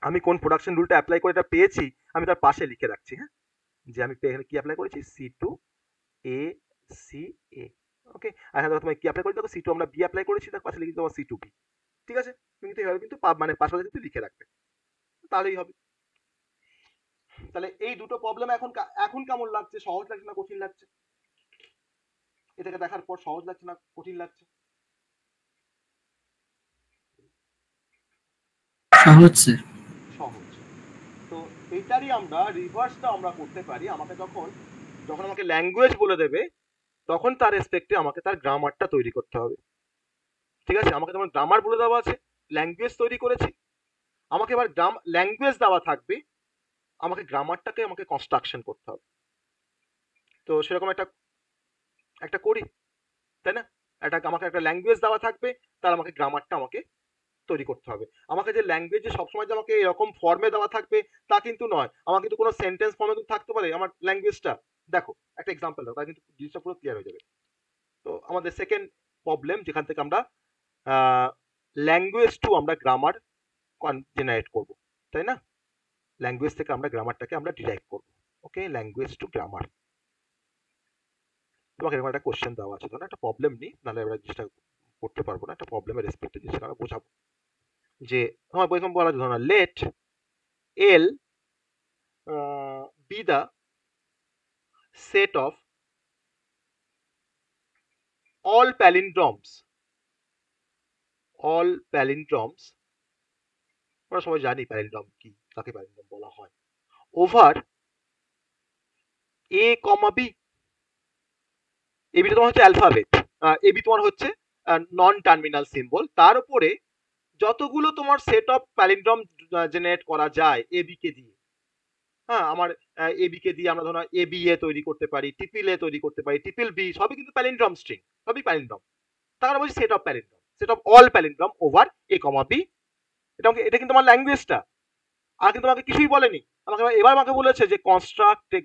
আমি কোন প্রোডাকশন রুলটা অ্যাপ্লাই করে এটা পেয়েছি আমি তার পাশে লিখে রাখছি, হ্যাঁ, যে আমি এখানে কি অ্যাপ্লাই করেছি, C2A ওকে। আর হ্যাঁ তোমায় কি অ্যাপ্লাই করেছি, দেখো C2 আমরা B অ্যাপ্লাই করেছি, তার পাশে লিখে দেবো C2B। ঠিক আছে, তুমি কিন্তু এভাবে কিন্তু মানে পাশাপাশি কিন্তু লিখে রাখবে, তাহলেই হবে। তাহলে এই দুটো প্রবলেম এখন কেমন লাগছে, সহজ লাগছে না কঠিন লাগছে? এটাকে দেখার পর সহজ লাগছে না কঠিন লাগছে? সহজ স্যার। সহজ। তো এইটারই আমরা রিভার্সটা আমরা করতে পারি। আমাকে যখন আমাকে ল্যাঙ্গুয়েজ বলে দেবে তখন তার রেসপেক্টে আমাকে তার গ্রামারটা তৈরি করতে হবে। ঠিক আছে, আমাকে যেমন গ্রামার বলে দেওয়া আছে, ল্যাঙ্গুয়েজ তৈরি করেছি, আমাকে এবার ল্যাঙ্গুয়েজ দেওয়া থাকবে, আমাকে গ্রামারটাকে আমাকে কনস্ট্রাকশন করতে হবে। তো সেরকম একটা করি, তাই না? আমাকে একটা ল্যাঙ্গুয়েজ দেওয়া থাকবে, তার আমাকে গ্রামারটা আমাকে তৈরি করতে হবে। আমাকে যে ল্যাঙ্গুয়েজে সবসময় যে আমাকে এরকম ফর্মে দেওয়া থাকবে তা কিন্তু নয়, আমার কিন্তু কোনো সেন্টেন্স ফর্মে কিন্তু থাকতে পারে আমার ল্যাঙ্গুয়েজটা। দেখো একটা এক্সাম্পল দাও, তাহলে কিন্তু জিনিসটা পুরো ক্লিয়ার হয়ে যাবে। তো আমাদের সেকেন্ড প্রবলেম, যেখান থেকে আমরা ল্যাঙ্গুয়েজ টু আমরা গ্রামার জেনারেট করব, তাই না? ল্যাঙ্গুয়েজ থেকে আমরা গ্রামারটাকে আমরা ডিরাইভ করব। ওকে, ল্যাঙ্গুয়েজ টু গ্রামার। তোমাকে এরকম একটা কোশ্চেন দেওয়া আছে, ধরো একটা প্রবলেম নেই, নাহলে আমরা জিনিসটা করতে পারবো না। একটা প্রবলেমের রেসপেক্টে জিনিসটা আমরা বোঝাবো যে আমার এরকম বলা আছে, ধরো না, let L be the set of all palindromes আমরা সবাই জানি প্যালিন্ড্রম কি, কাকে প্যালিন্ড্রম বলা হয়, ওভার a, b। এবি তোমার হচ্ছে অ্যালফাবেট, এবি তোমার হচ্ছে নন টার্মিনাল সিম্বল, তার উপরে যতগুলো তোমার সেট অফ প্যালিন্ড্রম জেনারেট করা যায় এবি কে দিয়ে। হ্যাঁ, আমার এবি কে দিয়ে আমরা ধরো এবি এ তৈরি করতে পারি, ট্রিপল এ তৈরি করতে পারি, ট্রিপল বি, সবই কিন্তু প্যালিন্ড্রম স্ট্রিং, সবই প্যালিন্ড্রম। তার বলছি set of palindrome, set of all palindrome over a, b। এটা কিন্তু আমার ল্যাঙ্গুয়েজটা, আর কিন্তু আমাকে কিছুই বলেনি। এবার আমাকে বলেছে যে construct a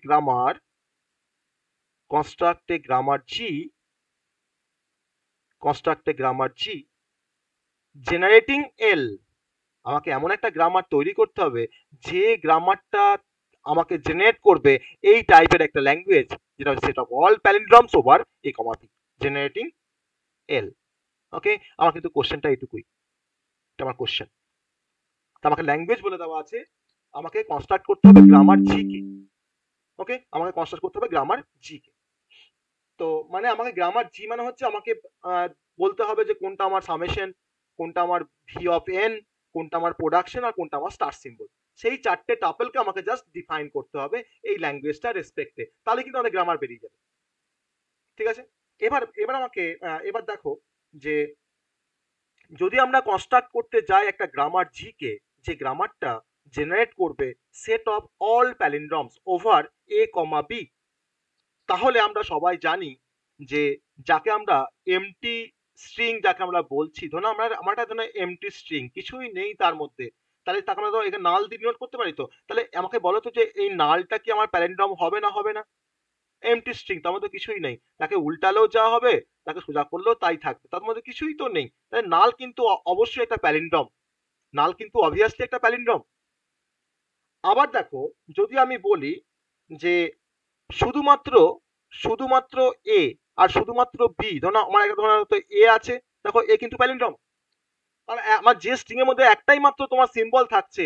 grammar G generating L. আমাকে এমন একটা গ্রামার তৈরি করতে হবে যে গ্রামারটা আমাকে জেনারেট করবে এই টাইপের একটা ল্যাঙ্গুয়েজ, যেটা হচ্ছে set of all palindromes over a, b generating L. Okay, আমার কিন্তু কোশ্চেনটা এইটুকুই, এটা আমার কোশ্চেন। আমাকে ল্যাঙ্গুয়েজ বলে দেওয়া আছে, আমাকে কনস্ট্রাক্ট করতে হবে গ্রামার জি কে। ওকে, আমাকে কনস্ট্রাক্ট করতে হবে গ্রামার জি কে। তো মানে আমাকে গ্রামার জি মানে হচ্ছে আমাকে বলতে হবে যে কোনটা আমার সামেশন, কোনটা আমার ভি অফ এন, কোনটা আমার প্রোডাকশন, আর কোনটা আমার স্টার সিম্বল। সেই চারটে টাপেলকে আমাকে জাস্ট ডিফাইন করতে হবে এই ল্যাঙ্গুয়েজটা রেসপেক্টে, তাহলে কিন্তু আমাদের গ্রামার বেরিয়ে যাবে। ঠিক আছে, এবার আমাকে এবার দেখো যে যদি আমরা কনস্ট্রাক্ট করতে যাই একটা গ্রামার জি কে, যে গ্রামারটা জেনারেট করবে set of all palindromes over a, b, তাহলে আমরা সবাই জানি যে যাকে আমরা এমটি স্ট্রিং যাকে আমরা বলছি, ধরুন আমার ধরুন এমটি স্ট্রিং, কিছুই নেই তার মধ্যে, তাহলে তাকে আমরা ধরো এখানে নাল দিয়ে ডিনোট করতে পারি। তো তাহলে আমাকে বলো তো যে এই নালটা কি আমার প্যালিন্ড্রম হবে না হবে না? এমটি স্ট্রিং, তার মধ্যে কিছুই নেই, তাকে উল্টালেও যা হবে, তাকে সোজা করলেও তাই থাকবে, তার মধ্যে কিছুই তো নেই। তাহলে নাল কিন্তু অবশ্যই একটা প্যালিন্ড্রম, নাল কিন্তু অবভিয়াসলি একটা প্যালিন্ড্রম। আবার দেখো, যদি আমি বলি যে শুধুমাত্র শুধুমাত্র এ আর শুধুমাত্র বি, ধরো আমার একটা ধরো এ আছে, দেখো এ কিন্তু প্যালিন্ড্রম, আর আমার যে স্ট্রিং এর মধ্যে একটাই মাত্র তোমার সিম্বল থাকছে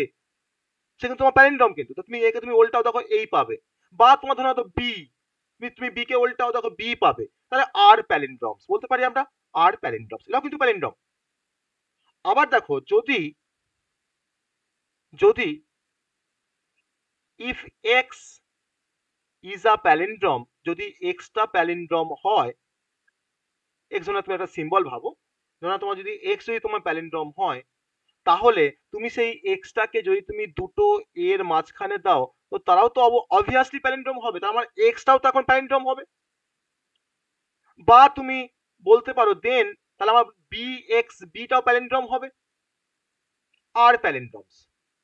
সে কিন্তু তোমার প্যালিন্ড্রম, কিন্তু তো তুমি এ কে তুমি উল্টাও দেখো এই পাবে, বা তোমার ধরো তো বি, তুমি বি কে উল্টাও দেখো বি পাবে, তাহলে আর প্যালিন্ড্রমস বলতে পারি আমরা, আর প্যালিন্ড্রমস, এটাও কিন্তু প্যালিন্ড্রম। আবার দেখো, যদি যদি if x is a palindrome, যদি এক্সটা প্যালিন্ড্রম হয়, এক্স ধরো তুমি একটা সিম্বল ভাবো, ধরো তোমার যদি এক্স যদি তোমার প্যালিন্ড্রম হয়, তাহলে তুমি সেই এক্সটাকে যদি তুমি দুটো এর মাঝখানে দাও, তো তারাও তো অবভিয়াসলি প্যালিন্ড্রম হবে, তার মানে এক্সটাও তো এখন প্যালিন্ড্রম হবে। বা তুমি বলতে পারো দেন তাহলে আমার বি এক্স বিটাও প্যালিন্ড্রম হবে, আর প্যালিন্ড্রমস।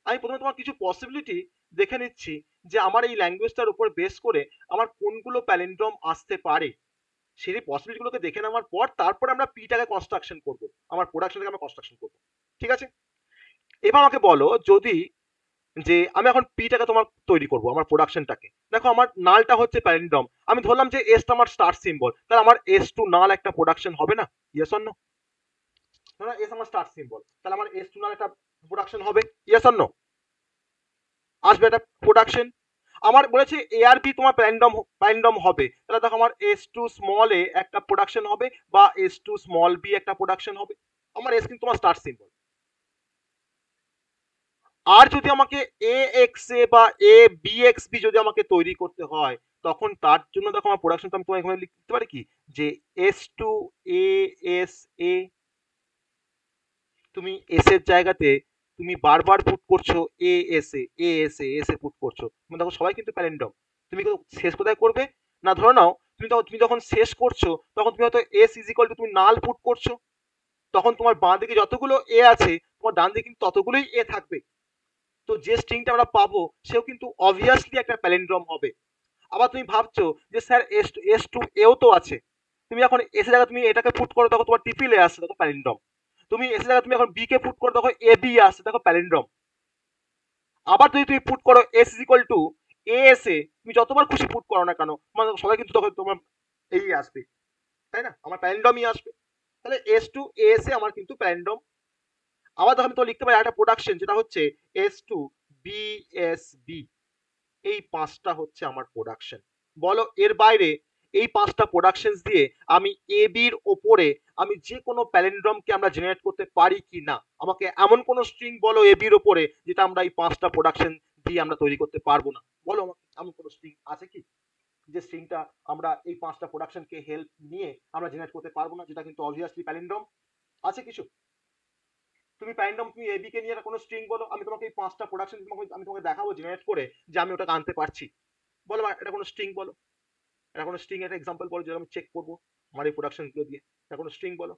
আমি প্রথমে তোমার কিছু পসিবিলিটি দেখে নিচ্ছি যে আমার এই ল্যাঙ্গুয়েজটার উপর বেস করে আমার কোনগুলো প্যালিন্ড্রম আসতে পারে, সেই পসিবিলিটিগুলোকে দেখে নেওয়ার পর তারপরে আমরা পিটাকে কনস্ট্রাকশন করব, আমার প্রোডাকশনটাকে আমরা কনস্ট্রাকশন করব, ঠিক আছে? এবার আমাকে বলো, যদি যে আমি এখন পিটাকে তোমার তৈরি করব আমার প্রোডাকশনটাকে, দেখো আমার নালটা হচ্ছে প্যালিন্ড্রম, আমি ধরলাম যে এসটা আমার স্টার্ট সিম্বল, তাহলে আমার এস টু নাল একটা প্রোডাকশন হবে না? Yes or no? ধরো এস আমার স্টার্ট সিম্বল, তাহলে আমার এস টু নাল একটা প্রোডাকশন হবে, ইয়েস অর নো? আসবে একটা প্রোডাকশন। আমার বলেছে এ আর বি তোমার প্যালিন্ড্রম হবে, তাহলে দেখো আমার এস টু স্মল এ একটা প্রোডাকশন হবে, বা এস টু স্মল বি একটা প্রোডাকশন হবে, আমার এস কিন্তু তোমার স্টার্ট সিম্বল। আর যদি আমাকে এ এক্স এ বা এ বি এক্স বি যদি আমাকে তৈরি করতে হয়, তখন তার জন্য দেখো আমার প্রোডাকশনটা আমি তোমার এখানে লিখতে পারি কি, যে S to A S A, তুমি এস এর জায়গাতে তুমি বারবার পুট করছো A S A A S A S A put করছো, মানে দেখো সবাই কিন্তু প্যালিন্ড্রম। তুমি শেষ কোথায় করবে না, ধরে নাও তুমি যখন শেষ করছো তখন তুমি হয়তো এস ইজ ইকুয়াল টু তুমি নাল পুট করছো, তখন তোমার বাঁ দিকে যতগুলো এ আছে তোমার ডান দিকে কিন্তু ততগুলোই এ থাকবে, তো যে স্ট্রিংটা আমরা পাবো সেও কিন্তু অবভিয়াসলি একটা প্যালিন্ড্রম হবে। আবার তুমি ভাবছো যে স্যার এস এস টু এও তো আছে, তুমি যখন এস এর জায়গায় তুমি এটাকে পুট করো তখন তোমার ট্রিপল এ আসছে, দেখো প্যালিন্ড্রম। তুমি এস এর জায়গায় তুমি এখন বি কে পুট করো দেখো এ বি আসছে, দেখো প্যালিন্ড্রম। আবার যদি তুমি পুট করো S is equal to A S A, তুমি যতবার খুশি পুট করো না কেন মানে সবাই কিন্তু তখন তোমার এই আসবে, তাই না? আমার প্যালিন্ড্রমই আসবে, তাহলে S to A S A আমার কিন্তু প্যালিন্ড্রম। আবার দেখো আমি তো লিখতে পারি একটা প্রোডাকশন, যেটা হচ্ছে S to B S B, এই পাঁচটা হচ্ছে আমার প্রোডাকশন। বলো এর বাইরে এই পাঁচটা প্রোডাকশন দিয়ে আমি এ বির ওপরে আমি যে কোনো প্যালিন্ড্রমকে আমরা জেনারেট করতে পারি কি না, আমাকে এমন কোনো স্ট্রিং বলো এ বির ওপরে যেটা আমরা এই পাঁচটা প্রোডাকশন দিয়ে আমরা তৈরি করতে পারবো না, বলো আমাকে এমন কোনো স্ট্রিং আছে কি যে স্ট্রিংটা আমরা এই পাঁচটা প্রোডাকশনকে হেল্প নিয়ে আমরা জেনারেট করতে পারবো না, যেটা কিন্তু অবভিয়াসলি প্যালিন্ড্রম? আছে কিছু? তুমি প্যালিন্ড্রম তুমি এবি কে নিয়ে একটা কোনো স্ট্রিং বলো, আমি তোমাকে এই পাঁচটা প্রোডাকশন আমি তোমাকে দেখাবো জেনারেট করে যে আমি ওটাকে আনতে পারছি, বলো এটা কোনো স্ট্রিং বলো, এটা কোনো স্ট্রিং একটা এক্সাম্পল বলো যেটা আমি চেক করবো আমার এই প্রোডাকশন গুলো দিয়ে, এটা কোনো স্ট্রিং বলো,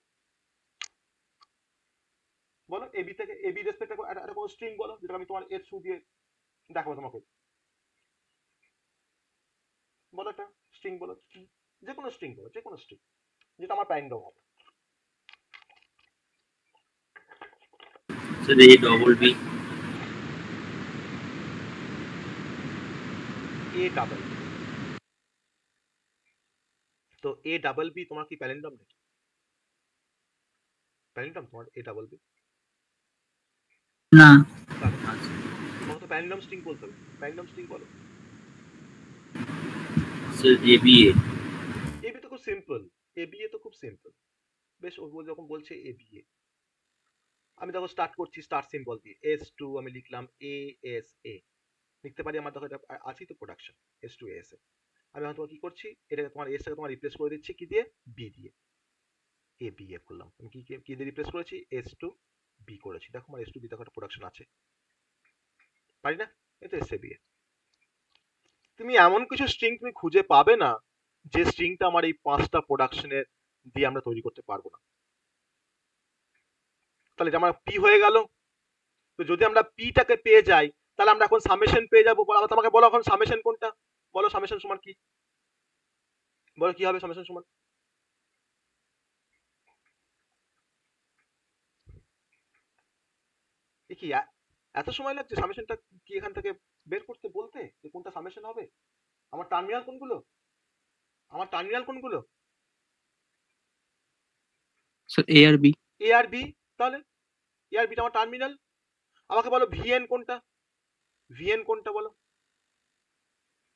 বলো এবি থেকে এবি রেসপেক্ট একটা কোনো স্ট্রিং বলো যেটা আমি তোমার এর থ্রু দিয়ে দেখাবো তোমাকে, বলো একটা স্ট্রিং বলো, যে কোনো স্ট্রিং বলো, যে কোনো স্ট্রিং যেটা আমার প্যালিন্ড্রম হবে। Sir A double B. A double, তো এ ডাবল বি তোমার কি প্যালিন্ড্রম নাকি? প্যালিন্ড্রম তোমার এ ডাবল বি? না, তোমাকে তো প্যালিন্ড্রম স্ট্রিং বলতে হবে, প্যালিন্ড্রম স্ট্রিং বলো। Sir A B A. AB তো খুব সিম্পল, এবিএ তো খুব সিম্পল, বেশ ও যখন বলছে এবিএ, আমি দেখো স্টার্ট করছি স্টার্ট সিম্বল দিয়ে এস টু, আমি লিখলাম এ এস এ, লিখতে পারি আমার দেখো এটা আছেই তো production S to S A. আমি এখন তোমার কি করছি, এটাকে তোমার এস টাকে তোমার রিপ্লেস করে দিচ্ছি কি দিয়ে, বি দিয়ে, এ বি এ করলাম, আমি কি কি দিয়ে রিপ্লেস করেছি, এস টু বি করেছি, দেখো আমার এস টু বি দেখো একটা প্রোডাকশন আছে, পারি না? এটা এস এ বি এ। তুমি এমন কিছু স্ট্রিং তুমি খুঁজে পাবে না যে স্ট্রিংটা আমার এই পাঁচটা প্রোডাকশনের দিয়ে আমরা তৈরি করতে পারবো না, তাহলে এটা আমার পি হয়ে গেল। তো যদি আমরা পিটাকে পেয়ে যাই তাহলে আমরা এখন সামেশন পেয়ে যাবো, বলো তোমাকে, বলো এখন সামেশন কোনটা, বলো সামেশন সমান কি, বলো কি হবে সামেশন সমান, কি এত সময় লাগছে সামেশনটা কি এখান থেকে বের করতে, বলতে যে কোনটা সামেশন হবে? আমার টার্মিনাল কোনগুলো? আমার টার্মিনাল কোনগুলো? স্যার এ আর বি। এ আর বি। তাহলে এ আর বিটা আমার টার্মিনাল। আমাকে বলো ভিএন কোনটা? ভিএন কোনটা বলো?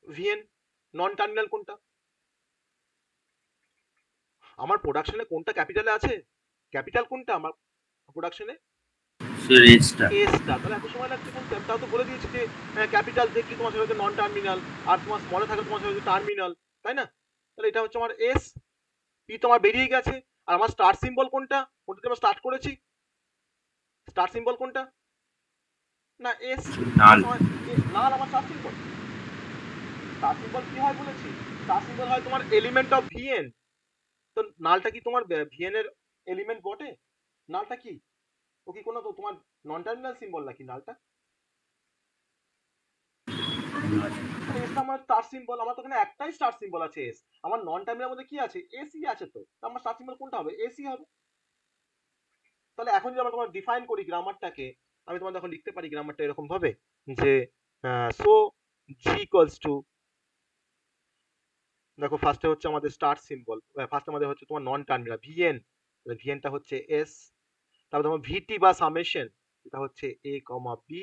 ভিএন নন টার্মিনাল কোনটা? আমার প্রোডাকশনে কোনটা ক্যাপিটালে আছে? ক্যাপিটাল কোনটা আমার প্রোডাকশনে? স্যার এসটা। এসটা। তাহলে এত সময় লাগছে কোনটা? তাও তো বলে দিয়েছি যে ক্যাপিটাল দেখলে তোমার সেটা হচ্ছে নন টার্মিনাল, আর তোমার স্মলে থাকলে তোমার সেটা হচ্ছে টার্মিনাল, তাই না? তাহলে এটা হচ্ছে আমার এস। পি তো আমার বেরিয়ে গেছে। আর আমার স্টার সিম্বল কোনটা? কোনটাতে আমরা স্টার্ট করেছি? স্টার সিম্বল কোনটা? না এস। নাল। নাল আমার স্টার সিম্বল। স্টার সিম্বল কি হয় বলেছি? স্টার সিম্বল হয় তোমার এলিমেন্ট অফ ভিএন। তো নালটা কি তোমার ভিএন এর এলিমেন্ট বটে? নালটা কি? ও কি কোনো তো তোমার নন টার্মিনাল সিম্বল নাকি নালটা? তাহলে এসটা আমার স্টার সিম্বল। আমার তো এখানে একটাই স্টার সিম্বল আছে এস। আমার নন টার্মিনাল মধ্যে কি আছে? এসি আছে তো। তো আমার স্টার সিম্বল কোনটা হবে? এসি হবে। তাহলে এখন যদি আমরা তোমার ডিফাইন করি গ্রামারটাকে, আমি তোমাদের এখন লিখতে পারি গ্রামারটা এরকম ভাবে যে সো জি ইকুয়ালস টু, দেখো ফার্স্টে হচ্ছে আমাদের স্টার সিম্বল, ফার্স্ট আমাদের হচ্ছে তোমার নন টার্মিনাল ভিএন, ভিএনটা হচ্ছে এস। তারপর তোমার ভিটি বা সামেশন, এটা হচ্ছে এ কমা বি।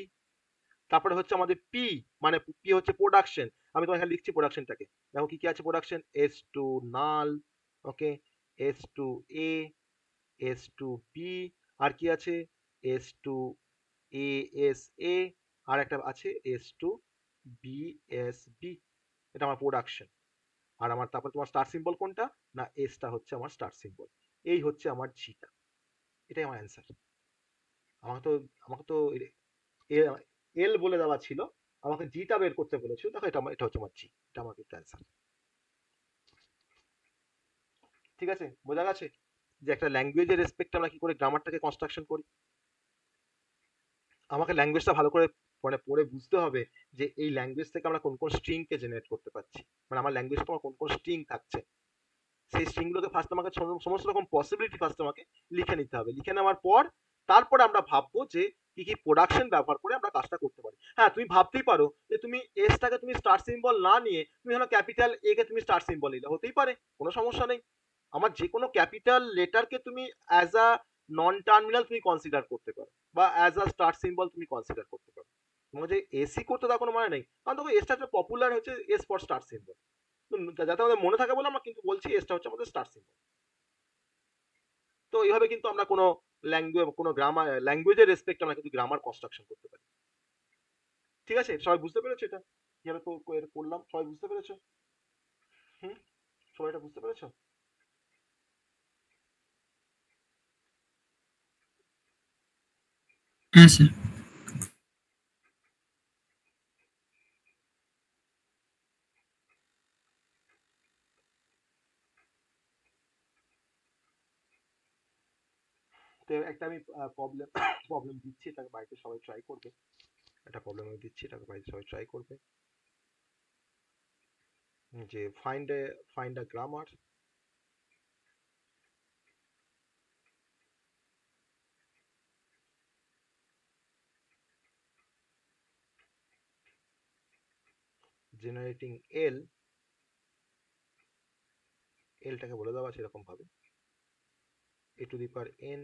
তারপরে হচ্ছে আমাদের পি, মানে পি হচ্ছে প্রোডাকশন। আমি তোমার এখানে লিখছি প্রোডাকশনটাকে। দেখো কি কি আছে production? S to null, okay, S to A, S to b, আর কি আছে? S to A S a, আর একটা আছে S to B S b. এটা আমার প্রোডাকশন। আর আমার তারপর তোমার স্টার সিম্বল কোনটা? না এসটা হচ্ছে আমার স্টার সিম্বল। এই হচ্ছে আমার জিটা। এটাই আমার অ্যান্সার। আমাকে তো এল বলে দেওয়া ছিল, আমাকে জিটা বের করতে বলেছিল। দেখো এটা হচ্ছে আমার জি। এটা আমার কিন্তু অ্যান্সার। ঠিক আছে, বোঝা গেছে যে একটা ল্যাঙ্গুয়েজের রেসপেক্টে আমরা কি করে গ্রামারটাকে কনস্ট্রাকশন করি। আমাকে ল্যাঙ্গুয়েজটা ভালো করে মানে পড়ে বুঝতে হবে যে এই ল্যাঙ্গুয়েজ থেকে আমরা কোন কোন স্ট্রিং কে জেনারেট করতে পারছি, মানে আমার ল্যাঙ্গুয়েজে তোমার কোন কোন স্ট্রিং থাকছে। সেই স্ট্রিংগুলোকে ফার্স্ট আমাকে সমস্ত রকম পসিবিলিটি ফার্স্ট আমাকে লিখে নিতে হবে। লিখে নেওয়ার পর তারপরে আমরা ভাববো যে কি কি প্রোডাকশন ব্যবহার করে আমরা কাজটা করতে পারি। হ্যাঁ, তুমি ভাবতেই পারো যে তুমি এসটাকে তুমি স্টার সিম্বল না নিয়ে তুমি হলো ক্যাপিটাল এ কে তুমি স্টার সিম্বল নিলে, হতেই পারে, কোনো সমস্যা নেই। আমার যে কোনো ক্যাপিটাল লেটারকে তুমি অ্যাজ আ নন টার্মিনাল তুমি কনসিডার করতে পারো, বা অ্যাজ আ স্টার সিম্বল তুমি কনসিডার করতে পারো। তোমাকে যে এসি করতে তার কোনো মানে নেই, কারণ দেখো এসটা একটা পপুলার হচ্ছে এস ফর স্টার সিম্বল। যাতে আমাদের মনে থাকে বলে আমরা কিন্তু বলছি এসটা হচ্ছে আমাদের স্টার সিম্বল। তো এইভাবে কিন্তু আমরা কোনো কোনো গ্রামার ল্যাঙ্গুয়েজের রেসপেক্ট আমরা কিন্তু গ্রামার কনস্ট্রাকশন করতে পারি। ঠিক আছে, সবাই বুঝতে পেরেছো এটা কিভাবে করলাম? সবাই বুঝতে পেরেছো? হুম, সবাই এটা বুঝতে পেরেছো? হ্যাঁ স্যার। তো একটা আমি প্রবলেম প্রবলেম দিচ্ছি, এটাকে বাড়িতে সবাই ট্রাই করবে। একটা প্রবলেম আমি দিচ্ছি, এটাকে বাড়িতে সবাই ট্রাই করবে। যে ফাইন্ড আ গ্রামার জেনারেটিং এলটাকে বলে দেওয়া আছে এরকম ভাবে a to the power n,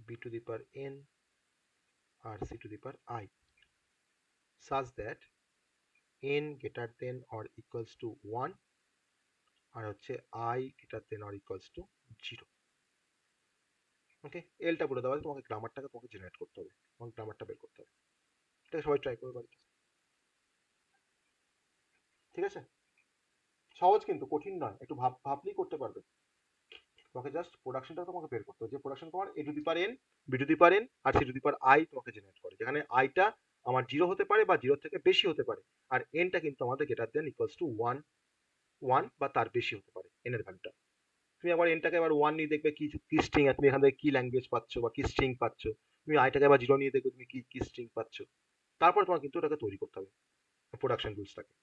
b to the power n, আর c to the power I, such that n greater than or equals to 1 আর হচ্ছে I greater than or equals to 0। ওকে, এলটা বলে দেওয়া আছে, তোমাকে গ্রামারটাকে তোমাকে জেনারেট করতে হবে, তোমাকে গ্রামারটা বের করতে হবে। এটা সবাই ট্রাই করবে বাড়িতে। ঠিক আছে, সহজ কিন্তু কঠিন নয়, একটু ভাবলেই করতে পারবে। তোমাকে জাস্ট প্রোডাকশনটা তোমাকে বের করতে হবে, যে প্রোডাকশন তোমার a to the power n, b to the power n আর c to the power I তোমাকে জেনারেট করে, যেখানে আইটা আমার 0 হতে পারে বা 0 থেকে বেশি হতে পারে, আর এনটা কিন্তু আমাদের গ্রেটার দেন ইকুয়ালস টু 1 বা তার বেশি হতে পারে এন এর ভ্যালুটা। তুমি আবার এনটাকে আবার 1 নিয়ে দেখবে কি কি স্ট্রিং, তুমি এখান থেকে কি ল্যাঙ্গুয়েজ পাচ্ছ বা কি স্ট্রিং পাচ্ছ। তুমি আইটাকে আবার 0 নিয়ে দেখবে তুমি কি কি স্ট্রিং পাচ্ছ। তারপর তোমার কিন্তু ওটাকে তৈরি করতে হবে প্রোডাকশন রুলসটাকে।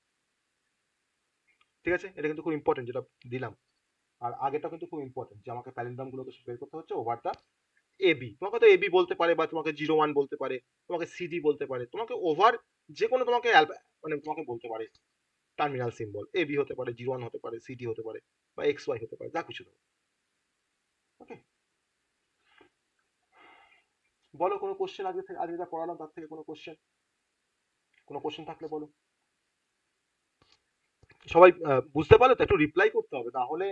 ঠিক আছে, এটা কিন্তু খুব ইম্পর্টেন্ট যেটা দিলাম। আর আগেটা কিন্তু খুব ইম্পর্টেন্ট যে আমাকে প্যালিন্ড্রোম গুলোকে বের করতে হচ্ছে ওভার দ্য এবি, তোমাকে হয়তো এবি বলতে পারে, বা তোমাকে 01 বলতে পারে, তোমাকে সিডি বলতে পারে, তোমাকে ওভার যে কোনো তোমাকে মানে তোমাকে বলতে পারে টার্মিনাল সিম্বল। এবি হতে পারে, 01 হতে পারে, সিডি হতে পারে, বা এক্স ওয়াই হতে পারে, যা কিছু দেবো। ওকে, বলো কোনো কোশ্চেন আজকে যা পড়ালাম তার থেকে কোনো কোশ্চেন থাকলে বলো। সবাই বুঝতে পারলে তো? একটু রিপ্লাই করতে হবে, তাহলে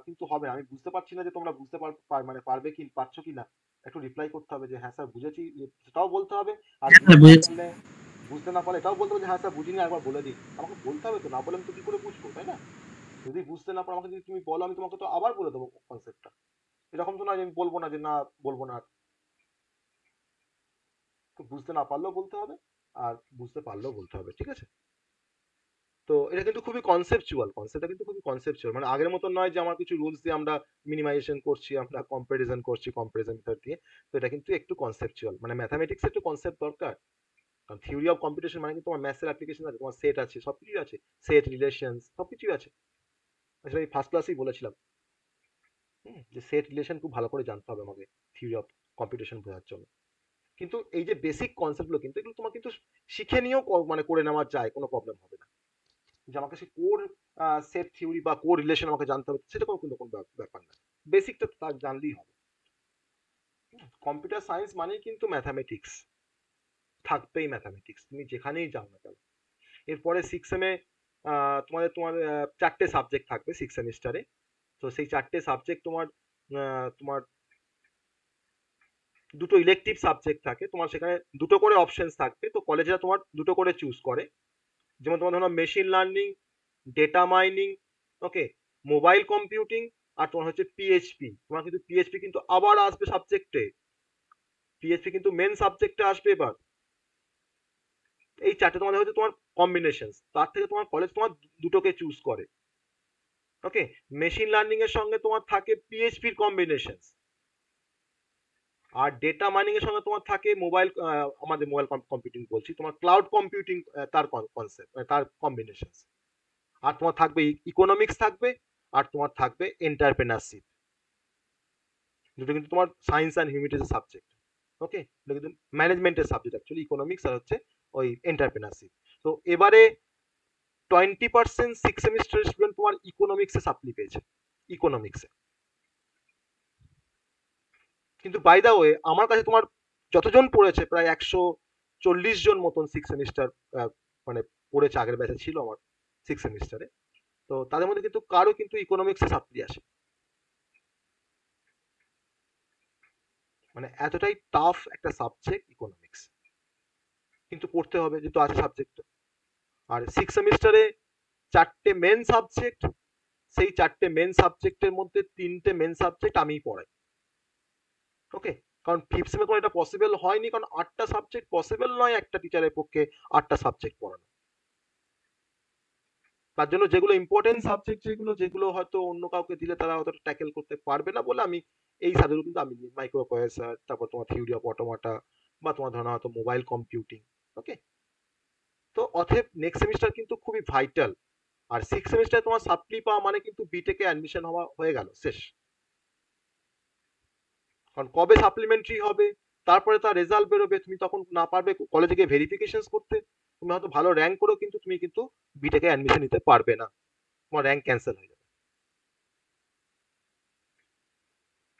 কিন্তু হবে না। আমি বুঝতে পারছি না যে তোমরা বুঝতে মানে পারবে কি পারছো কি না। একটু রিপ্লাই করতে হবে যে হ্যাঁ স্যার বুঝেছি, সেটাও বলতে হবে। আর হ্যাঁ, বুঝেছি। বুঝতে না পারলে এটাও বলতে হবে যে হ্যাঁ স্যার বুঝিনি, একবার বলে দিন। আমাকে বলতে হবে তো, না বলে আমি তো কি করে বুঝবো, তাই না? যদি বুঝতে না পারো, আমাকে যদি তুমি বলো, আমি তোমাকে তো আবার বলে দেবো কনসেপ্টটা। এরকম তো না যে আমি বলবো না, যে না বলবো না। তো বুঝতে না পারলেও বলতে হবে, আর বুঝতে পারলেও বলতে হবে, ঠিক আছে? তো এটা কিন্তু খুবই কনসেপ্টটা কিন্তু খুবই কনসেপচুয়াল, মানে আগের মতন নয় যে আমার কিছু রুলস দিয়ে আমরা মিনিমাইজেশন করছি, আমরা কম্পারিজন মেথড দিয়ে। তো এটা কিন্তু একটু কনসেপচুয়াল, মানে ম্যাথামেটিক্স একটু কনসেপ্ট দরকার। কারণ থিওরি অফ কম্পিউটেশন মানে কিন্তু তোমার ম্যাথসের অ্যাপ্লিকেশন আছে, তোমার সেট আছে, সবকিছু আছে, সেট রিলেশন সবকিছুই আছে। আসলে আমি ফার্স্ট ক্লাসেই বলেছিলাম যে সেট রিলেশন খুব ভালো করে জানতে হবে আমাকে থিওরি অফ কম্পিউটেশন বোঝার জন্য। কিন্তু এই যে বেসিক কনসেপ্টগুলো কিন্তু এগুলো তোমার কিন্তু শিখে নিয়েও মানে করে নেওয়া যায়, কোনো প্রবলেম হবে না। যে আমাকে সে কোর সেট থিওরি বা কোর রিলেশন আমাকে জানতে হবে, সেটা কিন্তু কোনো ব্যাপার না। বেসিকটা তার জানলেই হবে। কম্পিউটার সায়েন্স মানেই কিন্তু ম্যাথামেটিক্স, থাকবেই ম্যাথামেটিক্স, তুমি যেখানেই যাও না কেন। এরপরে 6 সেমে তোমার 4টে সাবজেক্ট থাকবে 6 সেমিস্টারে। তো সেই 4টে সাবজেক্ট তোমার দুটো ইলেকটিভ সাবজেক্ট থাকে, তোমার সেখানে দুটো করে অপশনস থাকবে। তো কলেজেরা তোমার দুটো করে চুজ করে। যেমন তোমার ধরো মেশিন লার্নিং, ডেটা মাইনিং, ওকে, মোবাইল কম্পিউটিং, আর তোমার হচ্ছে পিএইচপি। তোমার কিন্তু পিএইচপি কিন্তু আবার আসবে সাবজেক্টে, পিএইচপি কিন্তু মেন সাবজেক্টে আসবে এবার। এই 4টে তোমাদের হচ্ছে তোমার কম্বিনেশন, তার থেকে তোমার কলেজ তোমার দুটোকে চুজ করে। ওকে, মেশিন লার্নিং এর সঙ্গে তোমার থাকে পিএইচপির কম্বিনেশন, আর ডেটা মাইনিং এর সঙ্গে তোমার থাকে আমাদের মোবাইল কম্পিউটিং বলছি, তোমার ক্লাউড কম্পিউটিং, তার কনসেপ্ট, তার কম্বিনেশন। আর তোমার থাকবে ইকোনমিক্স থাকবে, আর তোমার থাকবে এন্টারপ্রেনারশিপ। দুটো কিন্তু তোমার সায়েন্স অ্যান্ড হিউম্যানিটিজ সাবজেক্ট। ওকে, এটা কিন্তু ম্যানেজমেন্টের সাবজেক্ট অ্যাকচুয়ালি, ইকোনমিক্স আর হচ্ছে ওই এন্টারপ্রেনারশিপ। তো এবারে 20% 6 সেমিস্টারের স্টুডেন্ট তোমার ইকোনমিক্সে সাপ্লি পেয়েছে, ইকোনমিক্সে। কিন্তু বাই দা ওয়ে আমার কাছে তোমার যতজন পড়েছে প্রায় 140 জন মতন 6 সেমিস্টার মানে পড়েছে, আগের ব্যাচে ছিল আমার 6 সেমিস্টারে। তো তাদের মধ্যে কিন্তু কারো কিন্তু ইকোনমিক্সে সাপ্লি আসে, মানে এতটাই টাফ একটা সাবজেক্ট ইকোনমিক্স, কিন্তু পড়তে হবে যেহেতু আছে সাবজেক্ট। আর 6 সেমিস্টারে 4টে মেন সাবজেক্ট, সেই 4টে মেন সাবজেক্টের মধ্যে 3টে মেন সাবজেক্ট আমিই পড়াই। ওকে, কারণ 5th সেমে কোনো এটা পসিবল হয়নি, কারণ 8টা সাবজেক্ট পসিবল নয় একটা টিচারের পক্ষে 8টা সাবজেক্ট পড়ানো। তার জন্য যেগুলো ইম্পর্টেন্ট সাবজেক্ট, যেগুলো হয়তো অন্য কাউকে দিলে তারা অতটা ট্যাকেল করতে পারবে না বলে আমি এই সাবজেক্টগুলো কিন্তু আমি মাইক্রো প্রসেসর, তারপর তোমার থিওরি অফ অটোমাটা, বা তোমার ধরো হয়তো মোবাইল কম্পিউটিং। ওকে, তো অতএব নেক্সট সেমিস্টার কিন্তু খুবই ভাইটাল। আর 6 সেমিস্টারে তোমার সাপ্লি পাওয়া মানে কিন্তু বিটেকে অ্যাডমিশন হওয়া হয়ে গেল, শেষ। কারণ কবে সাপ্লিমেন্টারি হবে, তারপরে তার রেজাল্ট বেরোবে, তুমি তখন না পারবে কলেজে গিয়ে ভেরিফিকেশন করতে, তুমি হয়তো ভালো র্যাঙ্ক করেও কিন্তু তুমি কিন্তু বিটেকে অ্যাডমিশন নিতে পারবে না, তোমার র্যাঙ্ক ক্যান্সেল হয়ে যাবে।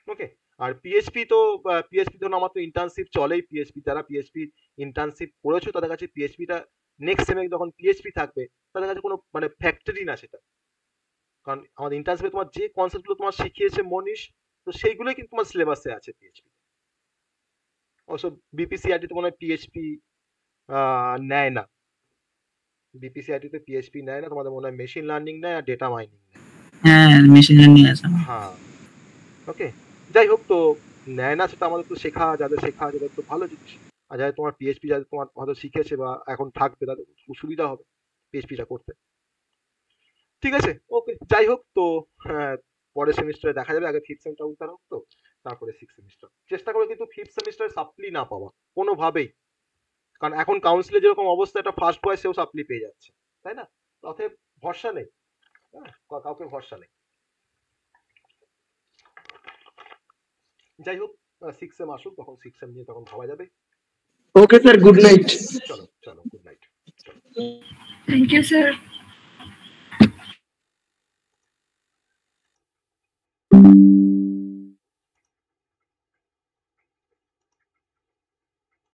ওকে, আর পিএইচপি তো পিএইচপি ধরুন আমার তো ইন্টার্নশিপ চলেই, পিএইচপি যারা পিএইচপি ইন্টার্নশিপ করেছো তাদের কাছে পিএইচপিটা নেক্সট সেমে যখন পিএইচপি থাকবে তাদের কাছে কোনো মানে ফ্যাক্টরি না সেটা। কারণ আমাদের ইন্টার্নশিপে তোমার যে কনসেপ্টগুলো তোমার শিখিয়েছে মনীষ, তো সেইগুলোই কিন্তু তোমার সিলেবাসে আছে পিএইচপি। অবশ্য বিপিসিআরটি তো মনে হয় পিএইচপি নেয় না, বিপিসিআরটি তে পিএইচপি নেয় না, তোমাদের মনে হয় মেশিন লার্নিং নেয় আর ডেটা মাইনিং নেয়। হ্যাঁ মেশিন লার্নিং আছে আমার। হ্যাঁ, ওকে, যাই হোক, তো নেয় না সেটা আমাদের তো শেখা, যাদের শেখা আছে তাদের তো ভালো জিনিস। আর যাদের তোমার পিএইচপি, যাদের তোমার হয়তো শিখেছে বা এখন থাকবে, তাদের খুব সুবিধা হবে পিএইচপিটা করতে। ঠিক আছে, ওকে, যাই হোক, তো হ্যাঁ, পরের সেমিস্টারে দেখা যাবে, আগে 5th সেমটা উত্তর হোক, তো তারপরে 6 সেমিস্টার চেষ্টা করে কিন্তু 5th সেমিস্টারে সাপ্লি না পাওয়া কোনোভাবেই। কারণ এখন কাউন্সিলে যেরকম অবস্থা, একটা ফার্স্ট বয় সেও সাপ্লি পেয়ে যাচ্ছে, তাই না? অতএব ভরসা নেই, হ্যাঁ, কাউকে ভরসা নেই। যাই হোক, সিক্স সেম আসুক, তখন সিক্স সেম নিয়ে তখন ভাবা যাবে। Okay sir, good night. চলো চলো, good night. Thank you, sir.